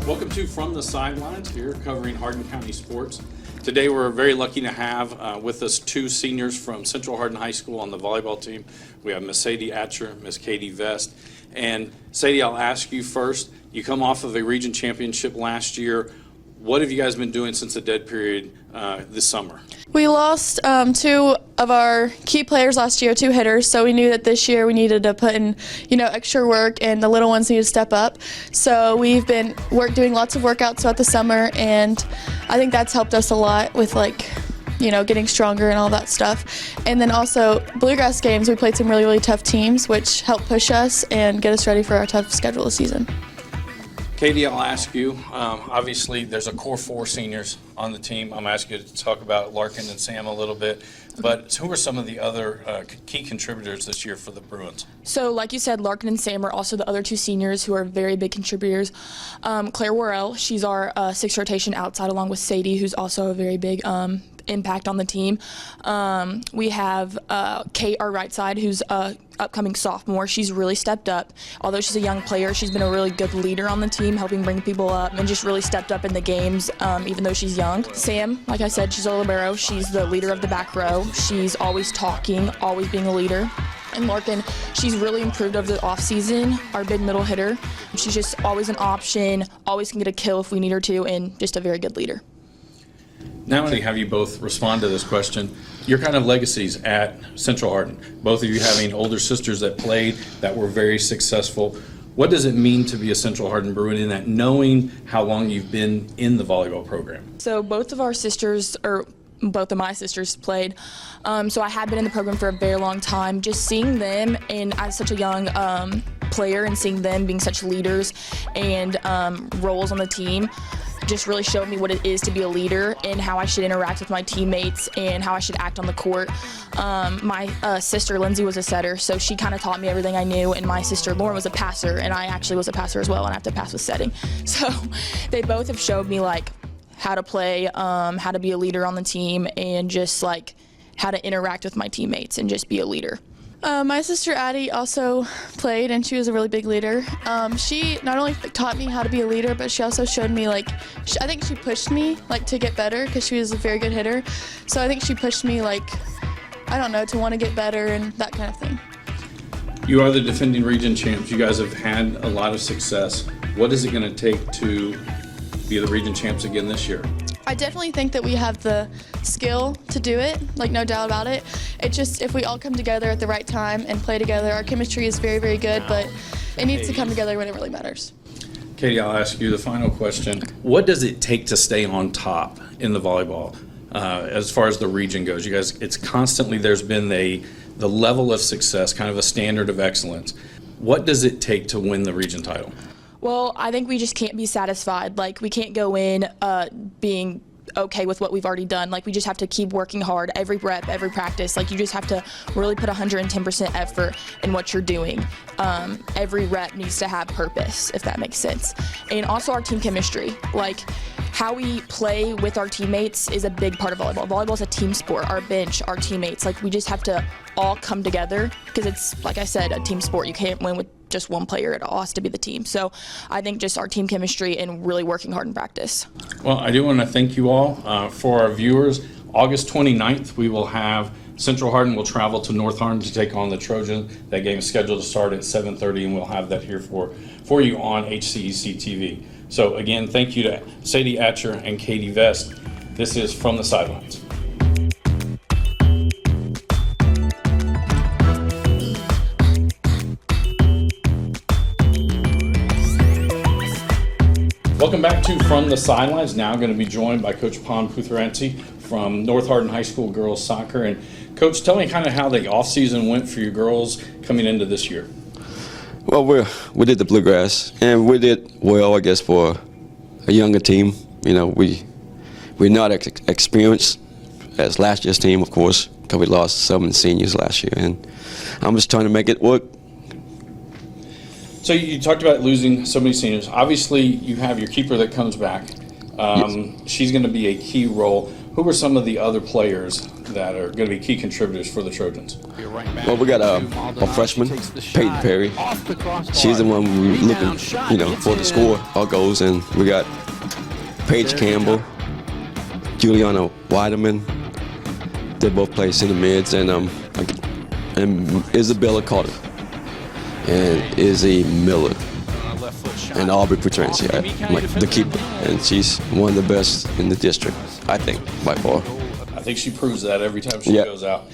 Welcome to From the Sidelines here, covering Hardin County sports. Today we're very lucky to have with us two seniors from Central Hardin High School on the volleyball team. We have Miss Sadie Atcher, Miss Katie Vest. And Sadie, I'll ask you first, you come off of a region championship last year. What have you guys been doing since the dead period this summer? We lost two of our key players last year, two hitters, so we knew that this year we needed to put in, extra work, and the little ones need to step up. So we've been doing lots of workouts throughout the summer, and I think that's helped us a lot with getting stronger and all that stuff. And then also bluegrass games, we played some really, really tough teams, which helped push us and get us ready for our tough schedule this season. Katie, I'll ask you, obviously there's a core 4 seniors on the team. I'm asking you to talk about Larkin and Sam a little bit, but who are some of the other key contributors this year for the Bruins? So like you said, Larkin and Sam are also the other 2 seniors who are very big contributors. Claire Worrell, she's our 6th rotation outside, along with Sadie, who's also a very big impact on the team. We have Kate, our right side, who's a upcoming sophomore. She's really stepped up. Although she's a young player, she's been a really good leader on the team, helping bring people up, and just really stepped up in the games, even though she's young. Sam, like I said, she's a libero. She's the leader of the back row. She's always talking, always being a leader. And Larkin, she's really improved over the offseason, our big middle hitter. She's just always an option, always can get a kill if we need her to, and just a very good leader. Now I'm going to have you both respond to this question. Your kind of legacies at Central Hardin, both of you having older sisters that played, that were very successful. What does it mean to be a Central Hardin Bruin in that, knowing how long you've been in the volleyball program? So both of my sisters played. So I had been in the program for a very long time. Just seeing them, and as such a young player, and seeing them being such leaders and roles on the team, just really showed me what it is to be a leader and how I should interact with my teammates and how I should act on the court. My sister Lindsay was a setter, so she kind of taught me everything I knew, and my sister Lauren was a passer, and I actually was a passer as well, and I have to pass with setting. So they both have showed me like how to play, how to be a leader on the team, and just like how to interact with my teammates and just be a leader. My sister Addie also played, and she was a really big leader. She not only taught me how to be a leader, but she also showed me I think she pushed me to get better, because she was a very good hitter. So I think she pushed me to want to get better and that kind of thing. You are the defending region champs. You guys have had a lot of success. What is it going to take to be the region champs again this year? I definitely think that we have the skill to do it, no doubt about it. It's just if we all come together at the right time and play together, our chemistry is very, very good, but it needs to come together when it really matters. Katie, I'll ask you the final question. What does it take to stay on top in the volleyball as far as the region goes? You guys, it's constantly, there's been the level of success, kind of a standard of excellence. What does it take to win the region title? Well, I think we just can't be satisfied. We can't go in being okay with what we've already done. We just have to keep working hard every rep, every practice. You just have to really put 110% effort in what you're doing. Every rep needs to have purpose, if that makes sense. And also our team chemistry. How we play with our teammates is a big part of volleyball. Volleyball is a team sport. Our bench, our teammates, we just have to all come together, because it's, like I said, a team sport. You can't win with just one player. It all has to be the team. So I think just our team chemistry and really working hard in practice. Well, I do want to thank you all. For our viewers, August 29th, we will have Central Hardin will travel to North Hardin to take on the Trojans. That game is scheduled to start at 7:30, and we'll have that here for you on HCEC-TV. So again, thank you to Sadie Atcher and Katie Vest. This is From the Sidelines. Welcome back to From the Sidelines. Now I'm going to be joined by Coach Pon Putharanti from North Hardin High School Girls Soccer. And Coach, tell me kind of how the offseason went for your girls coming into this year. Well, we did the bluegrass, and we did well, I guess, for a younger team. We're not experienced as last year's team, of course, because we lost 7 seniors last year, and I'm just trying to make it work. So you talked about losing so many seniors. Obviously, you have your keeper that comes back. Yes. She's going to be a key role. Who are some of the other players that are going to be key contributors for the Trojans? Well, we got a freshman, Peyton Perry. She's the one we're looking, for the score, our goals, and we got Paige Campbell, Juliana Weideman. They both play center mids, and Isabella Carter, and Izzy Miller, and Aubrey Putranci, the keeper, and she's one of the best in the district, I think, by far. I think she proves that every time she goes out.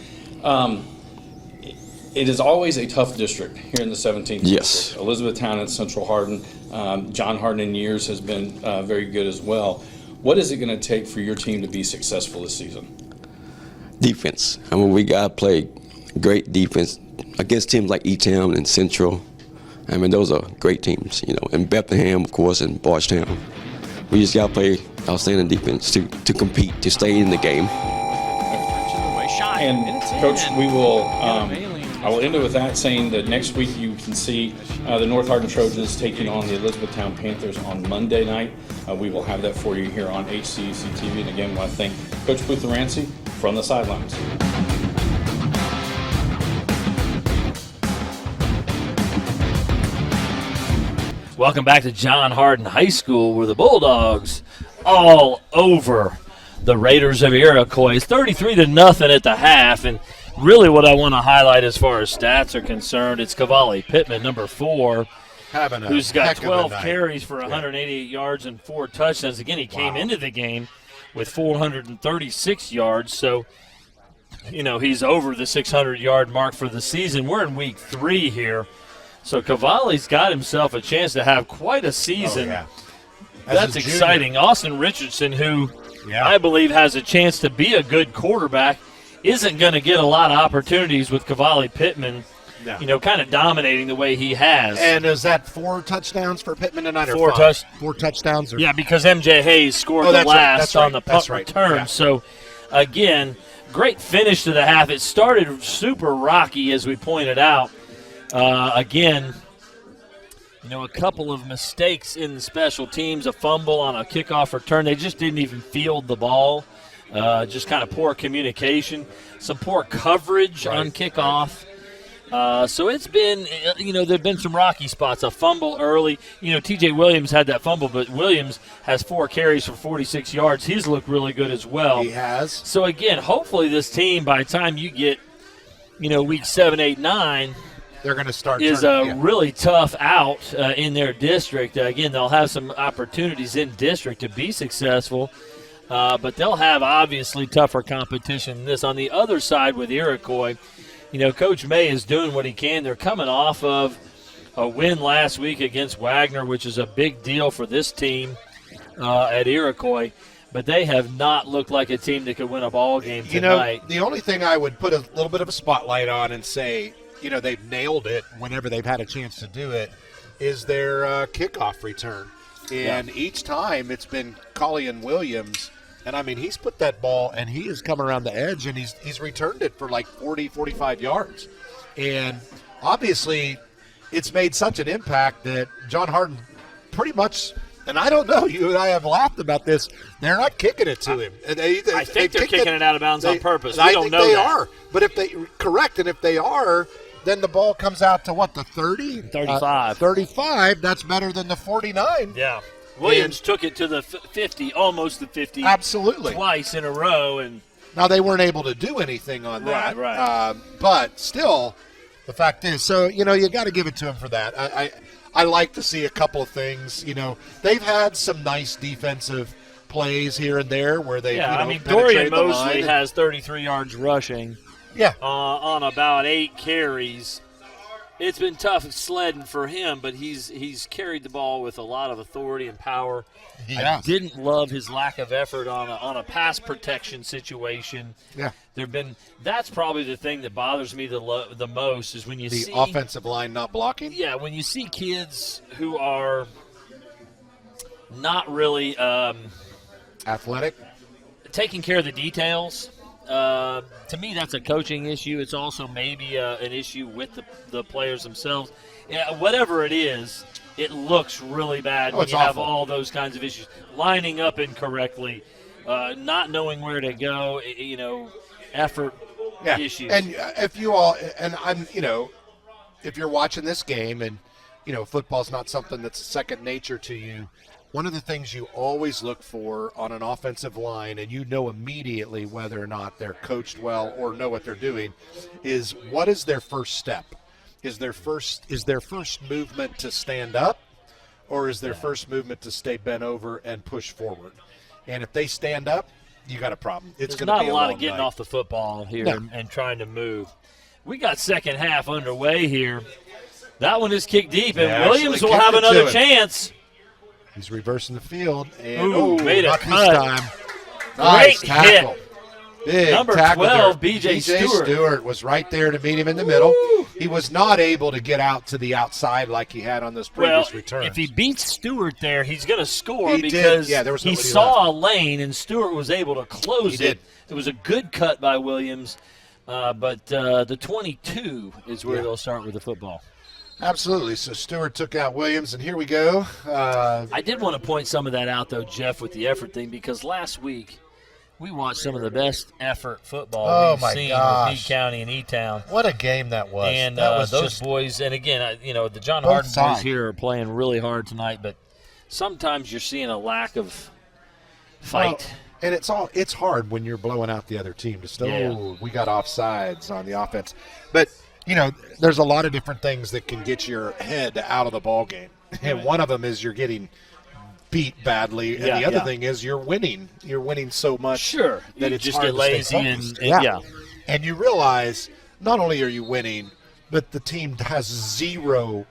It is always a tough district here in the 17th Yes. district. Elizabethtown and Central Hardin. John Hardin in years has been very good as well. What is it going to take for your team to be successful this season? defense. I mean, we got to play great defense against teams like E-Town and Central. I mean, those are great teams, you know, and Bethlehem, of course, and Bardstown. We just got to play outstanding defense to compete, to stay in the game. And Coach, we will. I will end it with that, saying that next week you can see the North Hardin Trojans taking on the Elizabethtown Panthers on Monday night. We will have that for you here on HCEC-TV. And again, I want to thank Coach Butharancy from the sidelines. Welcome back to John Hardin High School, where the Bulldogs all over the Raiders of Iroquois, 33-0 at the half. And really what I want to highlight as far as stats are concerned, it's Cavalli Pittman, number 4, who's got 12 carries for 188 yards and 4 touchdowns. Again, he came into the game with 436 yards, so, you know, he's over the 600-yard mark for the season. We're in week 3 here, so Cavalli's got himself a chance to have quite a season. Oh, yeah. That's exciting. Austin Richardson, who I believe has a chance to be a good quarterback, isn't going to get a lot of opportunities with Cavalli Pittman, you know, kind of dominating the way he has. And is that 4 touchdowns for Pittman tonight or 4 4 touchdowns? Or? Yeah, because M.J. Hayes scored the last on the punt return. Yeah. So, again, great finish to the half. It started super rocky, as we pointed out. Again, you know, a couple of mistakes in the special teams, a fumble on a kickoff return. They just didn't even field the ball. Just kind of poor communication, some poor coverage on kickoff. So it's been, you know, there have been some rocky spots. A fumble early. You know, T.J. Williams had that fumble, but Williams has 4 carries for 46 yards. He's looked really good as well. He has. So, again, hopefully this team, by the time you get, you know, week 7, 8, 9, they're going to start is really tough out in their district. Again, they'll have some opportunities in district to be successful, but they'll have obviously tougher competition than this. On the other side with Iroquois, you know, Coach May is doing what he can. They're coming off of a win last week against Wagner, which is a big deal for this team at Iroquois. But they have not looked like a team that could win a ball game tonight. You know, the only thing I would put a little bit of a spotlight on and say, you know, they've nailed it whenever they've had a chance to do it, is their kickoff return. And each time it's been Collian Williams. And, I mean, he's put that ball, and he has come around the edge, and he's returned it for like 40, 45 yards. And obviously it's made such an impact that John Hardin pretty much – and I don't know, you and I have laughed about this. They're not kicking it to him. I think they're kicking it out of bounds on purpose. I think they are. But if they are, then the ball comes out to what, the 30? 35. 35, that's better than the 49. Yeah. Williams took it to the 50, almost the 50. Absolutely. Twice in a row. And now, they weren't able to do anything on that. Right. But still, the fact is, so, you know, you got to give it to him for that. I like to see a couple of things. You know, they've had some nice defensive plays here and there where they, I mean, Dorian Mosley has 33 yards rushing. Yeah. On about 8 carries. It's been tough sledding for him, but he's carried the ball with a lot of authority and power. I didn't love his lack of effort on a pass protection situation. Yeah. That's probably the thing that bothers me the most is when you see the offensive line not blocking. Yeah, when you see kids who are not really athletic, taking care of the details. To me, that's a coaching issue. It's also maybe an issue with the players themselves. Yeah, whatever it is, it looks really bad when you have all those kinds of issues. Lining up incorrectly, not knowing where to go, you know, effort issues. And if you all, and I'm, you know, if you're watching this game and, you know, football's not something that's second nature to you, one of the things you always look for on an offensive line, and you know immediately whether or not they're coached well or know what they're doing, is what is their first step? Is their first movement to stand up, or is their first movement to stay bent over and push forward? And if they stand up, you got a problem. It's going to be not a lot of getting off the football here and trying to move. We got second half underway here. That one is kicked deep, and Williams will have another chance. He's reversing the field. And made a not cut. this time. Nice tackle. Big Number tackle 12, there. B.J. B.J. Stewart. Stewart was right there to meet him in the middle. He was not able to get out to the outside like he had on those previous returns. If he beats Stewart there, he's going to score He did. because Yeah, there was he nobody saw a lane and Stewart was able to close He it. did. It was a good cut by Williams, but the 22 is where they'll start with the football. Absolutely. So Stewart took out Williams, and here we go. I did want to point some of that out, though, Jeff, with the effort thing, because last week we watched some of the best effort football we've seen with Meade County and E-Town. What a game that was. And that was those just boys, and again, the John both Hardin sides. boys here are playing really hard tonight, but sometimes you're seeing a lack of fight. Well, and it's hard when you're blowing out the other team. We got offsides on the offense. But, there's a lot of different things that can get your head out of the ball game. And one of them is you're getting beat badly, and the other thing is you're winning. You're winning so much that you it's just hard get to stay lazy focused. And you realize not only are you winning, but the team has zero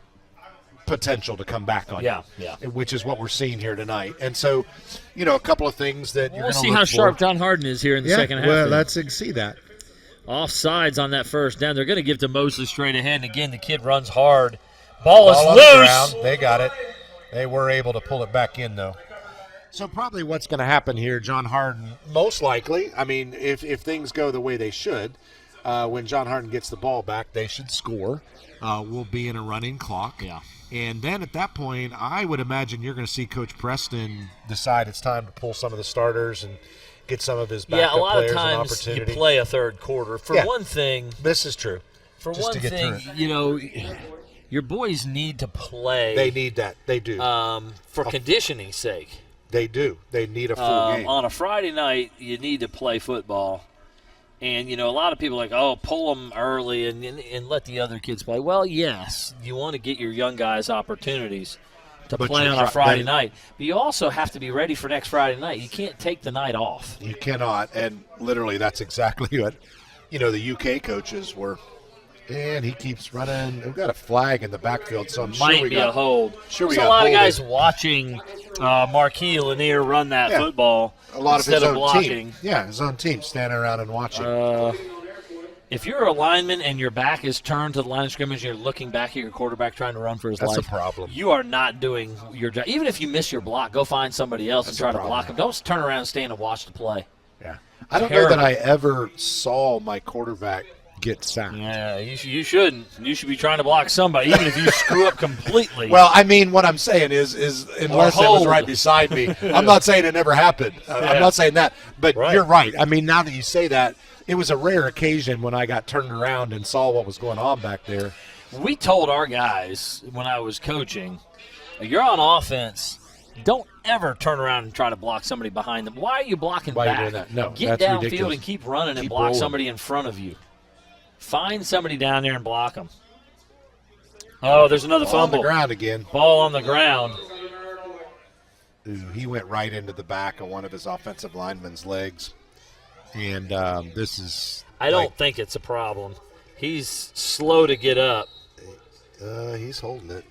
potential to come back on you, which is what we're seeing here tonight. And so, a couple of things that you're going to see how sharp John Hardin is here in the second half. Well, let's see that. Offsides on that first down. They're going to give to Mosley straight ahead, and again, the kid runs hard. Ball is on loose. The ground. They got it. They were able to pull it back in, though. So probably what's going to happen here, John Hardin, most likely, if things go the way they should, when John Hardin gets the ball back, they should score. We'll be in a running clock. Yeah. And then at that point, I would imagine you're going to see Coach Preston decide it's time to pull some of the starters and get some of his backup players an opportunity. Yeah, a lot of times you play a third quarter. For one thing. This is true. For one thing, your boys need to play. They need that. They do. For conditioning's sake. They do. They need a full game. On a Friday night, you need to play football. And, a lot of people are like, pull them early and let the other kids play. Well, yes, you want to get your young guys opportunities to play on a Friday night. But you also have to be ready for next Friday night. You can't take the night off. You cannot. And literally that's exactly what, the UK coaches were. And he keeps running. We've got a flag in the backfield, so I'm sure we got a hold. Sure, we got a lot of guys watching Marquis Lanier run that football. A lot instead of his of own blocking. team. Yeah, his own team standing around and watching. If you're a lineman and your back is turned to the line of scrimmage, and you're looking back at your quarterback trying to run for his life. That's a problem. You are not doing your job. Even if you miss your block, go find somebody else and try to block him. Don't turn around and stand and watch the play. Yeah, I don't know that I ever saw my quarterback get sacked. Yeah, you shouldn't. You should be trying to block somebody, even if you screw up completely. Well, what I'm saying is unless it was right beside me, I'm not saying it never happened. I'm not saying that. But you're right. Now that you say that, it was a rare occasion when I got turned around and saw what was going on back there. We told our guys when I was coaching, you're on offense, don't ever turn around and try to block somebody behind them. Why are you blocking back? Why are you doing that? No, get that's downfield ridiculous. and keep running and Keep block rolling. somebody in front of you. Find somebody down there and block them. Oh, there's another Ball fumble. on the ground again. Ball on the ground. Ooh, he went right into the back of one of his offensive linemen's legs. And this is... I don't think it's a problem. He's slow to get up. He's holding it.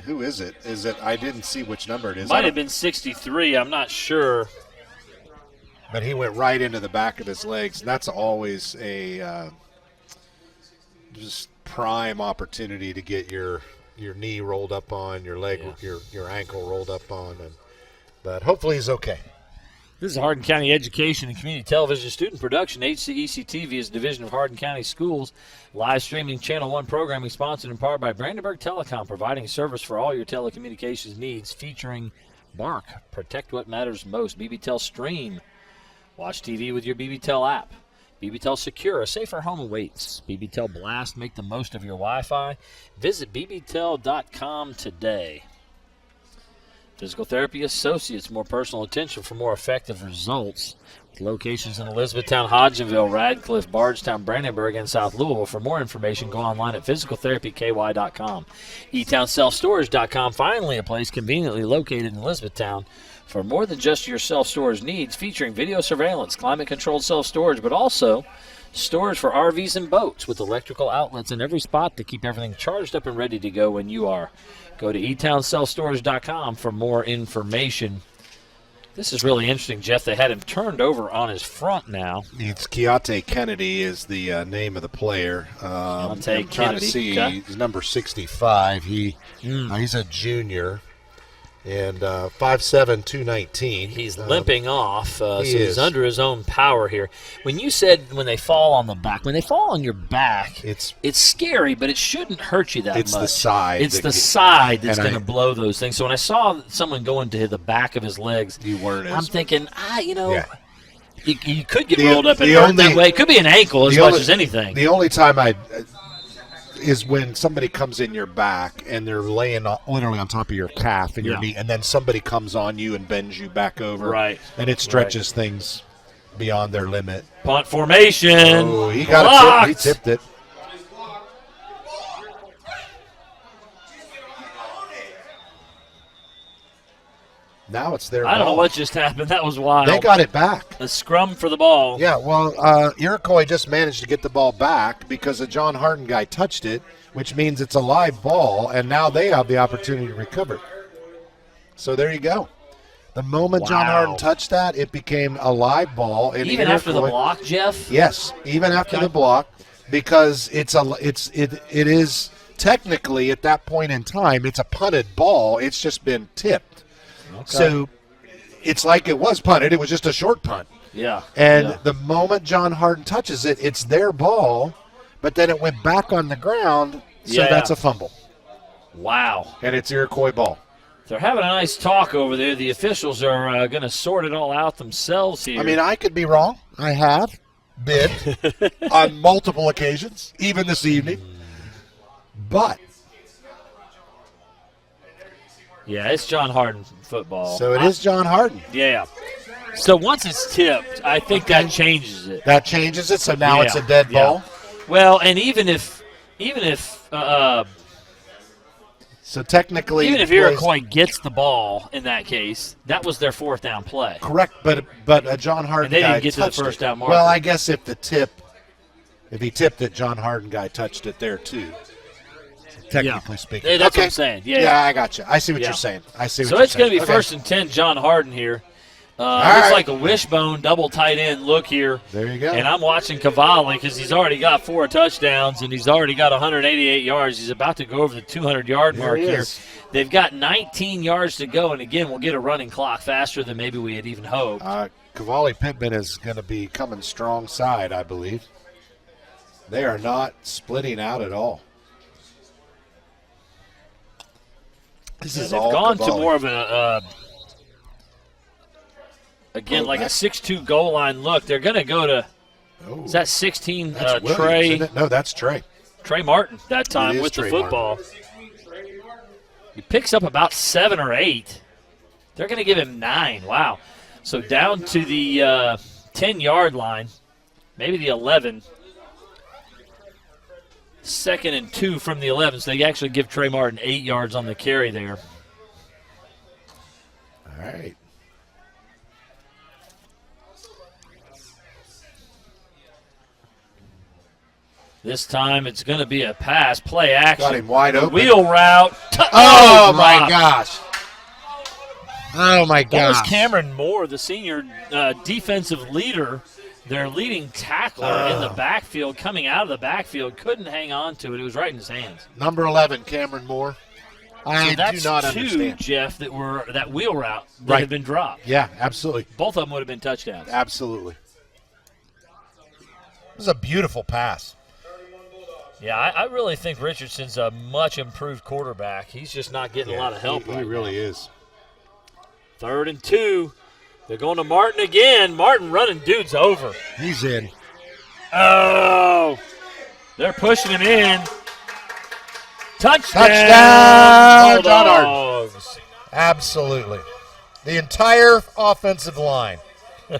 Who is it? I didn't see which number it is. Might have been 63. I'm not sure. But he went right into the back of his legs. And that's always a just prime opportunity to get your knee rolled up on, your leg, your ankle rolled up on. But hopefully he's okay. This is Hardin County Education and Community Television student production. HCEC-TV is a division of Hardin County Schools. Live streaming Channel 1 programming sponsored in part by Brandenburg Telecom, providing service for all your telecommunications needs, featuring Bark, Protect What Matters Most, BBTEL Stream. Watch TV with your BBTEL app. BBTEL Secure, a safer home awaits. BBTEL Blast, make the most of your Wi-Fi. Visit bbtel.com today. Physical Therapy Associates, more personal attention for more effective results. With locations in Elizabethtown, Hodgenville, Radcliffe, Bardstown, Brandenburg, and South Louisville. For more information, go online at physicaltherapyky.com. eTownSelfStorage.com, finally a place conveniently located in Elizabethtown for more than just your self-storage needs, featuring video surveillance, climate-controlled self-storage, but also storage for RVs and boats with electrical outlets in every spot to keep everything charged up and ready to go when you are. Go to eTownSelfStorage.com for more information. This is really interesting, Jeff. They had him turned over on his front now. It's Keontae Kennedy is the name of the player. I'm trying Kennedy. to see. Okay. He's number 65. He's a junior. And 5'7", 219. He's limping off, so he he's is. under his own power here. When you said when they fall on the back, when they fall on your back, It's scary, but it shouldn't hurt you that much. It's the side. It's the side that's and going to blow those things. So when I saw someone go into the back of his legs, I'm thinking, Yeah. you could get rolled up and hurt that way. It could be an ankle as much as anything. The only time is when somebody comes in your back and they're laying literally on top of your calf and your knee, and then somebody comes on you and bends you back over. Right. And it stretches things beyond their limit. Punt formation. Oh, he got a tip. He tipped it. Now it's their ball. I don't know what just happened. That was wild. They got it back. A scrum for the ball. Yeah, well, Iroquois just managed to get the ball back because a John Hardin guy touched it, which means it's a live ball, and now they have the opportunity to recover it. So there you go. The moment John Hardin touched that, it became a live ball. And even after the block, Jeff? Yes, even after the block, because it is technically at that point in time, it's a punted ball. It's just been tipped. Okay. So it's like it was punted. It was just a short punt. Yeah. And the moment John Hardin touches it, it's their ball, but then it went back on the ground, so that's a fumble. Wow. And it's Iroquois ball. They're having a nice talk over there. The officials are going to sort it all out themselves here. I mean, I could be wrong. I have been on multiple occasions, even this evening. But yeah, it's John Hardin football. So it is John Hardin. Yeah. So once it's tipped, I think that changes it. That changes it, so now it's a dead ball? Well, and even if so technically, even if Iroquois gets the ball in that case, that was their fourth down play. Correct, but a John Hardin and they guy didn't get to the touched first it. down marker. Well, I guess if he tipped it, John Hardin guy touched it there too. Technically speaking. That's what I'm saying. Yeah, I got you. I see what you're saying. So it's going to be first and 10, John Hardin here. Looks like a wishbone double tight end look here. There you go. And I'm watching Cavalli because he's already got 4 touchdowns and he's already got 188 yards. He's about to go over the 200-yard mark here. They've got 19 yards to go, and again, we'll get a running clock faster than maybe we had even hoped. Cavalli Pittman is going to be coming strong side, I believe. They are not splitting out at all. They've gone to more of a again, like a 6'2" goal line look. They're going to go to, is that 16, Trey? No, that's Trey. Trey Martin that time with the football. Martin. He picks up about 7 or 8. They're going to give him 9. Wow. So down to the 10-yard line, maybe the 11. 2nd and 2 from the 11. So they actually give Trey Martin 8 yards on the carry there. All right. This time it's going to be a pass, play action. Got him wide open. Wheel route. Oh my gosh. Oh, my gosh. That was Cameron Moore, the senior defensive leader, their leading tackler in the backfield, coming out of the backfield. Couldn't hang on to it. It was right in his hands. Number 11, Cameron Moore. I do not understand. Jeff, that were that wheel route that had been dropped. Yeah, absolutely. Both of them would have been touchdowns. Absolutely. This is a beautiful pass. Yeah, I really think Richardson's a much improved quarterback. He's just not getting a lot of help. He really is. 3rd and 2. They're going to Martin again. Martin running dudes over. He's in. Oh, they're pushing him in. Touchdown! Touchdown, John Hardin. Absolutely. The entire offensive line.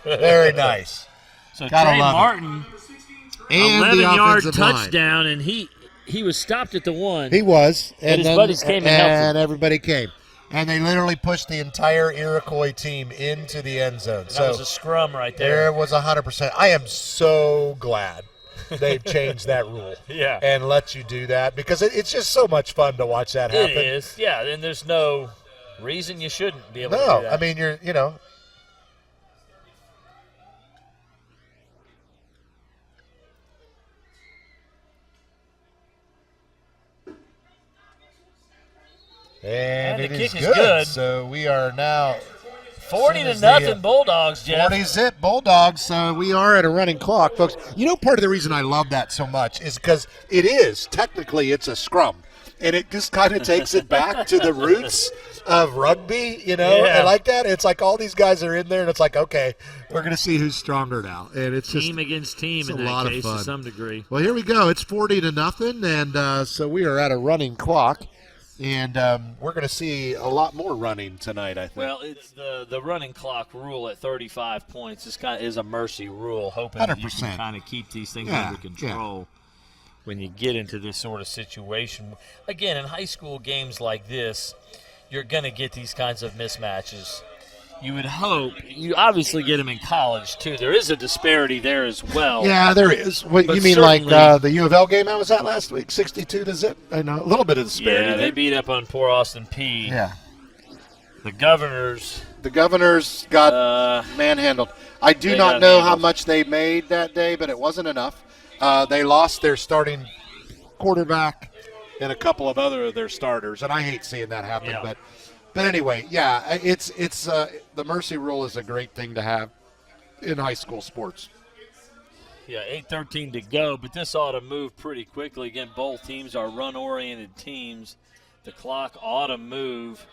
Very nice. So Trey Martin, and 11-yard touchdown, and he was stopped at the 1. He was. And his buddies came and helped him. And everybody came. And they literally pushed the entire Iroquois team into the end zone. That was a scrum right there. There was 100%. I am so glad they've changed that rule. Yeah. And let you do that because it's just so much fun to watch that happen. It is, yeah. And there's no reason you shouldn't be able to do that. I mean, And the it kick is is good. So we are now 40 to nothing Bulldogs, Jeff. 40-zip Bulldogs. So we are at a running clock, folks. You know, part of the reason I love that so much is because technically it's a scrum. And it just kind of takes it back to the roots of rugby, you know, Yeah. and like that. It's like all these guys are in there, and it's like, okay, we're going to see who's stronger now. And it's just Team against team it's in a that lot of case fun. to some degree. Well, here we go. It's 40 to nothing, and so we are at a running clock, and we're going to see a lot more running tonight, I think. Well, it's the running clock rule at 35 points is a mercy rule, hoping that you 100%. can kind of keep these things Yeah, under control when you get into this sort of situation. Again, in high school games like this, you're going to get these kinds of mismatches. You would hope. You obviously get them in college, too. There is a disparity there as well. Yeah, there is. What, But you mean like certainly- the U of L game I was at last week, 62 to zip? I know, a little bit of disparity Yeah, they there. beat up on poor Austin P. Yeah. The Governors. The Governors got manhandled. I do they not got know how handled. much they made that day, but it wasn't enough. They lost their starting quarterback and a couple of other of their starters, and I hate seeing that happen. Yeah. But anyway, yeah, it's the mercy rule is a great thing to have in high school sports. Yeah, 8:13 to go, but this ought to move pretty quickly. Again, both teams are run-oriented teams. The clock ought to move.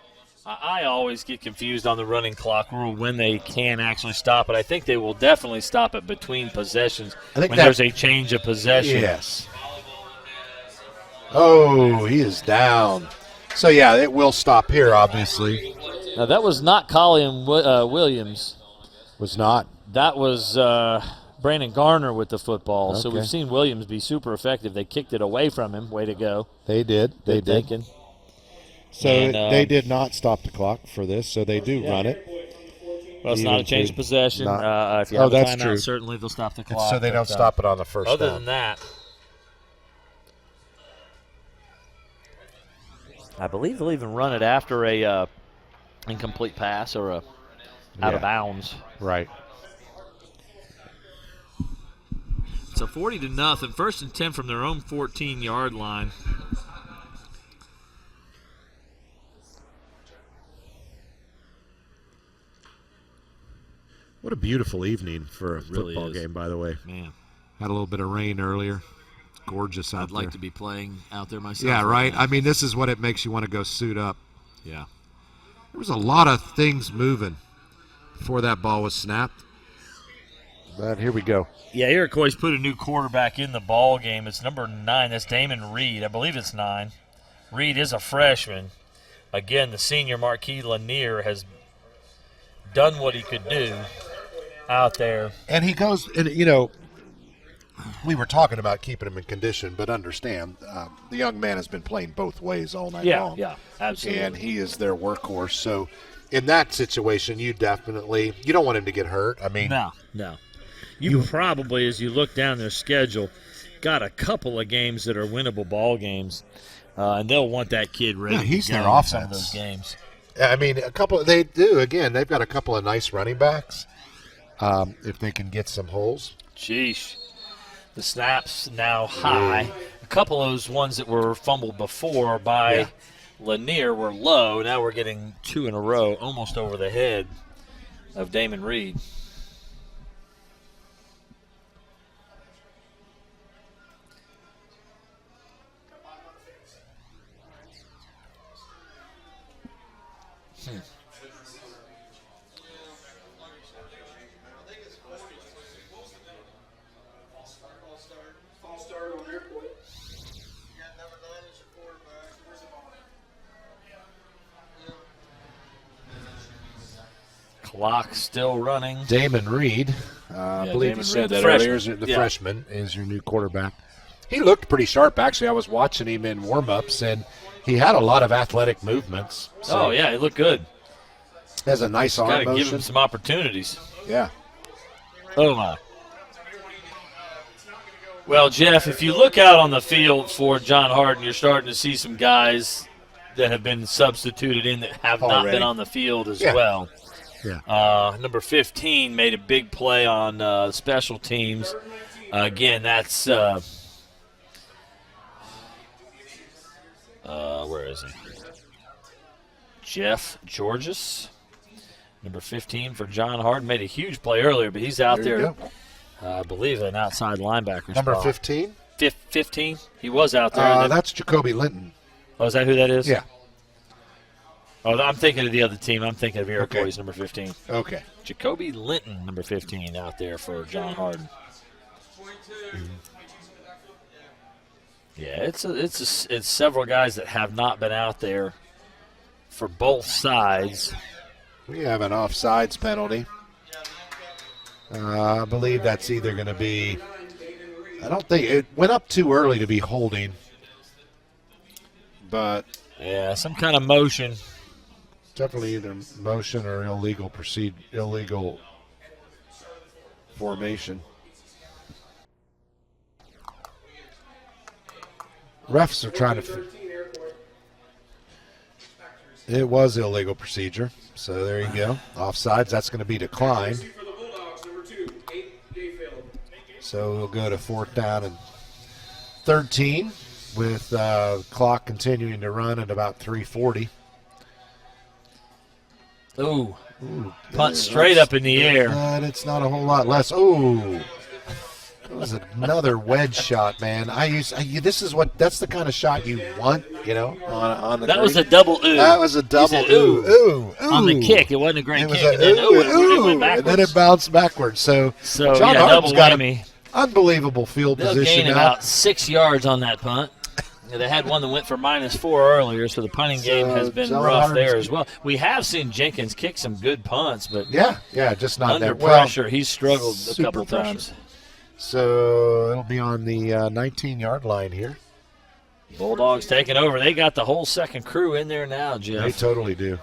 I always get confused on the running clock rule when they can actually stop it. I think they will definitely stop it between possessions I think when that- there's a change of possession. Yes. Oh, he is down. So, yeah, it will stop here, obviously. Now, that was not Colin Williams. Was not. That was Brandon Garner with the football. So Okay. we've seen Williams be super effective. They kicked it away from him. Way to go. They did. They Good did. thinking. So And, they did not stop the clock for this, so they do run it. Well, it's not a change of possession. Not- If you have a that's timeout, true. certainly they'll stop the clock. So they don't but, stop it on the first Other down. than that, I believe they'll even run it after a incomplete pass or a out of Yeah. bounds. Right. So 40 to nothing. First and 10 from their own 14-yard line. What a beautiful evening for a really football is. game, by the way. Man, Had a little bit of rain earlier. Gorgeous out I'd there. like to be playing out there myself. Yeah, right. now. I mean, this is what it makes you want to go suit up. Yeah. There was a lot of things moving before that ball was snapped. But here we go. Yeah, Iroquois put a new quarterback in the ball game. It's number 9. That's Damon Reed. I believe it's 9. Reed is a freshman. Again, the senior Marquis Lanier has done what he could do out there. And he goes, and you know, we were talking about keeping him in condition, but understand the young man has been playing both ways all night long. Yeah, absolutely. And he is their workhorse. So in that situation, you don't want him to get hurt. I mean, No. You probably, as you look down their schedule, got a couple of games that are winnable ball games, and they'll want that kid ready. Yeah, he's to go their in some of offense. those games. I mean, they do. Again, they've got a couple of nice running backs if they can get some holes. Sheesh. The snaps now high. A couple of those ones that were fumbled before by Lanier were low. Now we're getting 2 in a row, almost over the head of Damon Reed. Clock still running. Damon Reed, I believe Damon you said Reed, that freshman. earlier. The Yeah. freshman is your new quarterback. He looked pretty sharp, actually. I was watching him in warm-ups, and he had a lot of athletic movements. So Oh, yeah, he looked good. has a nice arm Got to give motion. him some opportunities. Yeah. Oh, my. Well, Jeff, if you look out on the field for John Hardin, you're starting to see some guys that have been substituted in that have not Already. been on the field as Yeah. well. Yeah. Number 15 made a big play on special teams. Again, that's where is he? Jeff Georges. Number 15 for John Hardin. Made a huge play earlier, but he's out there, I believe, an outside linebacker Number spot. 15? 15? He was out there. That's Jacoby Linton. Oh, is that who that is? Yeah. Oh, I'm thinking of the other team. I'm thinking of Iroquois, number 15. Okay. Jacoby Linton, number 15, out there for John Hardin. Yeah, it's several guys that have not been out there for both sides. We have an offsides penalty. I believe that's either going to be – I don't think – it went up too early to be holding. But – yeah, some kind of motion. Definitely either motion or illegal formation. Refs are trying to. It was illegal procedure, so there you go. Offsides. That's going to be declined. So we'll go to 4th down and 13 with clock continuing to run at about 3:40. Ooh, punt straight up in the air. But it's not a whole lot less. Ooh, it was another wedge shot, man. That's the kind of shot you want, on the. That was a double ooh. That was a double ooh. On the kick. It wasn't a great kick. And then it bounced backwards. So John Harden's got an unbelievable field They'll position gain now. about 6 yards on that punt. They had one that went for -4 earlier, so the punting game has been rough there as well. We have seen Jenkins kick some good punts, but just not under that pressure. He's struggled a couple times. So it'll be on the 19-yard line here. Bulldogs taking over. They got the whole second crew in there now, Jeff. They totally do.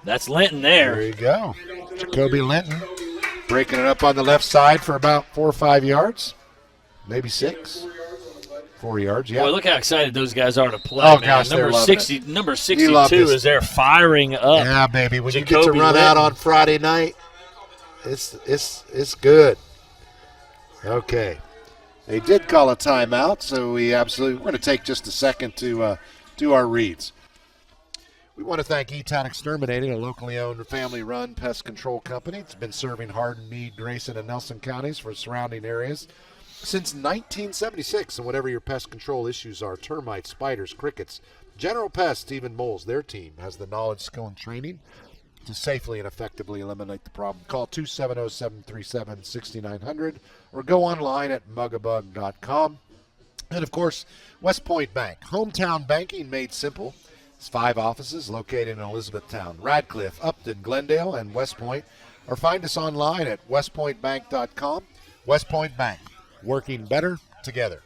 That's Linton there. There you go. Jacoby Linton breaking it up on the left side for about 4 or 5 yards. Maybe 6. 4 yards, yeah. Boy, look how excited those guys are to play, Oh, man. gosh, they're loving it. Number 62 is there firing up. Yeah, baby. When Jacoby you get to run Linton out on Friday night, it's good. Okay. They did call a timeout, so we're going to take just a second to do our reads. We want to thank E-Town Exterminating, a locally owned, family-run pest control company. It's been serving Hardin, Meade, Grayson, and Nelson counties for surrounding areas since 1976. And whatever your pest control issues are, termites, spiders, crickets, general pests, even moles, their team has the knowledge, skill, and training to safely and effectively eliminate the problem. Call 270-737-6900 or go online at mugabug.com. And, of course, West Point Bank, hometown banking made simple. It's 5 offices located in Elizabethtown, Radcliffe, Upton, Glendale, and West Point. Or find us online at westpointbank.com. West Point Bank, working better together.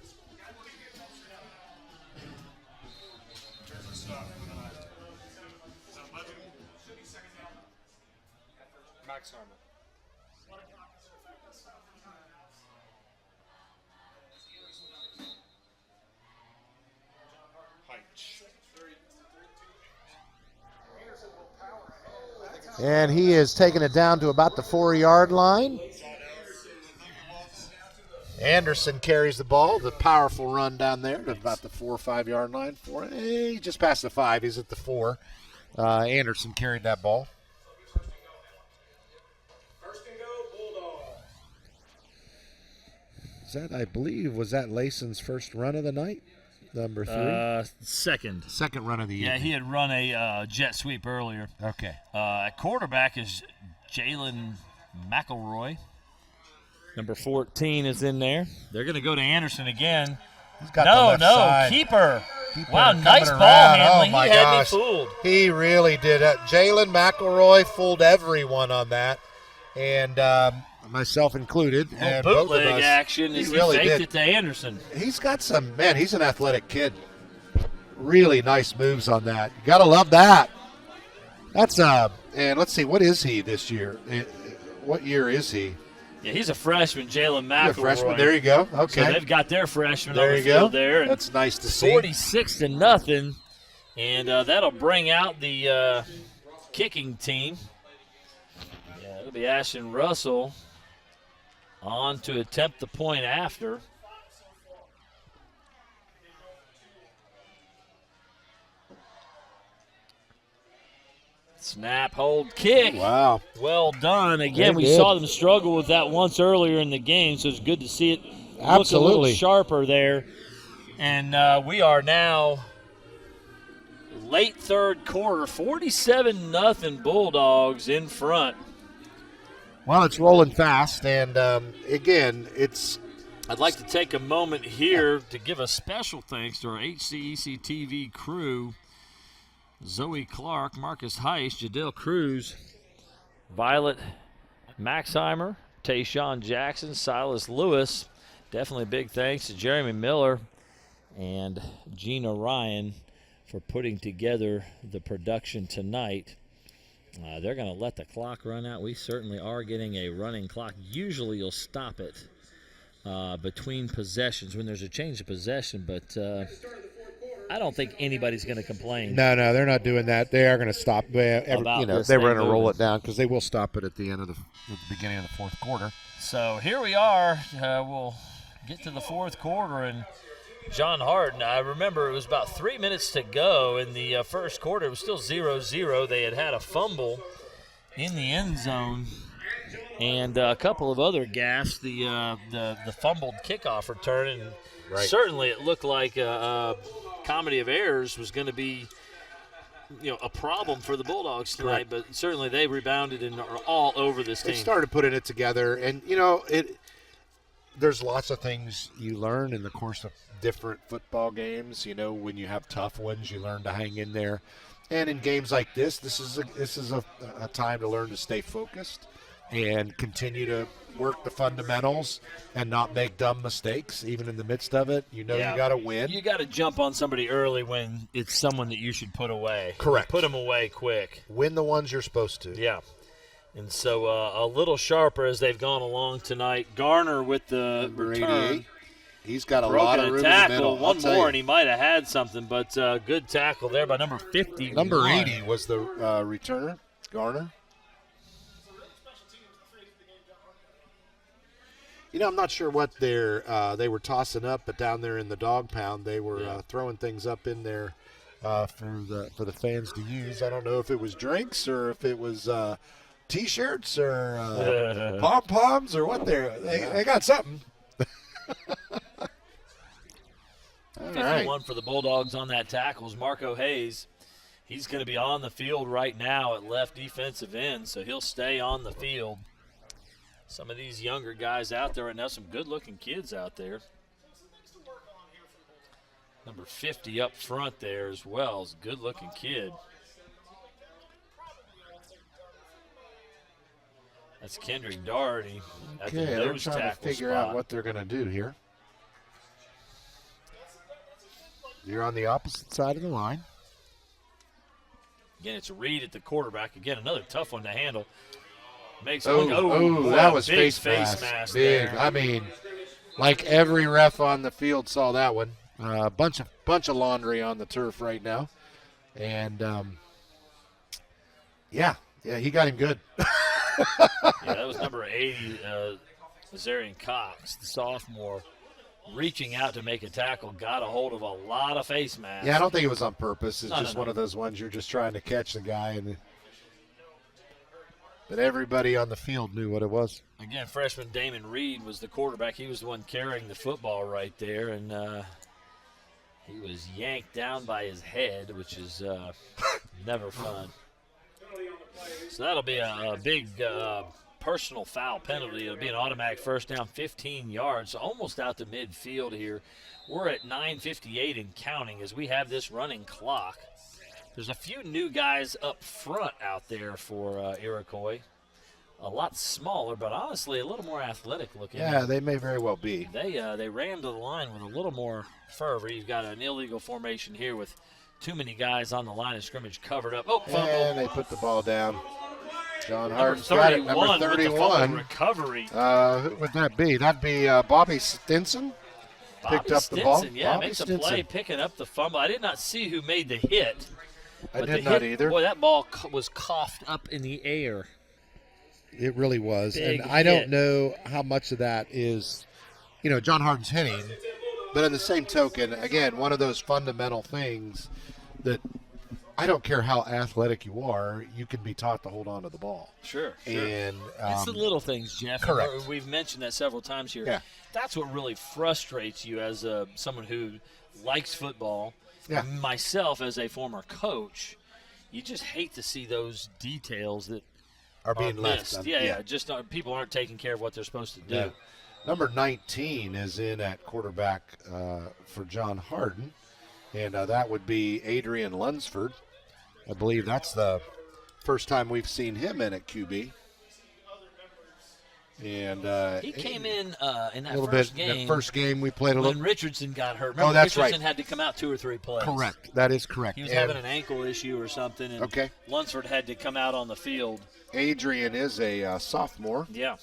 And he is taking it down to about the 4-yard line. Anderson carries the ball. The powerful run down there to about the 4 or 5-yard line. He just passed the 5. He's at the 4. Anderson carried that ball. First and go, Bulldogs. I believe, was that Layson's first run of the night? Number 3? Second. Second run of the evening. Yeah, he had run a jet sweep earlier. Okay. At quarterback is Jalen McElroy. Number 14 is in there. They're going to go to Anderson again. He's got the left side. Keeper. Keeper Wow, coming nice ball around. handling. Oh, my He had gosh. me fooled. He really did. Jalen McElroy fooled everyone on that, and myself included. And both of Bootleg us. action as he really faked did. it to Anderson. He's got some, man, he's an athletic kid. Really nice moves on that. You got to love that. That's, and let's see, what is he this year? What year is he? Yeah, he's a freshman, Jalen McElroy. A freshman. There you go. Okay. So they've got their freshman There on the you go. field there. And That's nice to see. 46-0, and that'll bring out the kicking team. Yeah, it'll be Ashton Russell on to attempt the point after. Snap, hold, kick. Wow. Well done. Again, we did. saw them struggle with that once earlier in the game, so it's good to see it look a little Absolutely. sharper there. And we are now late third quarter, 47-0 Bulldogs in front. Well, it's rolling fast, and again, it's I'd like to take a moment here to give a special thanks to our HCEC-TV crew, Zoe Clark, Marcus Heiss, Jadell Cruz, Violet Maxheimer, Tayshawn Jackson, Silas Lewis. Definitely big thanks to Jeremy Miller and Gina Ryan for putting together the production tonight. They're going to let the clock run out. We certainly are getting a running clock. Usually you'll stop it between possessions when there's a change of possession, but I don't think anybody's going to complain. no, they're not doing that. They are going to stop. They were going to roll it down because they will stop it at the beginning of the fourth quarter. So here we are. We'll get to the fourth quarter, and John Hardin, I remember it was about 3 minutes to go in the first quarter. It was still 0-0. They had a fumble in the end zone, and a couple of other gaffes, the fumbled kickoff return, and certainly it looked like a comedy of errors was going to be a problem for the Bulldogs tonight, but certainly they rebounded and are all over this team. They started putting it together, and there's lots of things you learn in the course of different football games. When you have tough ones, you learn to hang in there, and in games like this is a time to learn to stay focused and continue to work the fundamentals and not make dumb mistakes even in the midst of it. You got to win. You got to jump on somebody early when it's someone that you should put away. Correct. Put them away quick. Win the ones you're supposed to. Yeah. And so a little sharper as they've gone along tonight. Garner with the Number return. 88. He's got a lot of room in the tackle. middle. One more, and he might have had something, but good tackle there by number 50. Number 80 was the returner, Garner. I'm not sure what they were tossing up, but down there in the dog pound, they were throwing things up in there for the fans to use. I don't know if it was drinks or if it was T-shirts or pom-poms or what. They got something. 51 for the Bulldogs on that tackle is Marco Hayes. He's going to be on the field right now at left defensive end, so he'll stay on the field. Some of these younger guys out there right now, some good-looking kids out there. Number 50 up front there as well is a good-looking kid. That's Kendrick Doherty at the Okay, they're nose trying to tackle figure spot. out what they're going to do here. You're on the opposite side of the line. Again, it's Reed at the quarterback. Again, another tough one to handle. Makes Oh, that was big face mask. there. Big. I mean, like every ref on the field saw that one. Bunch of laundry on the turf right now, and he got him good. That was number 80, Azarian Cox, the sophomore, reaching out to make a tackle, got a hold of a lot of face masks. Yeah, I don't think it was on purpose. It's No, just no. one of those ones you're just trying to catch the guy, but everybody on the field knew what it was. Again, freshman Damon Reed was the quarterback. He was the one carrying the football right there, and he was yanked down by his head, which is never fun. So that'll be a big personal foul penalty. It'll be an automatic first down, 15 yards, so almost out to midfield here. We're at 9:58 and counting as we have this running clock. There's a few new guys up front out there for Iroquois. A lot smaller, but honestly a little more athletic looking. Yeah, they may very well be. They ran to the line with a little more fervor. You've got an illegal formation here with too many guys on the line of scrimmage covered up. Oh, fumble. And they put the ball down. John Number Hardin's got it. Number 31 with the 31. fumble recovery. Who would that be? That'd be Bobby Stinson. Picked Bobby up the ball. Stinson, yeah, Bobby makes a Stinson. play picking up the fumble. I did not see who made the hit. I but did the not hit, either. Boy, that ball was coughed up in the air. It really was. Big And I hit. don't know how much of that is, John Hardin's hitting. But in the same token, again, one of those fundamental things that I don't care how athletic you are, you can be taught to hold on to the ball. Sure. And it's the little things, Jeff. correct. We've mentioned that several times here. Yeah. That's what really frustrates you as someone who likes football. Yeah. Myself, as a former coach, you just hate to see those details that are being missed. left. Just people aren't taking care of what they're supposed to do. Yeah. Number 19 is in at quarterback for John Hardin, and that would be Adrian Lunsford. I believe that's the first time we've seen him in at QB. And he came in that little first bit. game. The first game we played a when little. Richardson got hurt. Remember, that's Richardson right. had to come out 2 or 3 plays. Correct. That is correct. He was having an ankle issue or something, and Okay. Lunsford had to come out on the field. Adrian is a sophomore. Yeah.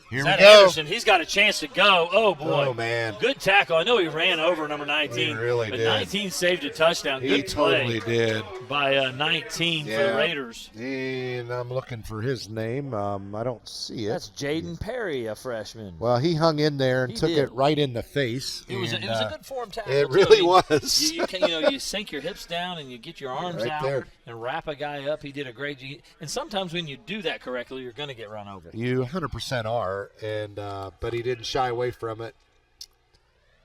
Here Is that we go. Anderson? He's got a chance to go. Oh, boy. Oh, man. Good tackle. I know he ran over number 19. He really but did. 19 saved a touchdown. He Good totally play did. by 19 for the Raiders. And I'm looking for his name. I don't see it. That's Jaden Perry, a freshman. Well, he hung in there and He took did. it right in the face. It was a good form tackle. It too. really I mean, was. You sink your hips down and you get your arms Right out there. and wrap a guy up. He did a great job. And sometimes when you do that correctly, you're going to get run over. You 100% are, and but he didn't shy away from it.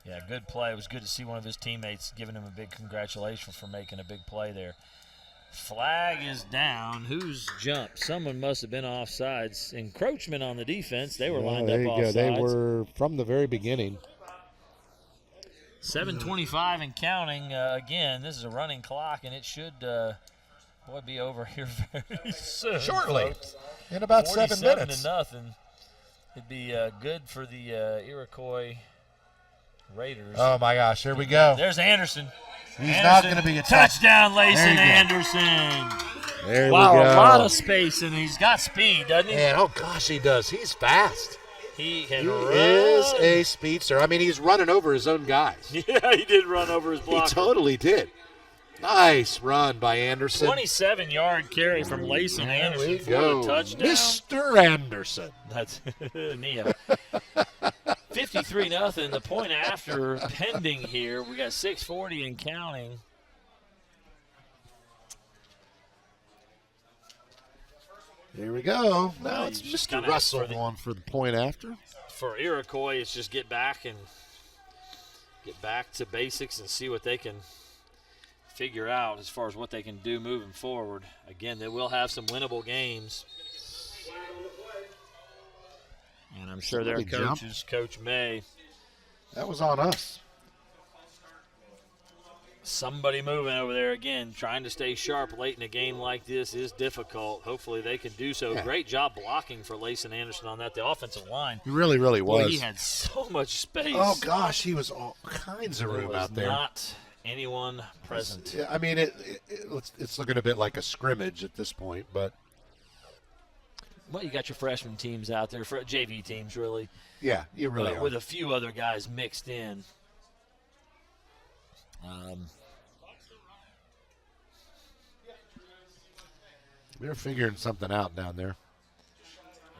Yeah, good play. It was good to see one of his teammates giving him a big congratulations for making a big play there. Flag is down. Who's jumped? Someone must have been offsides. Encroachment on the defense. They were lined there up you offsides. go. They were from the very beginning. 7:25 and counting. Again, this is a running clock, and it should be over here very soon. Shortly, folks. in about 7 minutes. 47-0. It'd be good for the Iroquois Raiders. Oh my gosh, here we go. There's Anderson. He's Anderson. not going to be a touchdown, There Layson you go. Anderson. There Wow, we go. a lot of space, and he's got speed, doesn't he? And oh gosh, he does. He's fast. He can He run. is a speedster. I mean, he's running over his own guys. Yeah, he did run over his blocker. He totally did. Nice run by Anderson. 27-yard carry from Layson There Anderson we for go. the touchdown. Mr. Anderson. That's Nia. 53-0. The point after pending here. We got 6:40 and counting. Here we go. Now Well, it's you just Mr. kinda Russell for the- going for the point after. For Iroquois, it's just get back to basics and see what they can figure out as far as what they can do moving forward. Again, they will have some winnable games. And I'm sure their Somebody jumped. coaches, Coach May, That was on us. somebody moving over there again, trying to stay sharp late in a game like this is difficult. Hopefully they can do so. Yeah. Great job blocking for Layson Anderson on that. The offensive line, He really, really boy, was. he had so much space. Oh gosh, he was all kinds of There room was out there. not anyone present. Yeah, I mean, it's looking a bit like a scrimmage at this point, but Well, you got your freshman teams out there, for JV teams really, yeah, you really are. with a few other guys mixed in. They're figuring something out down there.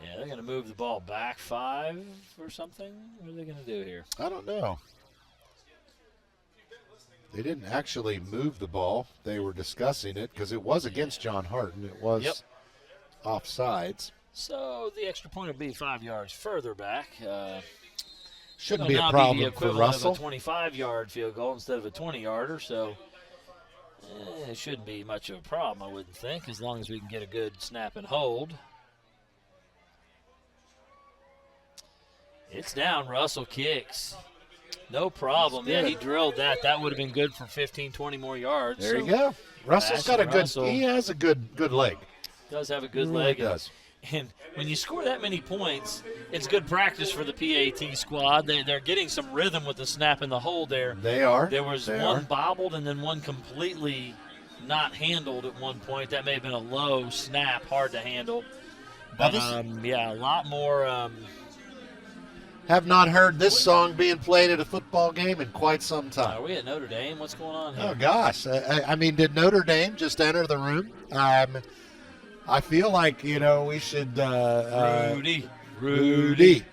Yeah, they're going to move the ball back 5 or something. What are they going to do here? I don't know. They didn't actually move the ball. They were discussing it because it was against John Hardin. It was Yep. offsides. So the extra point will be 5 yards further back. Shouldn't It'll be a now problem be the for equivalent Russell. of a 25-yard field goal instead of a 20-yarder. So it shouldn't be much of a problem, I wouldn't think, as long as we can get a good snap and hold. It's down. Russell kicks. No problem. Yeah, he drilled that. That would have been good for 15, 20 more yards. There So you go. Russell's got a good. Russell He has a good leg. does have a good He really leg. does. And when you score that many points, it's good practice for the PAT squad. They're getting some rhythm with the snap and the hold there. They are. There was They one are. bobbled and then one completely not handled at one point. That may have been a low snap, hard to handle. But, yeah, a lot more. Have not heard this song being played at a football game in quite some time. Are we at Notre Dame? What's going on here? Oh gosh! I mean, did Notre Dame just enter the room? I feel like we should. Rudy. Rudy.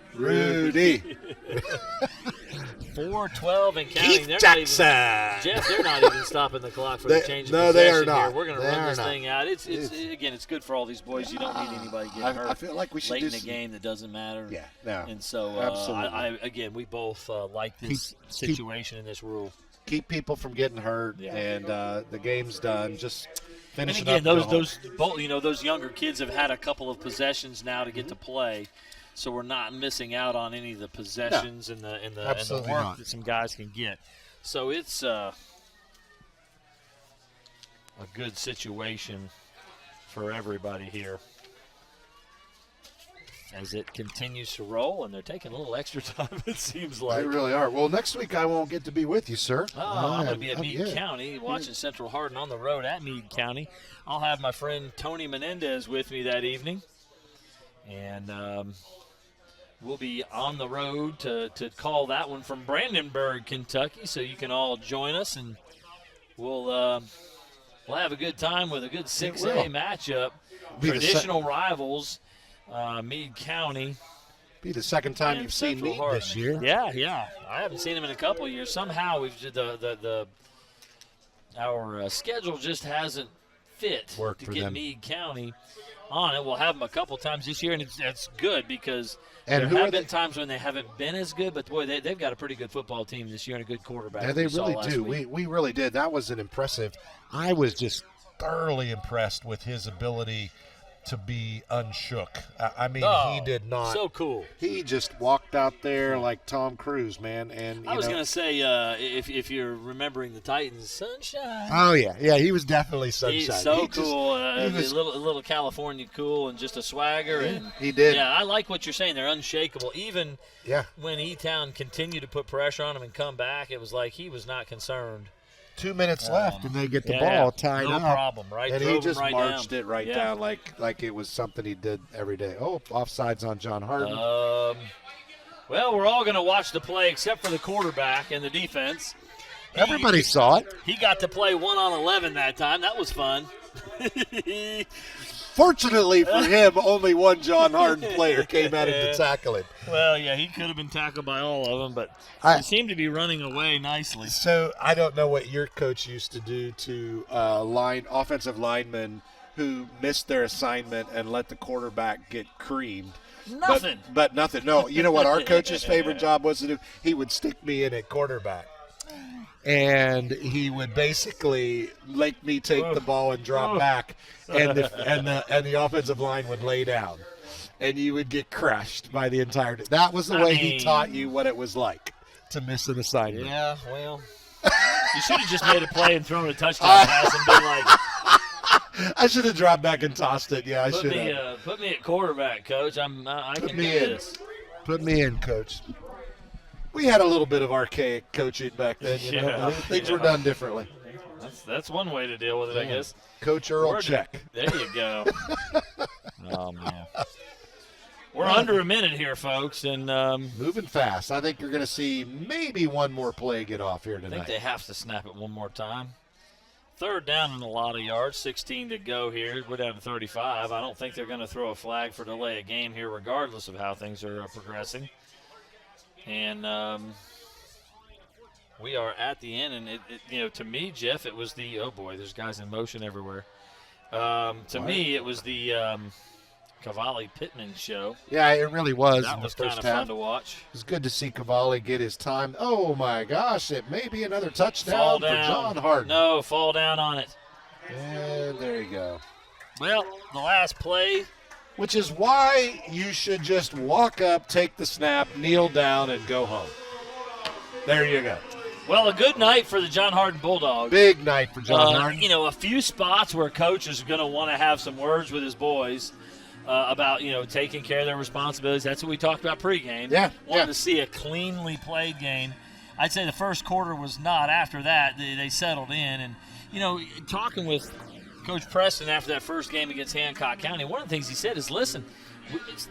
4:12 and counting. Keith They're Jackson. Not even, Jeff, they're not even stopping the clock for the change of no, possession they are not. here. We're going to They run are this not. thing out. It's again, it's good for all these boys. You don't need anybody getting hurt. I feel like we should late do in the some- game that doesn't matter. Yeah, no, And so, absolutely. again, we both like this situation and this rule. Keep people from getting hurt, Yeah. and the game's done. Just finish And it again, up. those younger kids have had a couple of possessions now to get to play, so we're not missing out on any of the possessions and the Absolutely work not. that some guys can get. So it's a good situation for everybody here as it continues to roll, and they're taking a little extra time. It seems like. They really are. Well, next week I won't get to be with you, sir. I'm going to be at Meade yeah. County watching Central Hardin on the road at Meade County. I'll have my friend Tony Menendez with me that evening. And we'll be on the road to call that one from Brandenburg, Kentucky. So you can all join us, and we'll have a good time with a good 6A matchup. Be the Traditional rivals, Meade County. Be the second time and you've seen Central me Hardin. this year. Yeah. I haven't seen him in a couple of years. Somehow our schedule just hasn't fit Worked to for get them. Meade County on it. We'll have them a couple times this year, and that's good because And there who are have been they? times when they haven't been as good, but boy, they've got a pretty good football team this year and a good quarterback. Yeah, they we saw really last do. week. We really did. That was an impressive. I was just thoroughly impressed with his ability to be unshook. I mean, he did not. So cool. He just walked out there like Tom Cruise, man. And I was going to say, if you're remembering the Titans, Sunshine. Oh yeah, he was definitely sunshine. He's so He just- cool. he was- A little California cool and just a swagger. And he did. Yeah, I like what you're saying. They're unshakable. Even Yeah. when E-Town continued to put pressure on him and come back, it was like he was not concerned. 2 minutes left, and they get the yeah, ball tied no up. problem, right? And Drove he him just right marched down. it right Yeah. down like it was something he did every day. Oh, offsides on John Hardin. Well, we're all going to watch the play except for the quarterback and the defense. Everybody saw it. He got to play 1 on 11 that time. That was fun. Fortunately for him, only one John Hardin player came at him to tackle him. Well, yeah, he could have been tackled by all of them, but he seemed to be running away nicely. So I don't know what your coach used to do to offensive linemen who missed their assignment and let the quarterback get creamed. Nothing. But nothing. No, you know what our coach's favorite job was to do? He would stick me in at quarterback. And he would basically make me take the ball and drop back, and the offensive line would lay down, and you would get crushed by the entire. That was the way he taught you what it was like to miss an assignment. Yeah, well, you should have just made a play and thrown a touchdown pass and been like, I should have dropped back and tossed it. Yeah, I should have. Put me at quarterback, coach. I can do this. Put me in, coach. We had a little bit of archaic coaching back then. You know? Yeah. Things were done differently. That's one way to deal with it, I guess. Coach Earl, check. There you go. Oh, man. We're under a minute here, folks, and moving fast. I think you're going to see maybe one more play get off here I think tonight. they have to snap it one more time. Third down and a lot of yards, 16 to go here. We're down to 35. I don't think they're going to throw a flag for delay of game here, regardless of how things are progressing. And we are at the end, and to me, Jeff, it was the there's guys in motion everywhere. To me, it was the Cavalli Pittman show. Yeah, it really was. That in was the kind first of half. fun to watch. It was good to see Cavalli get his time. Oh my gosh! It may be another touchdown Fall for down. John Hardin. No, fall down on it. And there you go. Well, the last play. Which is why you should just walk up, take the snap, kneel down, and go home. There you go. Well, a good night for the John Hardin Bulldogs. Big night for John Hardin. A few spots where coach is going to want to have some words with his boys about, taking care of their responsibilities. That's what we talked about pregame. Yeah. Wanted to see a cleanly played game. I'd say the first quarter was not. After that, they settled in. And, talking with Coach Preston after that first game against Hancock County, one of the things he said is, listen,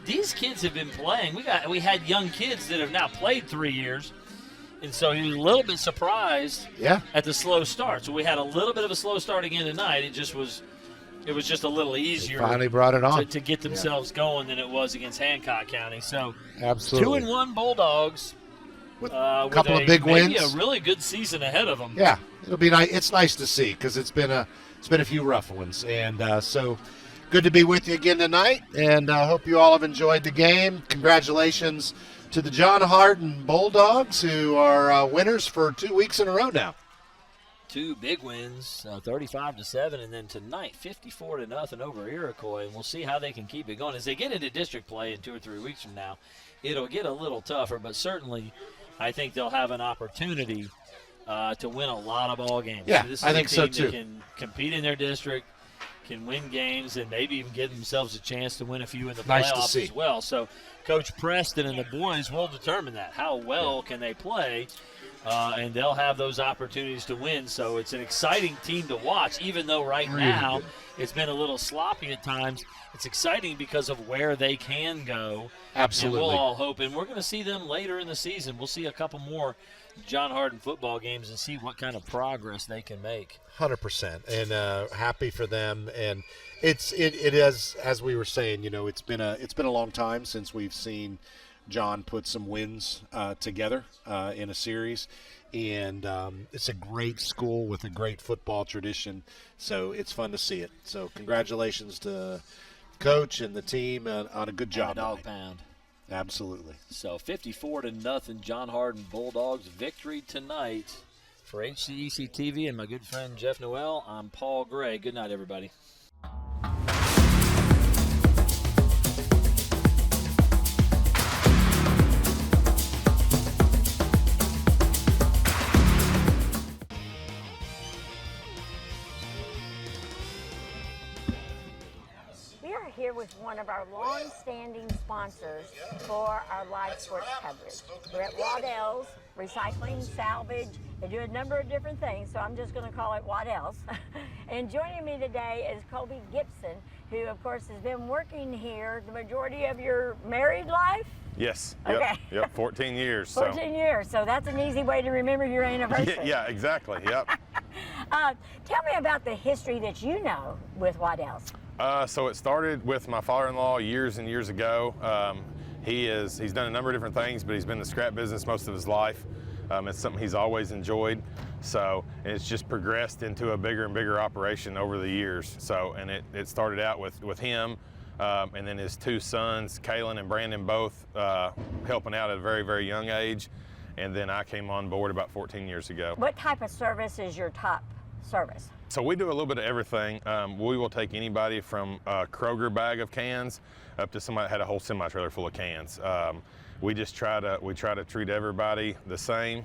these kids have been playing. We had young kids that have now played 3 years. And so he was a little bit surprised at the slow start. So we had a little bit of a slow start again tonight. It was just a little easier. They finally brought it on to get themselves going than it was against Hancock County. So absolutely 2-1 Bulldogs. with a couple of big wins. Maybe a really good season ahead of them. Yeah, it'll be nice. It's nice to see because it's been a few rough ones, and so good to be with you again tonight. And I hope you all have enjoyed the game. Congratulations to the John Hardin Bulldogs, who are winners for 2 weeks in a row now. 2 big wins, 35-7, and then tonight 54-0 over Iroquois, and we'll see how they can keep it going as they get into district play in 2 or 3 weeks from now. It'll get a little tougher, but certainly I think they'll have an opportunity to win a lot of ball games. Yeah, this is I think so a team too. that can compete in their district, can win games, and maybe even give themselves a chance to win a few in the Nice to playoffs see. as well. So Coach Preston and the boys will determine that. How well can they play? And they'll have those opportunities to win. So it's an exciting team to watch, even though now it's been a little sloppy at times. It's exciting because of where they can go. Absolutely. And we'll all hope. And we're going to see them later in the season. We'll see a couple more John Hardin football games and see what kind of progress they can make. 100%, and happy for them. And it is, as we were saying, it's been a long time since we've seen John put some wins together in a series, and it's a great school with a great football tradition, so it's fun to see it. So congratulations to Coach and the team on a good job. And the dog tonight. pound. Absolutely. So 54-0 John Hardin Bulldogs victory tonight. For HCEC-TV and my good friend Jeff Noel, I'm Paul Gray. Good night, everybody. Here with one of our long-standing sponsors for our live sports coverage. We're at Waddell's Recycling, Salvage. They do a number of different things, so I'm just going to call it Waddell's. And joining me today is Colby Gibson, who, of course, has been working here the majority of your married life. Yes. Okay. Yep. 14 years. 14 years. So that's an easy way to remember your anniversary. Yeah, exactly. Yep. Tell me about the history that you know with Waddell's. So it started with my father-in-law years and years ago. He's done a number of different things, but he's been in the scrap business most of his life. It's something he's always enjoyed. So, and it's just progressed into a bigger and bigger operation over the years. So, and it started out with him, and then his 2 sons, Kalen and Brandon, both helping out at a very, very young age. And then I came on board about 14 years ago. What type of service is your top service? So we do a little bit of everything. We will take anybody from a Kroger bag of cans up to somebody that had a whole semi-trailer full of cans. We try to treat everybody the same.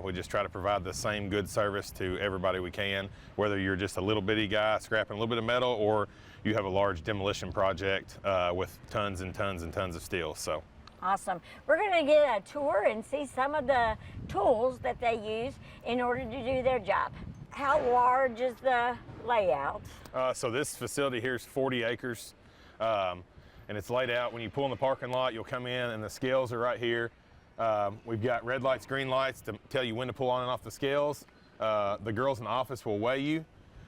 We just try to provide the same good service to everybody we can, whether you're just a little bitty guy scrapping a little bit of metal or you have a large demolition project with tons and tons and tons of steel. So. Awesome. We're going to get a tour and see some of the tools that they use in order to do their job. How large is the layout? So this facility here is 40 acres, and it's laid out. When you pull in the parking lot, you'll come in and the scales are right here. We've got red lights, green lights to tell you when to pull on and off the scales. The girls in the office will weigh you,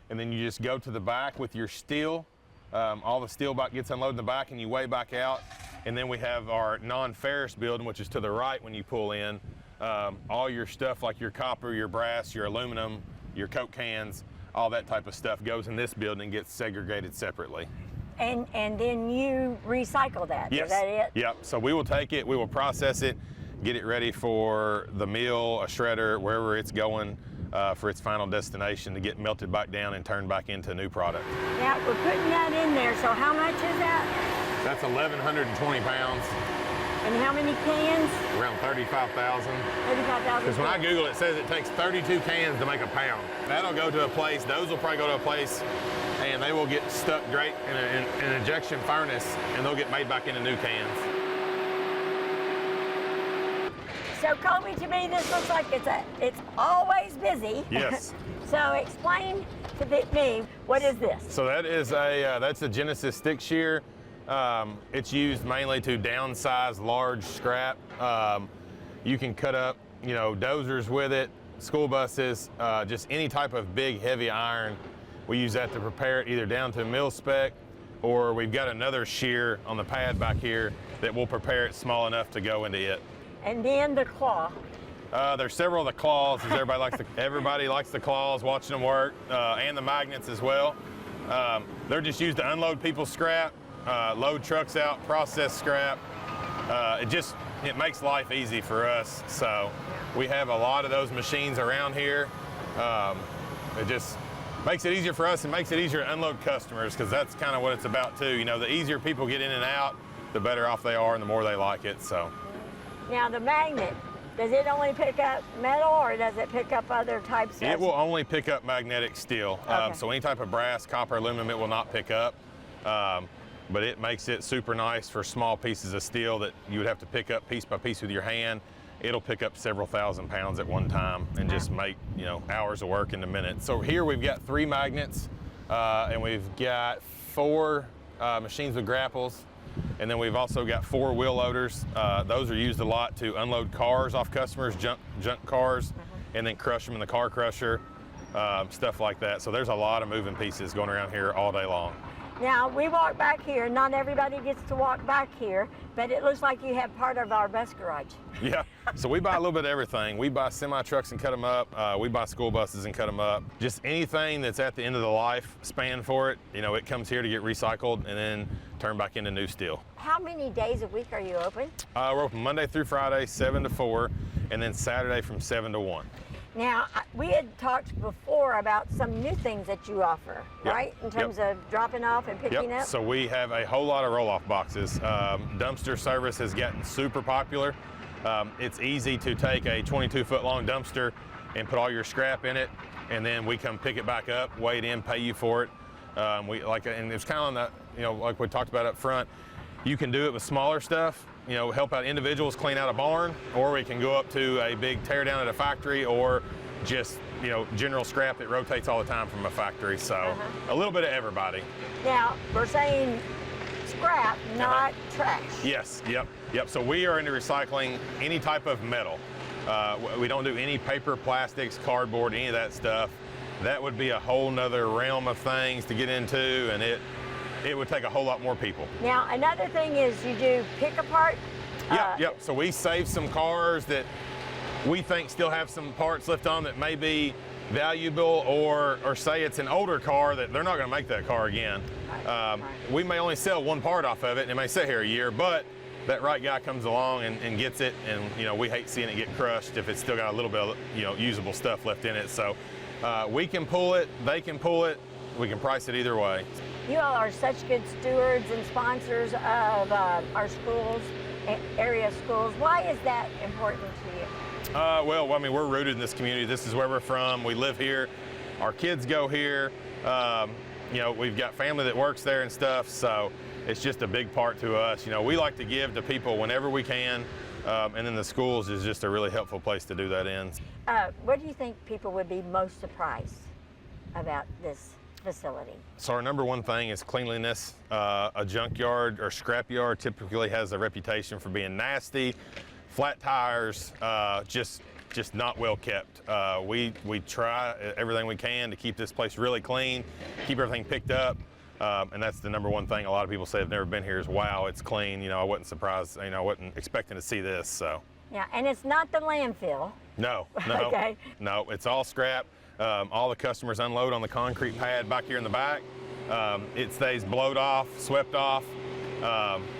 and then you just go to the back with your steel. All the steel gets unloaded in the back and you weigh back out. And then we have our non-ferrous building, which is to the right when you pull in. All your stuff like your copper, your brass, your aluminum, your Coke cans, all that type of stuff goes in this building and gets segregated separately. And then you recycle that, Yes. Is that it? Yep, so we will take it, we will process it, get it ready for the mill, a shredder, wherever it's going for its final destination to get melted back down and turned back into a new product. Yeah, we're putting that in there. So how much is that? That's 1,120 pounds, And how many cans? around 35,000. 35,000. Because when I Google it, it says it takes 32 cans to make a pound. That'll go to a place, those will probably go to a place, and they will get stuck straight in an injection furnace, and they'll get made back into new cans. So Colby, to me, this looks like it's always busy. Yes. So explain to me, what is this? So that is that's a Genesis stick shear. It's used mainly to downsize large scrap. You can cut up, dozers with it, school buses, just any type of big, heavy iron. We use that to prepare it either down to mill spec, or we've got another shear on the pad back here that will prepare it small enough to go into it. And then the claw. There's several of the claws, as everybody likes the claws, watching them work, and the magnets as well. They're just used to unload people's scrap, load trucks out, process scrap. It makes life easy for us. So we have a lot of those machines around here. It just makes it easier for us and makes it easier to unload customers, because that's kind of what it's about too. You know, the easier people get in and out, the better off they are and the more they like it. So. Now the magnet, does it only pick up metal, or does it pick up other types of? It will only pick up magnetic steel. Okay. So any type of brass, copper, aluminum, it will not pick up. But it makes it super nice for small pieces of steel that you would have to pick up piece by piece with your hand. It'll pick up several thousand pounds at one time and just make, you know, hours of work in a minute. So here we've got 3 magnets, and we've got 4 machines with grapples, and then we've also got 4 wheel loaders. Those are used a lot to unload cars off customers, junk cars, and then crush them in the car crusher, stuff like that. So there's a lot of moving pieces going around here all day long. Now, we walk back here. Not everybody gets to walk back here, but it looks like you have part of our bus garage. Yeah, so we buy a little bit of everything. We buy semi-trucks and cut them up. We buy school buses and cut them up. Just anything that's at the end of the life span for it, you know, it comes here to get recycled and then turned back into new steel. How many days a week are you open? We're open Monday through Friday, 7 to 4, and then Saturday from 7 to 1. Now, we had talked before about some new things that you offer, Yep. right? In terms of dropping off and picking up? So we have a whole lot of roll-off boxes. Dumpster service has gotten super popular. It's easy to take a 22-foot long dumpster and put all your scrap in it, and then we come pick it back up, weigh it in, pay you for it. And it's kind of on the, you know, like we talked about up front, you can do it with smaller stuff, you know, help out individuals clean out a barn, or we can go up to a big tear down at a factory, or just, you know, general scrap that rotates all the time from a factory. So a little bit of everybody. Now, we're saying scrap, not trash. Yes, yep. So we are into recycling any type of metal. We don't do any paper, plastics, cardboard, any of that stuff. That would be a whole nother realm of things to get into, and it would take a whole lot more people. Now, another thing is you do pick apart. Yep. So we save some cars that we think still have some parts left on that may be valuable, or say it's an older car that they're not going to make that car again. We may only sell one part off of it, and it may sit here a year, but that right guy comes along and gets it, and, you know, we hate seeing it get crushed if it's still got a little bit of, you know, usable stuff left in it. So we can pull it, they can pull it, we can price it either way. You all are such good stewards and sponsors of our schools, area schools. Why is that important to you? Well, I mean, we're rooted in this community. This is where we're from. We live here. Our kids go here. You know, we've got family that works there and stuff, so it's just a big part to us. You know, we like to give to people whenever we can, and then the schools is just a really helpful place to do that in. What do you think people would be most surprised about this facility? So our number one thing is cleanliness. A junkyard or scrapyard typically has a reputation for being nasty, flat tires, just not well kept. We try everything we can to keep this place really clean, keep everything picked up, and that's the number one thing a lot of people say have never been here is, wow, it's clean. You know, I wasn't surprised, you know, I wasn't expecting to see this, so. Yeah, and it's not the landfill. No, Okay. No, it's all scrap. All the customers unload on the concrete pad back here in the back. It stays blowed off, swept off.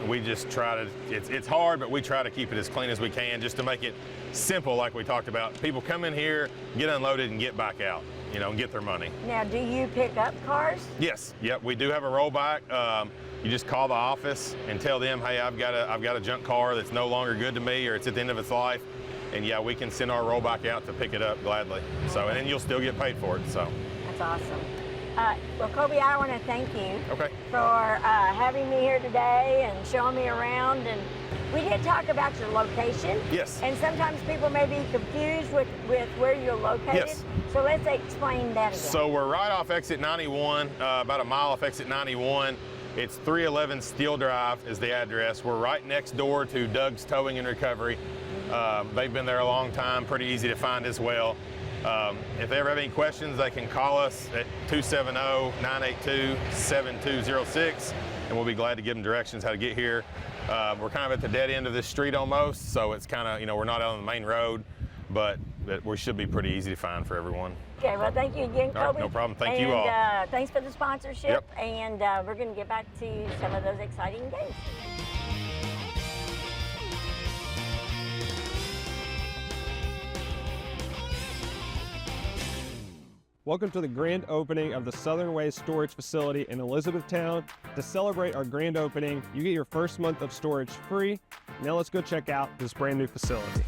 We just try to, it's hard, but we try to keep it as clean as we can just to make it simple, like we talked about. People come in here, get unloaded, and get back out, you know, and get their money. Now, do you pick up cars? Yes, yep, we do have a rollback. You just call the office and tell them, hey, I've got a junk car that's no longer good to me, or it's at the end of its life. And yeah, we can send our rollback out to pick it up gladly. So, and then you'll still get paid for it, so. That's awesome. Well, Kobe, I want to thank you for having me here today and showing me around. And we did talk about your location. Yes. And sometimes people may be confused with where you're located. Yes. So let's explain that again. So we're right off exit 91, about a mile off exit 91. It's 311 Steel Drive is the address. We're right next door to Doug's Towing and Recovery. They've been there a long time, pretty easy to find as well. If they ever have any questions, they can call us at 270-982-7206, and we'll be glad to give them directions how to get here. We're kind of at the dead end of this street almost, so it's kind of, you know, we're not out on the main road, but we should be pretty easy to find for everyone. Okay, well, thank you again, Kobe. All right, no problem. Thank you all. Thanks for the sponsorship, Yep. and we're going to get back to some of those exciting games. Welcome to the grand opening of the Southern Way Storage Facility in Elizabethtown. To celebrate our grand opening, you get your first month of storage free. Now let's go check out this brand new facility.